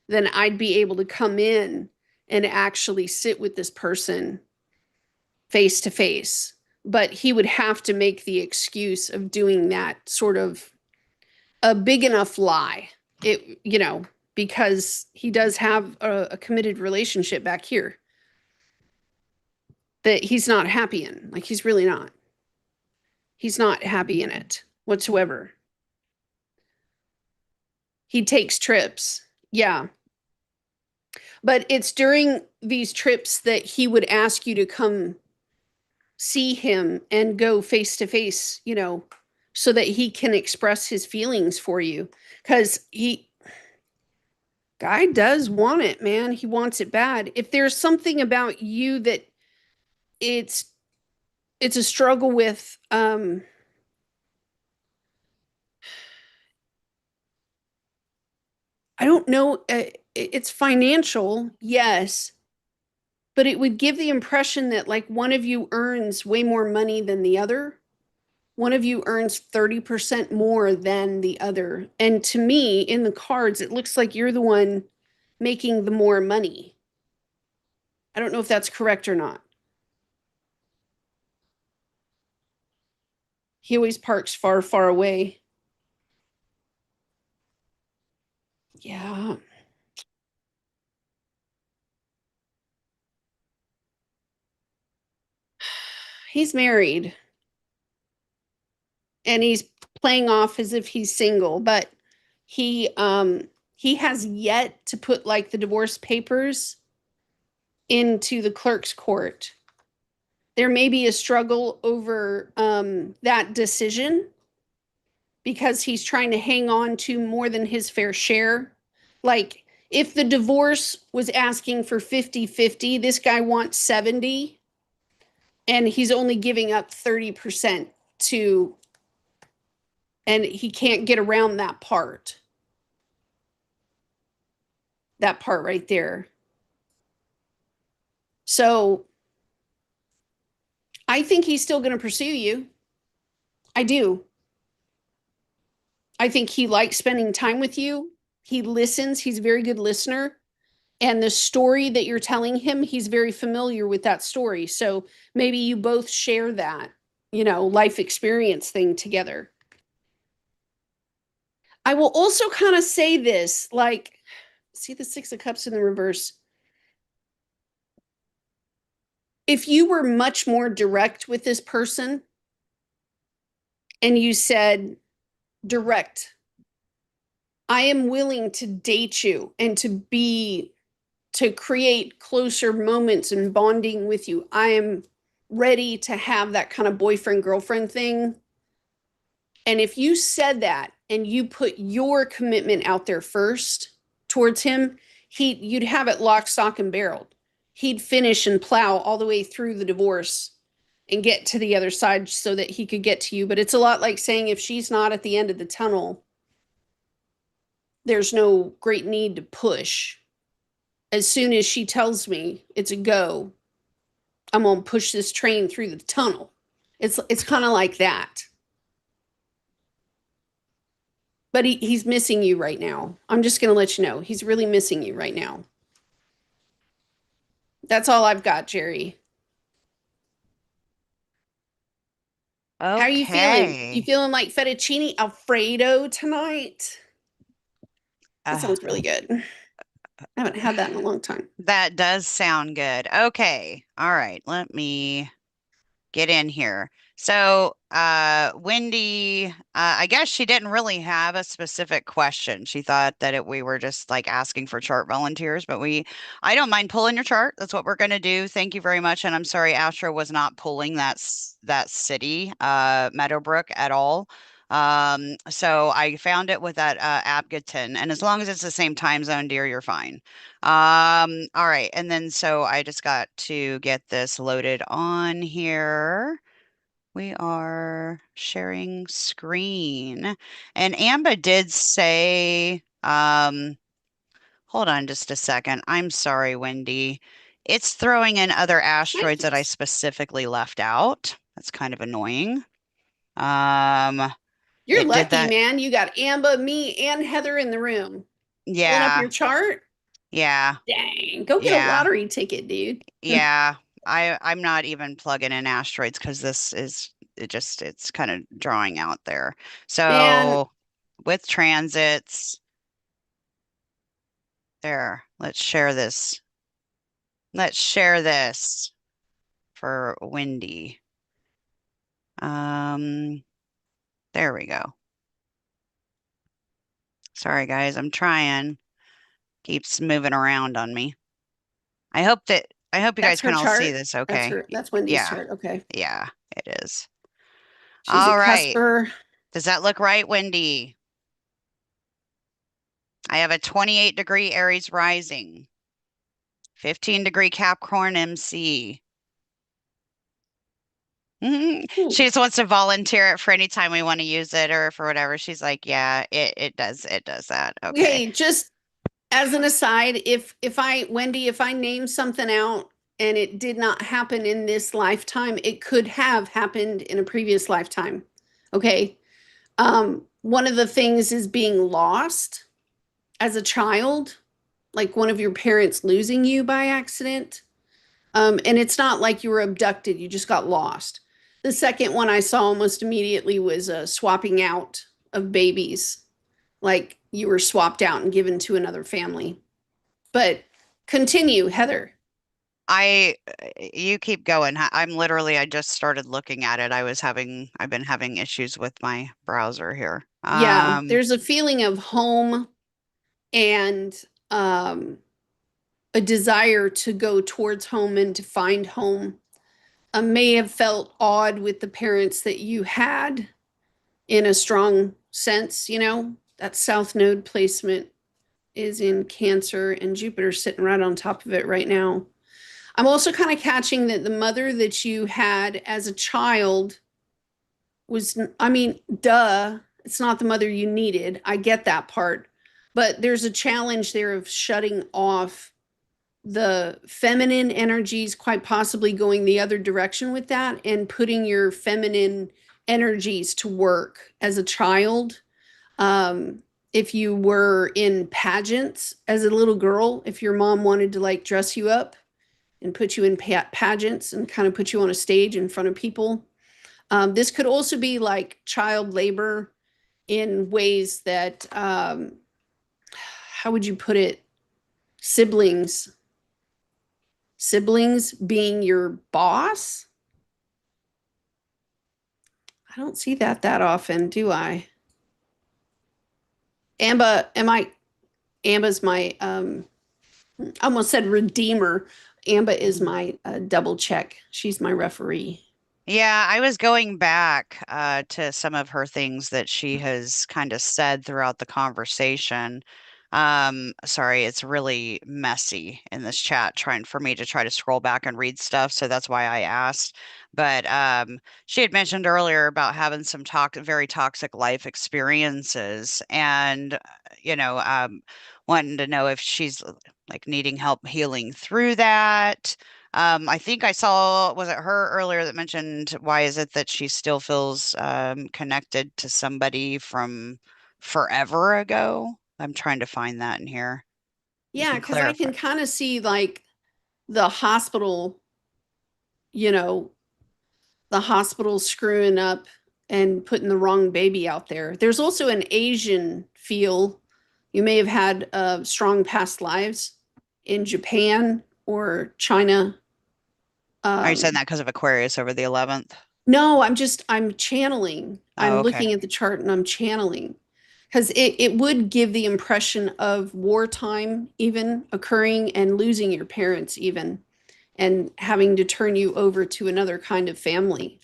then I'd be able to come in and actually sit with this person face to face. But he would have to make the excuse of doing that sort of a big enough lie. Because he does have a committed relationship back here that he's not happy in. Like he's really not. He's not happy in it whatsoever. He takes trips. Yeah. But it's during these trips that he would ask you to come see him and go face to face, so that he can express his feelings for you. Because guy does want it, man. He wants it bad. If there's something about you that it's it's a struggle with, I don't know, it's financial, yes, but it would give the impression that like one of you earns way more money than the other. One of you earns 30% more than the other. And to me, in the cards, it looks like you're the one making the more money. I don't know if that's correct or not. He always parks far, far away. Yeah, he's married and he's playing off as if he's single, but he has yet to put like the divorce papers into the clerk's court. There may be a struggle over that decision because he's trying to hang on to more than his fair share. Like if the divorce was asking for 50-50, this guy wants 70 and he's only giving up 30% to, and he can't get around that part right there. So I think he's still going to pursue you. I do. I think he likes spending time with you. He listens. He's a very good listener. And the story that you're telling him, he's very familiar with that story. So maybe you both share that, life experience thing together. I will also kind of say this, like, see the Six of Cups in the reverse. If you were much more direct with this person and you said, direct, I am willing to date you and to create closer moments and bonding with you. I am ready to have that kind of boyfriend girlfriend thing. And if you said that and you put your commitment out there first towards him, you'd have it lock, stock, and barreled. He'd finish and plow all the way through the divorce and get to the other side so that he could get to you. But it's a lot like saying if she's not at the end of the tunnel, there's no great need to push. As soon as she tells me it's a go, I'm gonna push this train through the tunnel. It's kind of like that. But he's missing you right now. I'm just gonna let you know he's really missing you right now. That's all I've got, Jerry. How are you feeling? You Okay. feeling like fettuccine Alfredo tonight? That Uh, sounds really good. I haven't had that in a long time. that does sound good. Okay. All right. Let me get in here. So, Wendy, I guess she didn't really have a specific question. She thought that we were just like asking for chart volunteers, but I don't mind pulling your chart. That's what we're going to do. Thank you very much. And I'm sorry, Astro was not pulling that city, Meadowbrook at all. So I found it with that, Abgeton, and as long as it's the same time zone, dear, you're fine. All right. And then so I just got to get this loaded on here. We are sharing screen. And Amba did say, hold on just a second. I'm sorry, Wendy. It's throwing in other asteroids that I Nice. specifically left out. That's kind of annoying. Um, You're it did lucky, that. man. You got Amba, me, and Heather in the room. Pulling up Yeah. your chart. Yeah. Dang, go get a Yeah. lottery ticket, dude. Yeah, I'm not even plugging in asteroids because this is it's kind of drawing out there. Man, So with transits, there, let's share this. Let's share this for Wendy. Um, there we go. Sorry guys, I'm trying. Keeps moving around on me. I hope you That's guys her can all see chart. this okay. That's Wendy's Yeah. chart. Okay. Yeah, it is. She's a All right. cusper. Does that look right, Wendy? I have a 28-degree Aries rising, 15-degree Capricorn MC. Hmm. She just wants to volunteer it for any time we want to use it or for whatever. She's like, yeah, it does that. Okay. Okay, just as an aside, if I Wendy, if I name something out and it did not happen in this lifetime, it could have happened in a previous lifetime. Okay. One of the things is being lost as a child, like one of your parents losing you by accident. And it's not like you were abducted, you just got lost. The second one I saw almost immediately was a swapping out of babies, like you were swapped out and given to another family. But continue, Heather. I you keep going. I just started looking at it. I've been having issues with my browser here. Yeah, there's a feeling of home and um, a desire to go towards home and to find home. May have felt odd with the parents that you had in a strong sense, you know, that South Node placement is in Cancer and Jupiter's sitting right on top of it right now. I'm also kind of catching that the mother that you had as a child was, I mean, duh, it's not the mother you needed. I get that part. But there's a challenge there of shutting off the feminine energies, quite possibly going the other direction with that, and putting your feminine energies to work as a child. Um, if you were in pageants as a little girl, if your mom wanted to like dress you up and put you in pageants and kind of put you on a stage in front of people, this could also be like child labor in ways that, how would you put it? Siblings, siblings being your boss. I don't see that often, do I? Amba, am I? Amba's my, I almost said redeemer. Amba is my double check. She's my referee. Yeah, I was going back to some of her things that she has kind of said throughout the conversation. Sorry, it's really messy in this chat trying for me to try to scroll back and read stuff, so that's why I asked. But she had mentioned earlier about having some very toxic life experiences, and wanting to know if she's like needing help healing through that. I think I saw, was it her earlier that mentioned why is it that she still feels connected to somebody from forever ago? I'm trying to find that in here. You Yeah, can because I clarify. can kind of see like the hospital, you know, the hospital screwing up and putting the wrong baby out there. There's also an Asian feel. You may have had strong past lives in Japan or China. Are you saying Um, that because of Aquarius over the 11th? no, I'm channeling. I'm Oh, okay. looking at the chart and I'm channeling because it would give the impression of wartime even occurring and losing your parents even and having to turn you over to another kind of family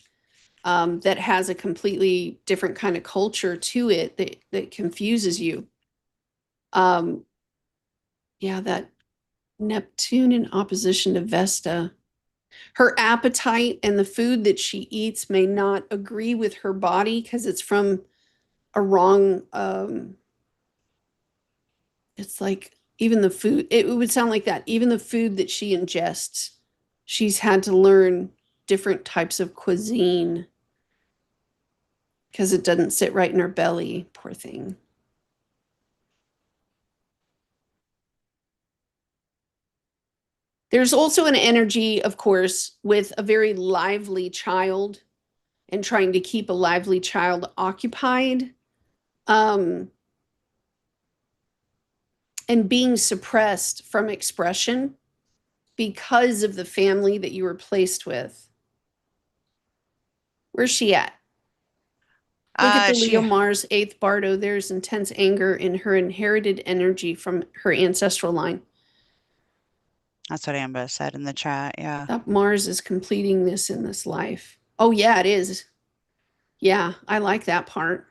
that has a completely different kind of culture to it that confuses you. Um, yeah, that Neptune in opposition to Vesta. Her appetite and the food that she eats may not agree with her body because it's from a wrong, it's like even the food, it would sound like that. Even the food that she ingests, she's had to learn different types of cuisine because it doesn't sit right in her belly. Poor thing. There's also an energy, of course, with a very lively child and trying to keep a lively child occupied, um, and being suppressed from expression because of the family that you were placed with. Where's she at? Look at the Leo She Mars 8th Bardo. There's intense anger in her inherited energy from her ancestral line. That's what Amber said in the chat. Yeah. That Mars is completing this in this life. Oh, yeah, it is. Yeah, I like that part.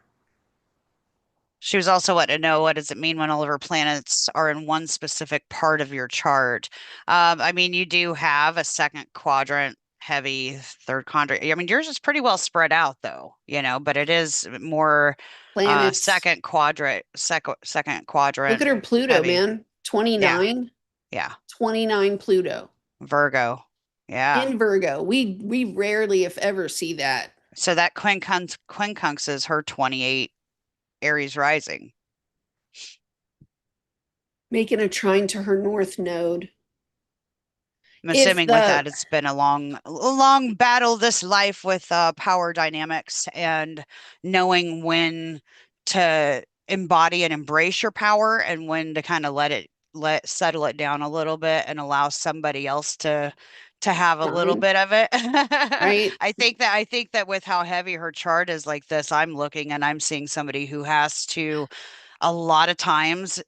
She was also wanting to know what does it mean when all of her planets are in one specific part of your chart. I mean, you do have a second quadrant heavy, third quadrant. I mean, yours is pretty well spread out though, but it is more Planets. second Look quadrant at her Pluto, heavy. man. Yeah, 29, yeah. 29 Pluto Virgo. Yeah. in Virgo. We rarely, if ever, see that. So that quincunx is her 28 Aries rising. Making a trine to her north node. I'm If assuming with the that it's been a long battle this life with power dynamics and knowing when to embody and embrace your power and when to kind of let settle it down a little bit and allow somebody else to have a little shine, bit of it. right? I think that with how heavy her chart is like this, I'm looking and I'm seeing somebody who has to a lot of times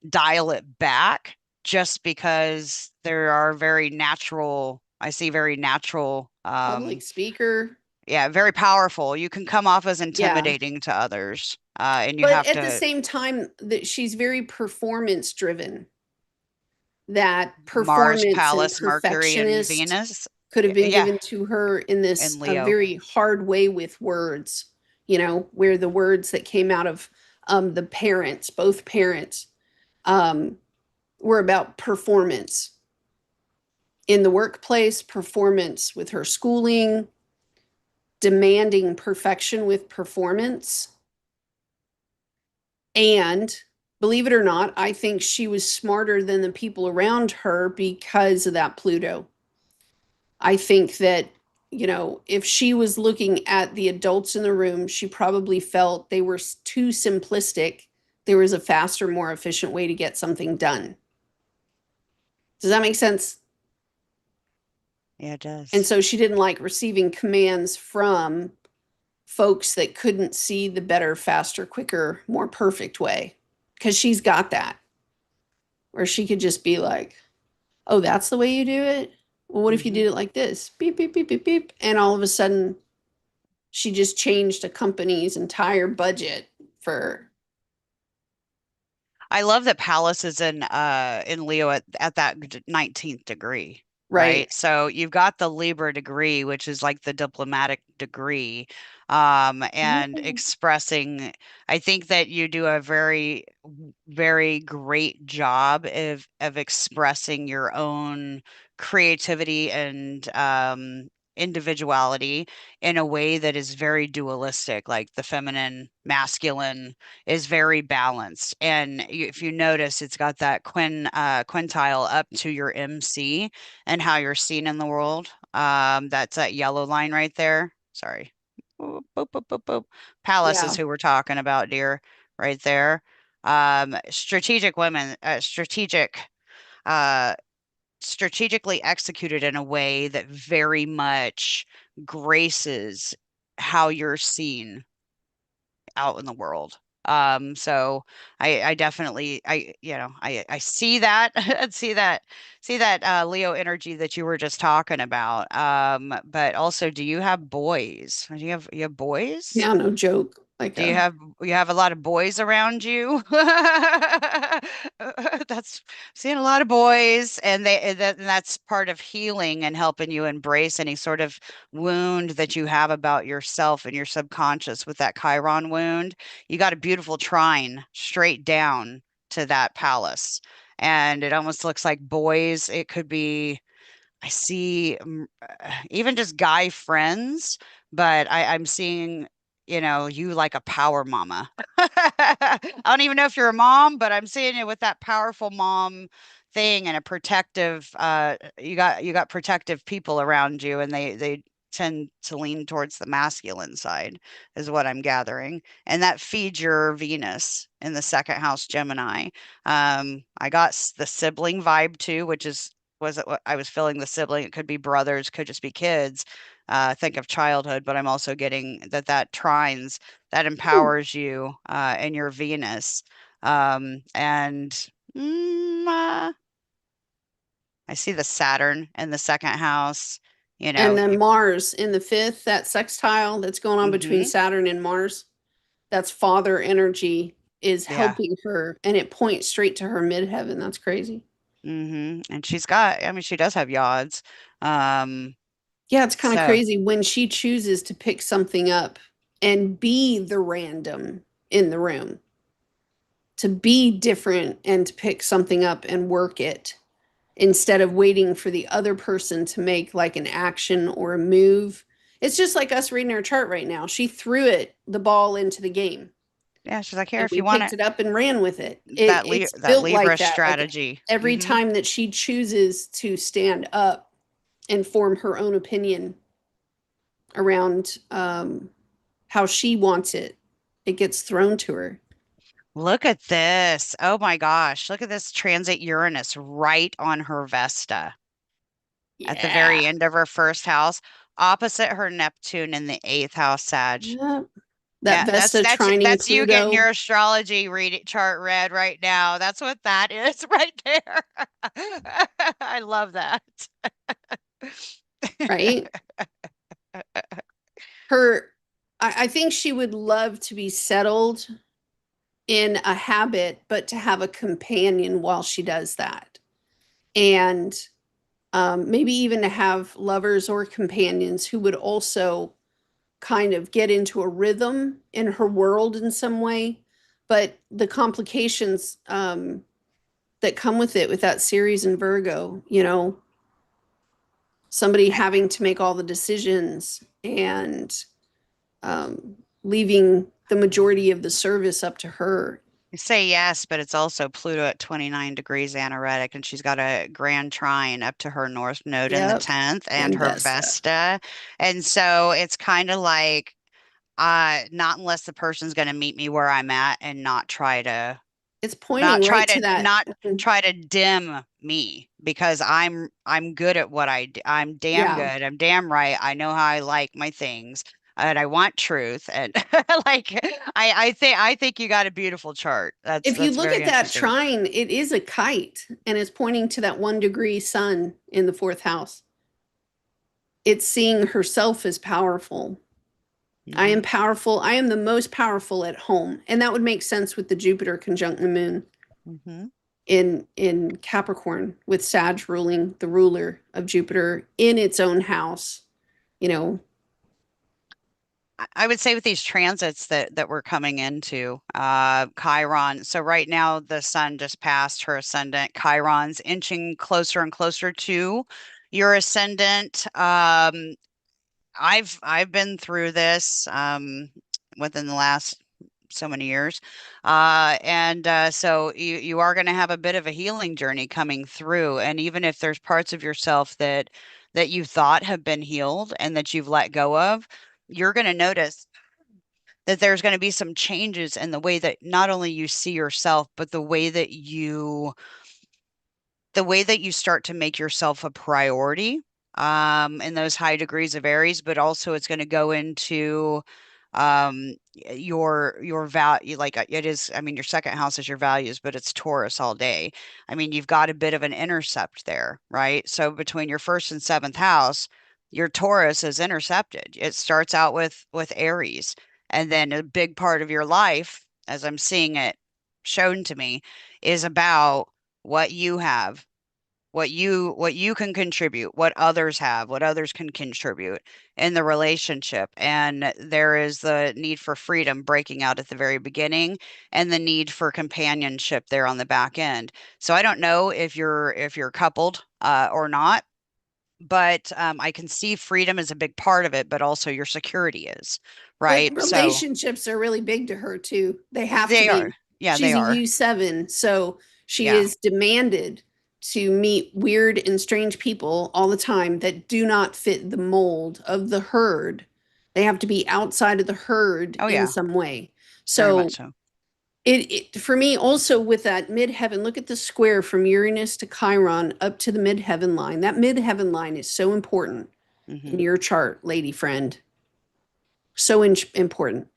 dial it back just because there are very natural, I see very natural, Public speaker. yeah, very powerful. You can come off as Yeah. intimidating to others, and you But have at the to same time, that she's very performance driven. That Mars, performance and Pallas, Mercury, and perfectionist Venus. could have been Yeah, given to her in this and a Leo. very hard way with words, where the words that came out of the parents, both parents, um, were about performance in the workplace, performance with her schooling, demanding perfection with performance. And believe it or not, I think she was smarter than the people around her because of that Pluto. I think that, if she was looking at the adults in the room, she probably felt they were too simplistic. There was a faster, more efficient way to get something done. Does that make sense? Yeah, it And does. so she didn't like receiving commands from folks that couldn't see the better, faster, quicker, more perfect way. Because she's got that, where she could just be like, oh, that's the way you do it? Well, what if you Hmm. did it like this? Beep, beep, beep, beep, beep. And all of a sudden, she just changed a company's entire budget for, I love that Pallas is in Leo at that 19th degree, right. right? So you've got the Libra degree, which is like the diplomatic degree, and Ooh. expressing. I think that you do a very, very great job of expressing your own creativity and individuality in a way that is very dualistic, like the feminine, masculine is very balanced. And if you notice, it's got that quintile up to your MC and how you're seen in the world. That's that yellow line right there. Sorry. Boop, boop, boop, boop, boop. Palace is Yeah. who we're talking about, dear, right there. Strategic women, uh, strategically executed in a way that very much graces how you're seen out in the world. So I definitely I see that see that Leo energy that you were just talking about. But also, do you have boys? Do you have boys? Yeah, no joke. Like Do you a, have a lot of boys around you? That's seeing a lot of boys, and that's part of healing and helping you embrace any sort of wound that you have about yourself and your subconscious with that Chiron wound. You got a beautiful trine straight down to that palace, and it almost looks like boys. It could be I see even just guy friends, but I'm seeing, you like a power mama. I don't even know if you're a mom, but I'm seeing it with that powerful mom thing and a protective, you got protective people around you and they tend to lean towards the masculine side is what I'm gathering. And that feeds your Venus in the second house Gemini. I got the sibling vibe too, which is was it what I was feeling the sibling. It could be brothers, could just be kids. Think of childhood, but I'm also getting that trines that ooh, empowers you in your Venus. And mm, uh, I see the Saturn in the second house, you And know. then Mars in the fifth, that sextile that's going on between Mm-hmm. Saturn and Mars, that's father energy is Yeah. helping her and it points straight to her midheaven. That's crazy. And she's got, I mean, she does have yods. Um, Yeah, it's kind of so crazy when she chooses to pick something up and be the random in the room, to be different and to pick something up and work it instead of waiting for the other person to make like an action or a move. It's just like us reading our chart right now. She threw the ball into the game yeah, she's like, here, and if we you want picked it, it up and ran with it. that It's that built Libra like that. Like strategy. every time that she chooses to stand up and form her own opinion around how she wants it, it gets thrown to her. Look at this. Oh my gosh. Look at this transit Uranus right on her Vesta at the Yeah. very end of her first house, opposite her Neptune in the eighth house, Sag. Yeah. That Yeah, Vesta trining that's you getting Pluto, your astrology chart read right now. That's what that is right there. I love that. right? Her, I think she would love to be settled in a habit, but to have a companion while she does that. And maybe even to have lovers or companions who would also kind of get into a rhythm in her world in some way. But the complications that come with that series in Virgo, somebody having to make all the decisions and leaving the majority of the service up to her. You say yes, but it's also Pluto at 29 degrees anaretic, and she's got a grand trine up to her north node in the Yep. 10th and And her Vesta. Vesta. And so it's kind of like, not unless the person's going to meet me where I'm at and It's pointing right to that. not try to dim me because I'm good at what I'm damn Yeah. good. I'm damn right. I know how I like my things and I want truth and like I think you got a beautiful chart. If you That's look very at that interesting. trine, it is a kite and it's pointing to that 1 degree sun in the fourth house. It's seeing herself as powerful. I am Hmm. powerful. I am the most powerful at home. And that would make sense with the Jupiter conjunct the moon Hmm. in Capricorn with Sag ruling the ruler of Jupiter in its own house, you know. I would say with these transits that we're coming into, Chiron. So right now the sun just passed her ascendant. Chiron's inching closer and closer to your ascendant. I've been through this within the last so many years. And so you are going to have a bit of a healing journey coming through. And even if there's parts of yourself that you thought have been healed and that you've let go of, you're going to notice that there's going to be some changes in the way that not only you see yourself, but the way that you start to make yourself a priority in those high degrees of Aries, but also it's going to go into your value like it is. I mean, your second house is your values, but it's Taurus all day. I mean, you've got a bit of an intercept there, right? So between your first and seventh house, your Taurus is intercepted. It starts out with Aries, and then a big part of your life, as I'm seeing it shown to me, is about what you have, what you can contribute, what others have, what others can contribute in the relationship. And there is the need for freedom breaking out at the very beginning and the need for companionship there on the back end. So I don't know if you're coupled or not, but I can see freedom as a big part of it, but also your security is, But right? So relationships are really big to her too. They have to they be. are. Yeah, they She's a are. U7, so she Yeah. is demanded to meet weird and strange people all the time that do not fit the mold of the herd. They have to be outside of the herd Oh in yeah, some way. very much So so. it for me also with that midheaven, look at the square from Uranus to Chiron up to the midheaven line. That midheaven line is so important in Hmm. your chart, lady friend. So important.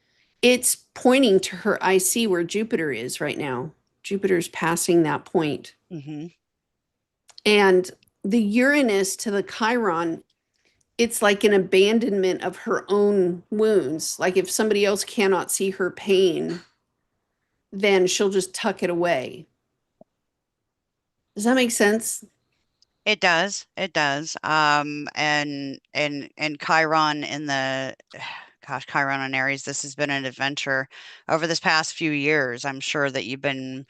It's pointing to her IC where Jupiter is right now. Jupiter's passing that point. Hmm. And the Uranus to the Chiron, it's like an abandonment of her own wounds. Like if somebody else cannot see her pain, then she'll just tuck it away. Does that make sense? It does. It does. And Chiron in the gosh, Chiron and Aries, this has been an adventure over this past few years. I'm sure that you've been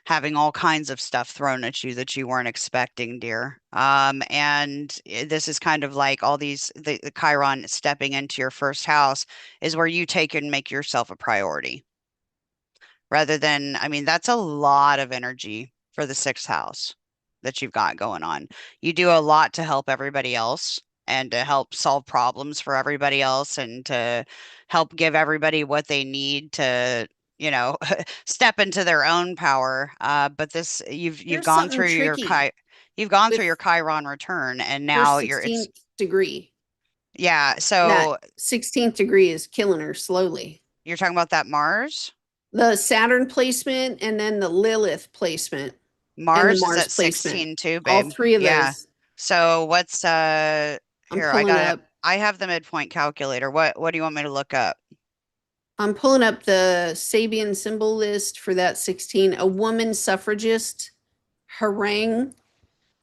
having all kinds of stuff thrown at you that you weren't expecting, dear. And this is kind of like all these the Chiron stepping into your first house is where you take and make yourself a priority rather than, I mean, that's a lot of energy for the sixth house that you've got going on. You do a lot to help everybody else and to help solve problems for everybody else and to help give everybody what they need to, you know, step into their own power. But this, you've Here's gone something through your tricky you've gone through your with Chiron return, and her now you're it's 16th degree. yeah. That So 16th degree is killing her slowly. you're talking about that Mars. The Saturn placement and then the Lilith placement and the Mars is Mars at placement. 16 too, All babe. three of Yeah. those. So what's I'm here, pulling up. I have the midpoint calculator. What do you want me to look up? I'm pulling up the Sabian symbol list for that 16. A woman suffragist harangue.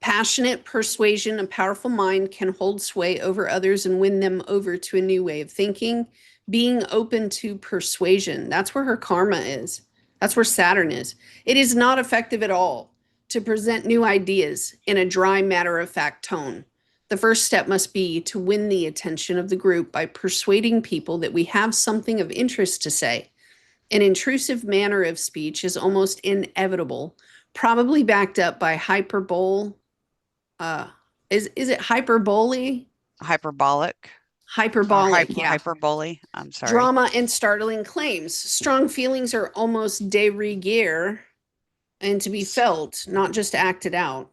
Passionate persuasion, a powerful mind can hold sway over others and win them over to a new way of thinking. Being open to persuasion. That's where her karma is. That's where Saturn is. It is not effective at all to present new ideas in a dry, matter of fact tone. The first step must be to win the attention of the group by persuading people that we have something of interest to say. An intrusive manner of speech is almost inevitable, probably backed up by hyperbole. uh is it hyperbole? Hyperbolic or Hyperbolic, yeah. hyperbole? I'm sorry. Drama and startling claims. Strong feelings are almost de rigueur and to be S- felt, not just acted out.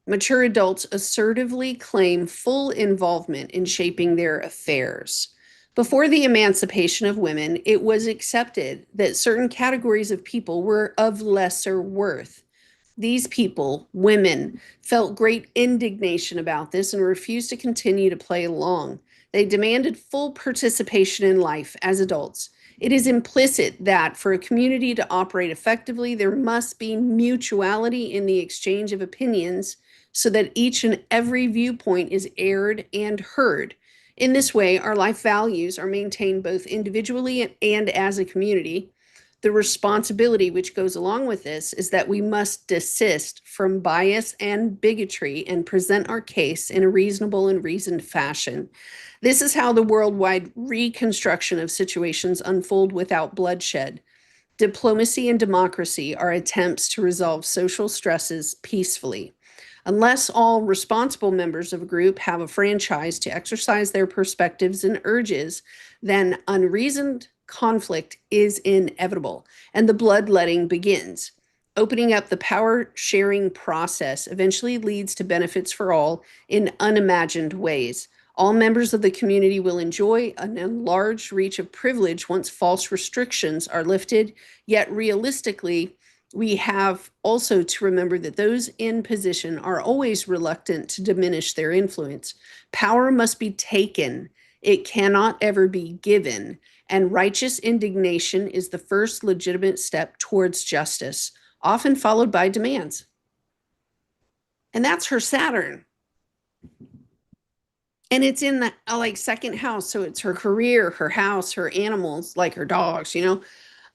Mature adults assertively claim full involvement in shaping their affairs. Before the emancipation of women, it was accepted that certain categories of people were of lesser worth. These people, women, felt great indignation about this and refused to continue to play along. They demanded full participation in life as adults. It is implicit that for a community to operate effectively, there must be mutuality in the exchange of opinions so that each and every viewpoint is aired and heard. In this way, our life values are maintained both individually and as a community. The responsibility which goes along with this is that we must desist from bias and bigotry and present our case in a reasonable and reasoned fashion. This is how the worldwide reconstruction of situations unfold without bloodshed. Diplomacy and democracy are attempts to resolve social stresses peacefully. Unless all responsible members of a group have a franchise to exercise their perspectives and urges, then unreasoned conflict is inevitable and the bloodletting begins. Opening up the power sharing process eventually leads to benefits for all in unimagined ways. All members of the community will enjoy an enlarged reach of privilege once false restrictions are lifted, yet realistically, we have also to remember that those in position are always reluctant to diminish their influence. Power must be taken, it cannot ever be given, and righteous indignation is the first legitimate step towards justice, often followed by demands. And that's her Saturn. And it's in the like second house. So it's her career, her house, her animals, like her dogs, you know,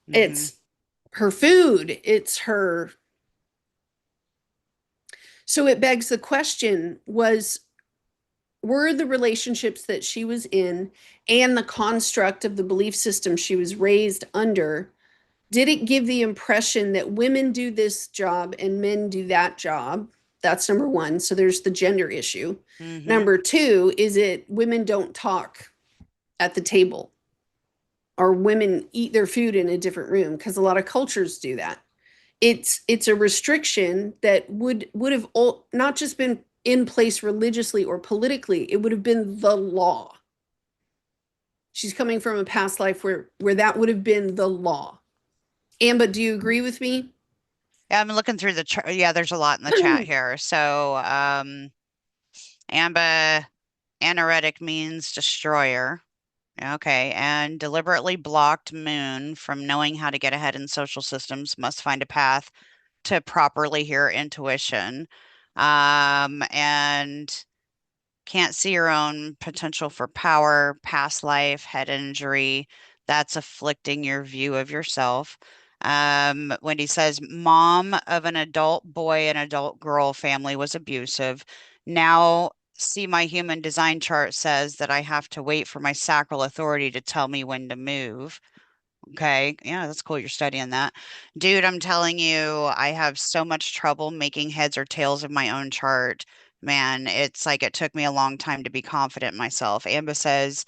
Hmm. it's her food, it's her. So it begs the question, were the relationships that she was in and the construct of the belief system she was raised under, did it give the impression that women do this job and men do that job? That's number one. So there's the gender issue. Hmm. Number two, is it women don't talk at the table or women eat their food in a different room? Because a lot of cultures do that. It's a restriction that would have not just been in place religiously or politically, it would have been the law. She's coming from a past life where that would have been the law. And but do you agree with me? Yeah, I'm looking through the chat. Yeah, there's a lot in the chat here. So, Amba, anoretic means destroyer. Okay, and deliberately blocked moon from knowing how to get ahead in social systems must find a path to properly hear intuition. And can't see your own potential for power, past life, head injury. That's afflicting your view of yourself. Wendy says, mom of an adult boy and adult girl family was abusive. Now, see, my human design chart says that I have to wait for my sacral authority to tell me when to move. Okay. Yeah, that's cool. You're studying that. Dude, I'm telling you, I have so much trouble making heads or tails of my own chart. Man, it's like it took me a long time to be confident in myself. Amba says,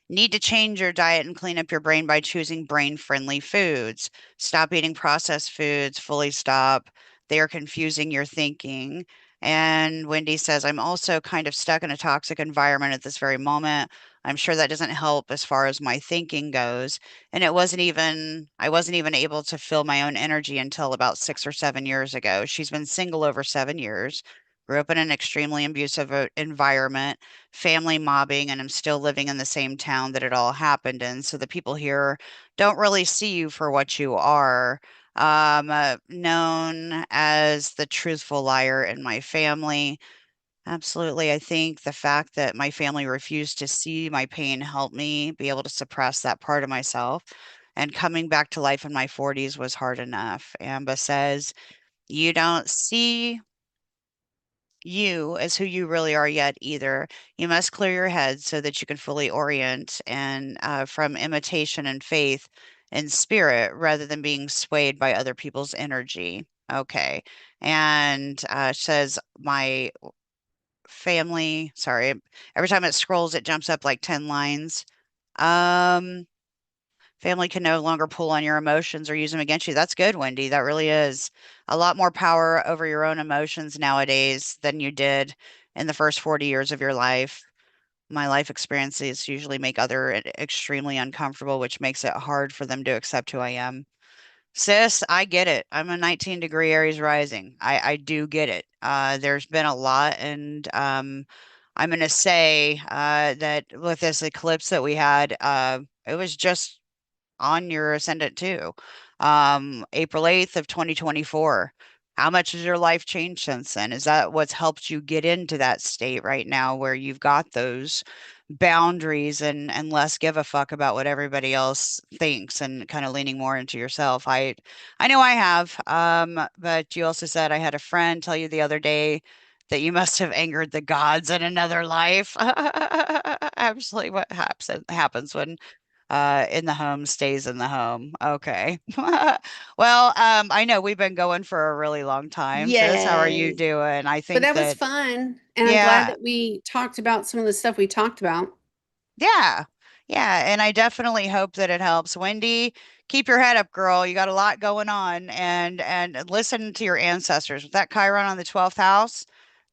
need to change your diet and clean up your brain by choosing brain-friendly foods. Stop eating processed foods, fully stop. They are confusing your thinking. And Wendy says, I'm also kind of stuck in a toxic environment at this very moment. I'm sure that doesn't help as far as my thinking goes. And I wasn't even able to feel my own energy until about 6 or 7 years ago. She's been single over 7 years, grew up in an extremely abusive environment, family mobbing, and I'm still living in the same town that it all happened in. So the people here don't really see you for what you are. Known as the truthful liar in my family. Absolutely. I think the fact that my family refused to see my pain helped me be able to suppress that part of myself. And coming back to life in my 40s was hard enough. Amba says, you don't see you as who you really are yet either. You must clear your head so that you can fully orient and from imitation and faith and spirit rather than being swayed by other people's energy. Okay. And says, my family. Sorry, every time it scrolls, it jumps up like 10 lines. Um, family can no longer pull on your emotions or use them against you. That's good, Wendy. That really is a lot more power over your own emotions nowadays than you did in the first 40 years of your life. My life experiences usually make other extremely uncomfortable, which makes it hard for them to accept who I am. Sis, I get it. I'm a 19-degree Aries rising. I do get it. There's been a lot, and I'm gonna say that with this eclipse that we had, it was just on your ascendant too. April 8th of 2024. How much has your life changed since then? Is that what's helped you get into that state right now where you've got those boundaries and less give a fuck about what everybody else thinks and kind of leaning more into yourself? I know I have. But you also said I had a friend tell you the other day that you must have angered the gods in another life. Absolutely what happens when in the home stays in the home. Okay. Well, I know we've been going for a really long time, sis. How are you Yay. doing? I But think that was that, fun. And I'm glad yeah, that we talked about some of the stuff we talked about. yeah, yeah. And I definitely hope that it helps. Wendy, keep your head up, girl. You got a lot going on and listen to your ancestors. With that Chiron on the 12th house,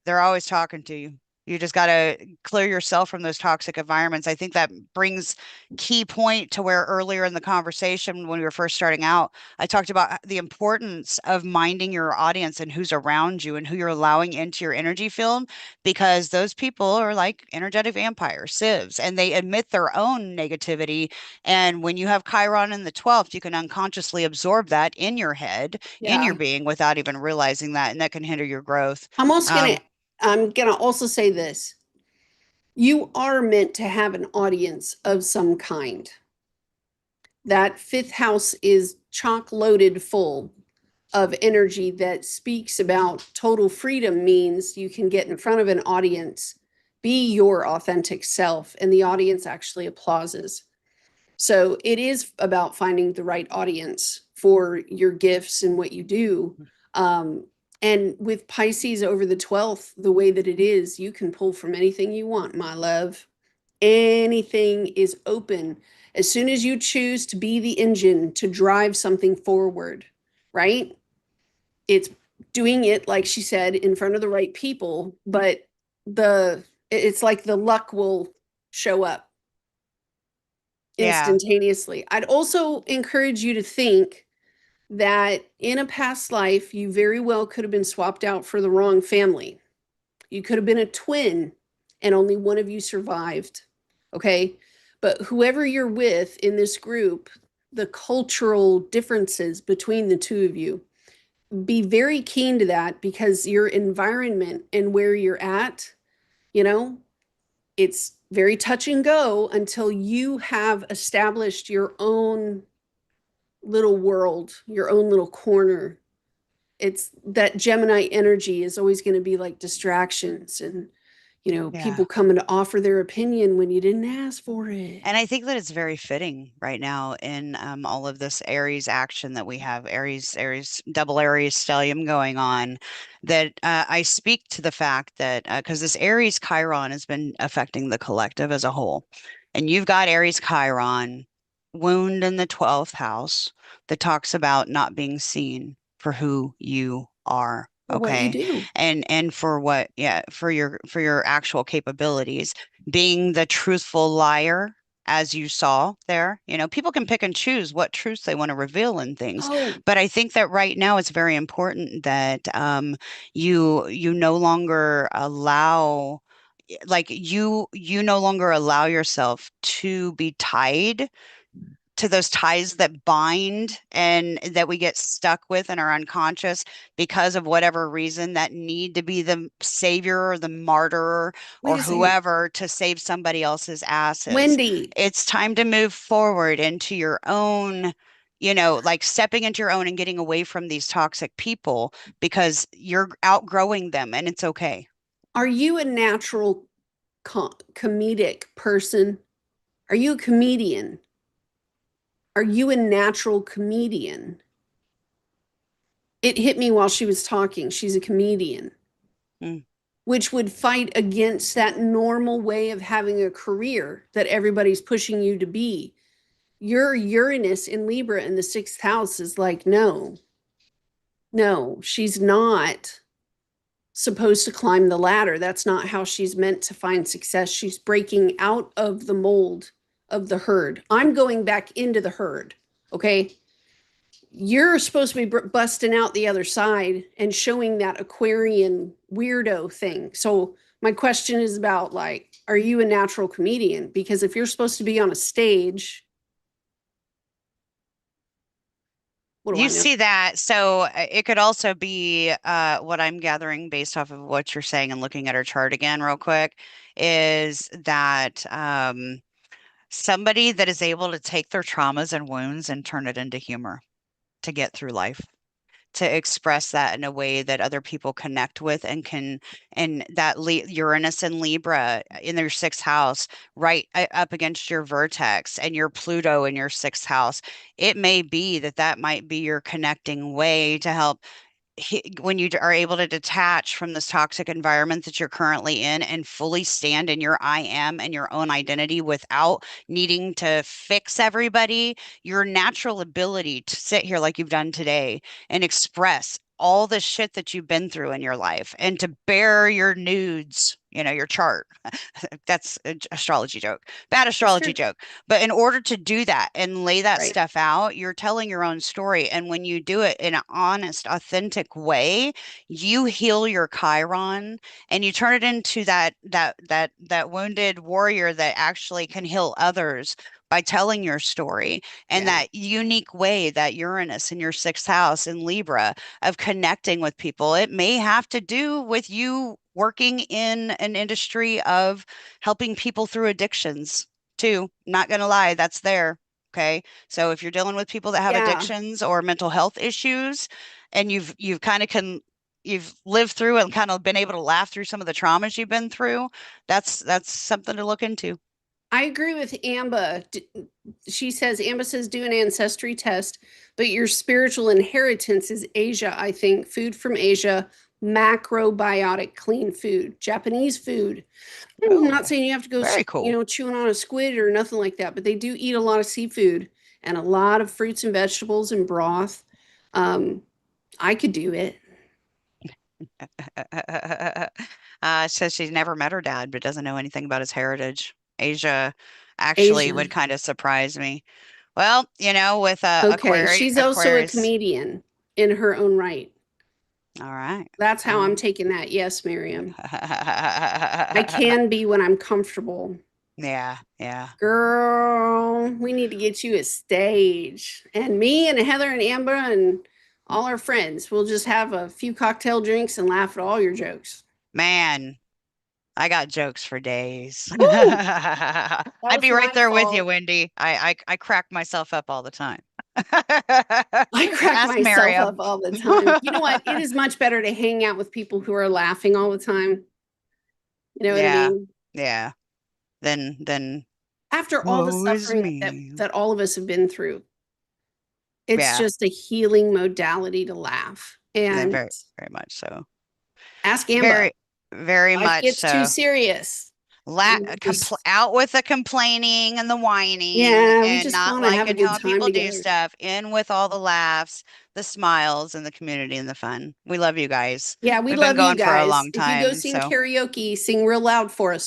they're always talking to you. You just got to clear yourself from those toxic environments. I think that brings key point to where earlier in the conversation when we were first starting out, I talked about the importance of minding your audience and who's around you and who you're allowing into your energy field because those people are like energetic vampires, sieves, and they emit their own negativity. And when you have Chiron in the 12th, you can unconsciously absorb that in your head, in your Yeah. being without even realizing that, and that can hinder your growth. I'm Um, I'm gonna also say this. You are meant to have an audience of some kind. That fifth house is chock loaded full of energy that speaks about total freedom means you can get in front of an audience, be your authentic self, and the audience actually applauses. So it is about finding the right audience for your gifts and what you do. Um, and with Pisces over the 12th, the way that it is, you can pull from anything you want, my love. Anything is open. As soon as you choose to be the engine to drive something forward, right? It's doing it, like she said, in front of the right people, but it's like the luck will show up yeah. instantaneously. I'd also encourage you to think that in a past life, you very well could have been swapped out for the wrong family. You could have been a twin and only one of you survived. Okay. But whoever you're with in this group, the cultural differences between the two of you, be very keen to that because your environment and where you're at, you know, it's very touch and go until you have established your own little world, your own little corner. It's that Gemini energy is always going to be like distractions and, Yeah. people coming to offer their opinion when you didn't ask for it. And I think that it's very fitting right now in all of this Aries action that we have, Aries, double Aries stellium going on, that I speak to the fact that because this Aries Chiron has been affecting the collective as a whole. And you've got Aries Chiron wound in the 12th house that talks about not being seen for who you are. For what you Okay. do. And for what, yeah, for your actual capabilities, being the truthful liar, as you saw there. You know, people can pick and choose what truths they want to reveal in things. Oh, But I think that right now it's very important that you no longer allow you no longer allow yourself to be tied to those ties that bind and that we get stuck with in our unconscious because of whatever reason, that need to be the savior or the martyr wait or a second. whoever to save somebody else's asses. Wendy, It's time to move forward into your own, like stepping into your own and getting away from these toxic people because you're outgrowing them and it's okay. are you a natural comedic person? Are you a comedian? Are you a natural comedian? It hit me while she was talking. She's a comedian, Mm. which would fight against that normal way of having a career that everybody's pushing you to be. Your Uranus in Libra in the sixth house is like, no, no, she's not supposed to climb the ladder. That's not how she's meant to find success. She's breaking out of the mold of the herd. I'm going back into the herd. Okay. You're supposed to be busting out the other side and showing that Aquarian weirdo thing. So, my question is about like, are you a natural comedian? Because if you're supposed to be on a stage, what do You I know? see that. So it could also be what I'm gathering based off of what you're saying and looking at her chart again, real quick, is that somebody that is able to take their traumas and wounds and turn it into humor to get through life, to express that in a way that other people connect with and can, and that Uranus and Libra in their sixth house, right up against your vertex and your Pluto in your sixth house. It may be that that might be your connecting way to help when you are able to detach from this toxic environment that you're currently in and fully stand in your I am and your own identity without needing to fix everybody, your natural ability to sit here like you've done today and express all the shit that you've been through in your life and to bare your nudes, your chart. That's an astrology joke, bad It's astrology true. joke. But in order to do that and lay that Right. stuff out, you're telling your own story. And when you do it in an honest, authentic way, you heal your Chiron and you turn it into that wounded warrior that actually can heal others by telling your story and Yeah. that unique way that Uranus in your sixth house in Libra of connecting with people. It may have to do with you working in an industry of helping people through addictions too. Not gonna lie, that's there. Okay. So if you're dealing with people that have Yeah. addictions or mental health issues and you've kind of can you've lived through and kind of been able to laugh through some of the traumas you've been through, that's something to look into. I agree with Amba. She says, Amba says, do an ancestry test, but your spiritual inheritance is Asia, I think. Food from Asia, macrobiotic, clean food, Japanese food. I'm not Oh, saying you have to go, very cool. chewing on a squid or nothing like that, but they do eat a lot of seafood and a lot of fruits and vegetables and broth. Um, I could do it. Says she's never met her dad, but doesn't know anything about his heritage. Asia actually would Asia. kind of surprise me. Well, with Okay, she's also a Aquarius. comedian in her own right. All right. That's how I'm taking that. Yes, Miriam. I can be when I'm comfortable. Yeah, yeah. Girl, we need to get you a stage. And me and Heather and Amber and all our friends, we'll just have a few cocktail drinks and laugh at all your jokes. Man, I got jokes for days. Woo! That I'd was be right my there with you, fault. Wendy. I crack myself up all the time. I crack Ask myself up Miriam. all the time. You know what? It is much better to hang out with people who are laughing all the time. You know what I Yeah, mean? yeah. Then After all the woe is suffering me. that all of us have been through, it's Yeah, just a healing modality to laugh. then And very, very much so. ask Amber. Very, very Life much gets too so. La we just Out with the complaining and the whining yeah, we and just not want to have a liking good how time people do together. stuff. In with all the laughs, the smiles, and the community and the fun. We love you guys. Yeah, we We've been love you going for a guys. long If you go time, sing so karaoke, sing real loud for us.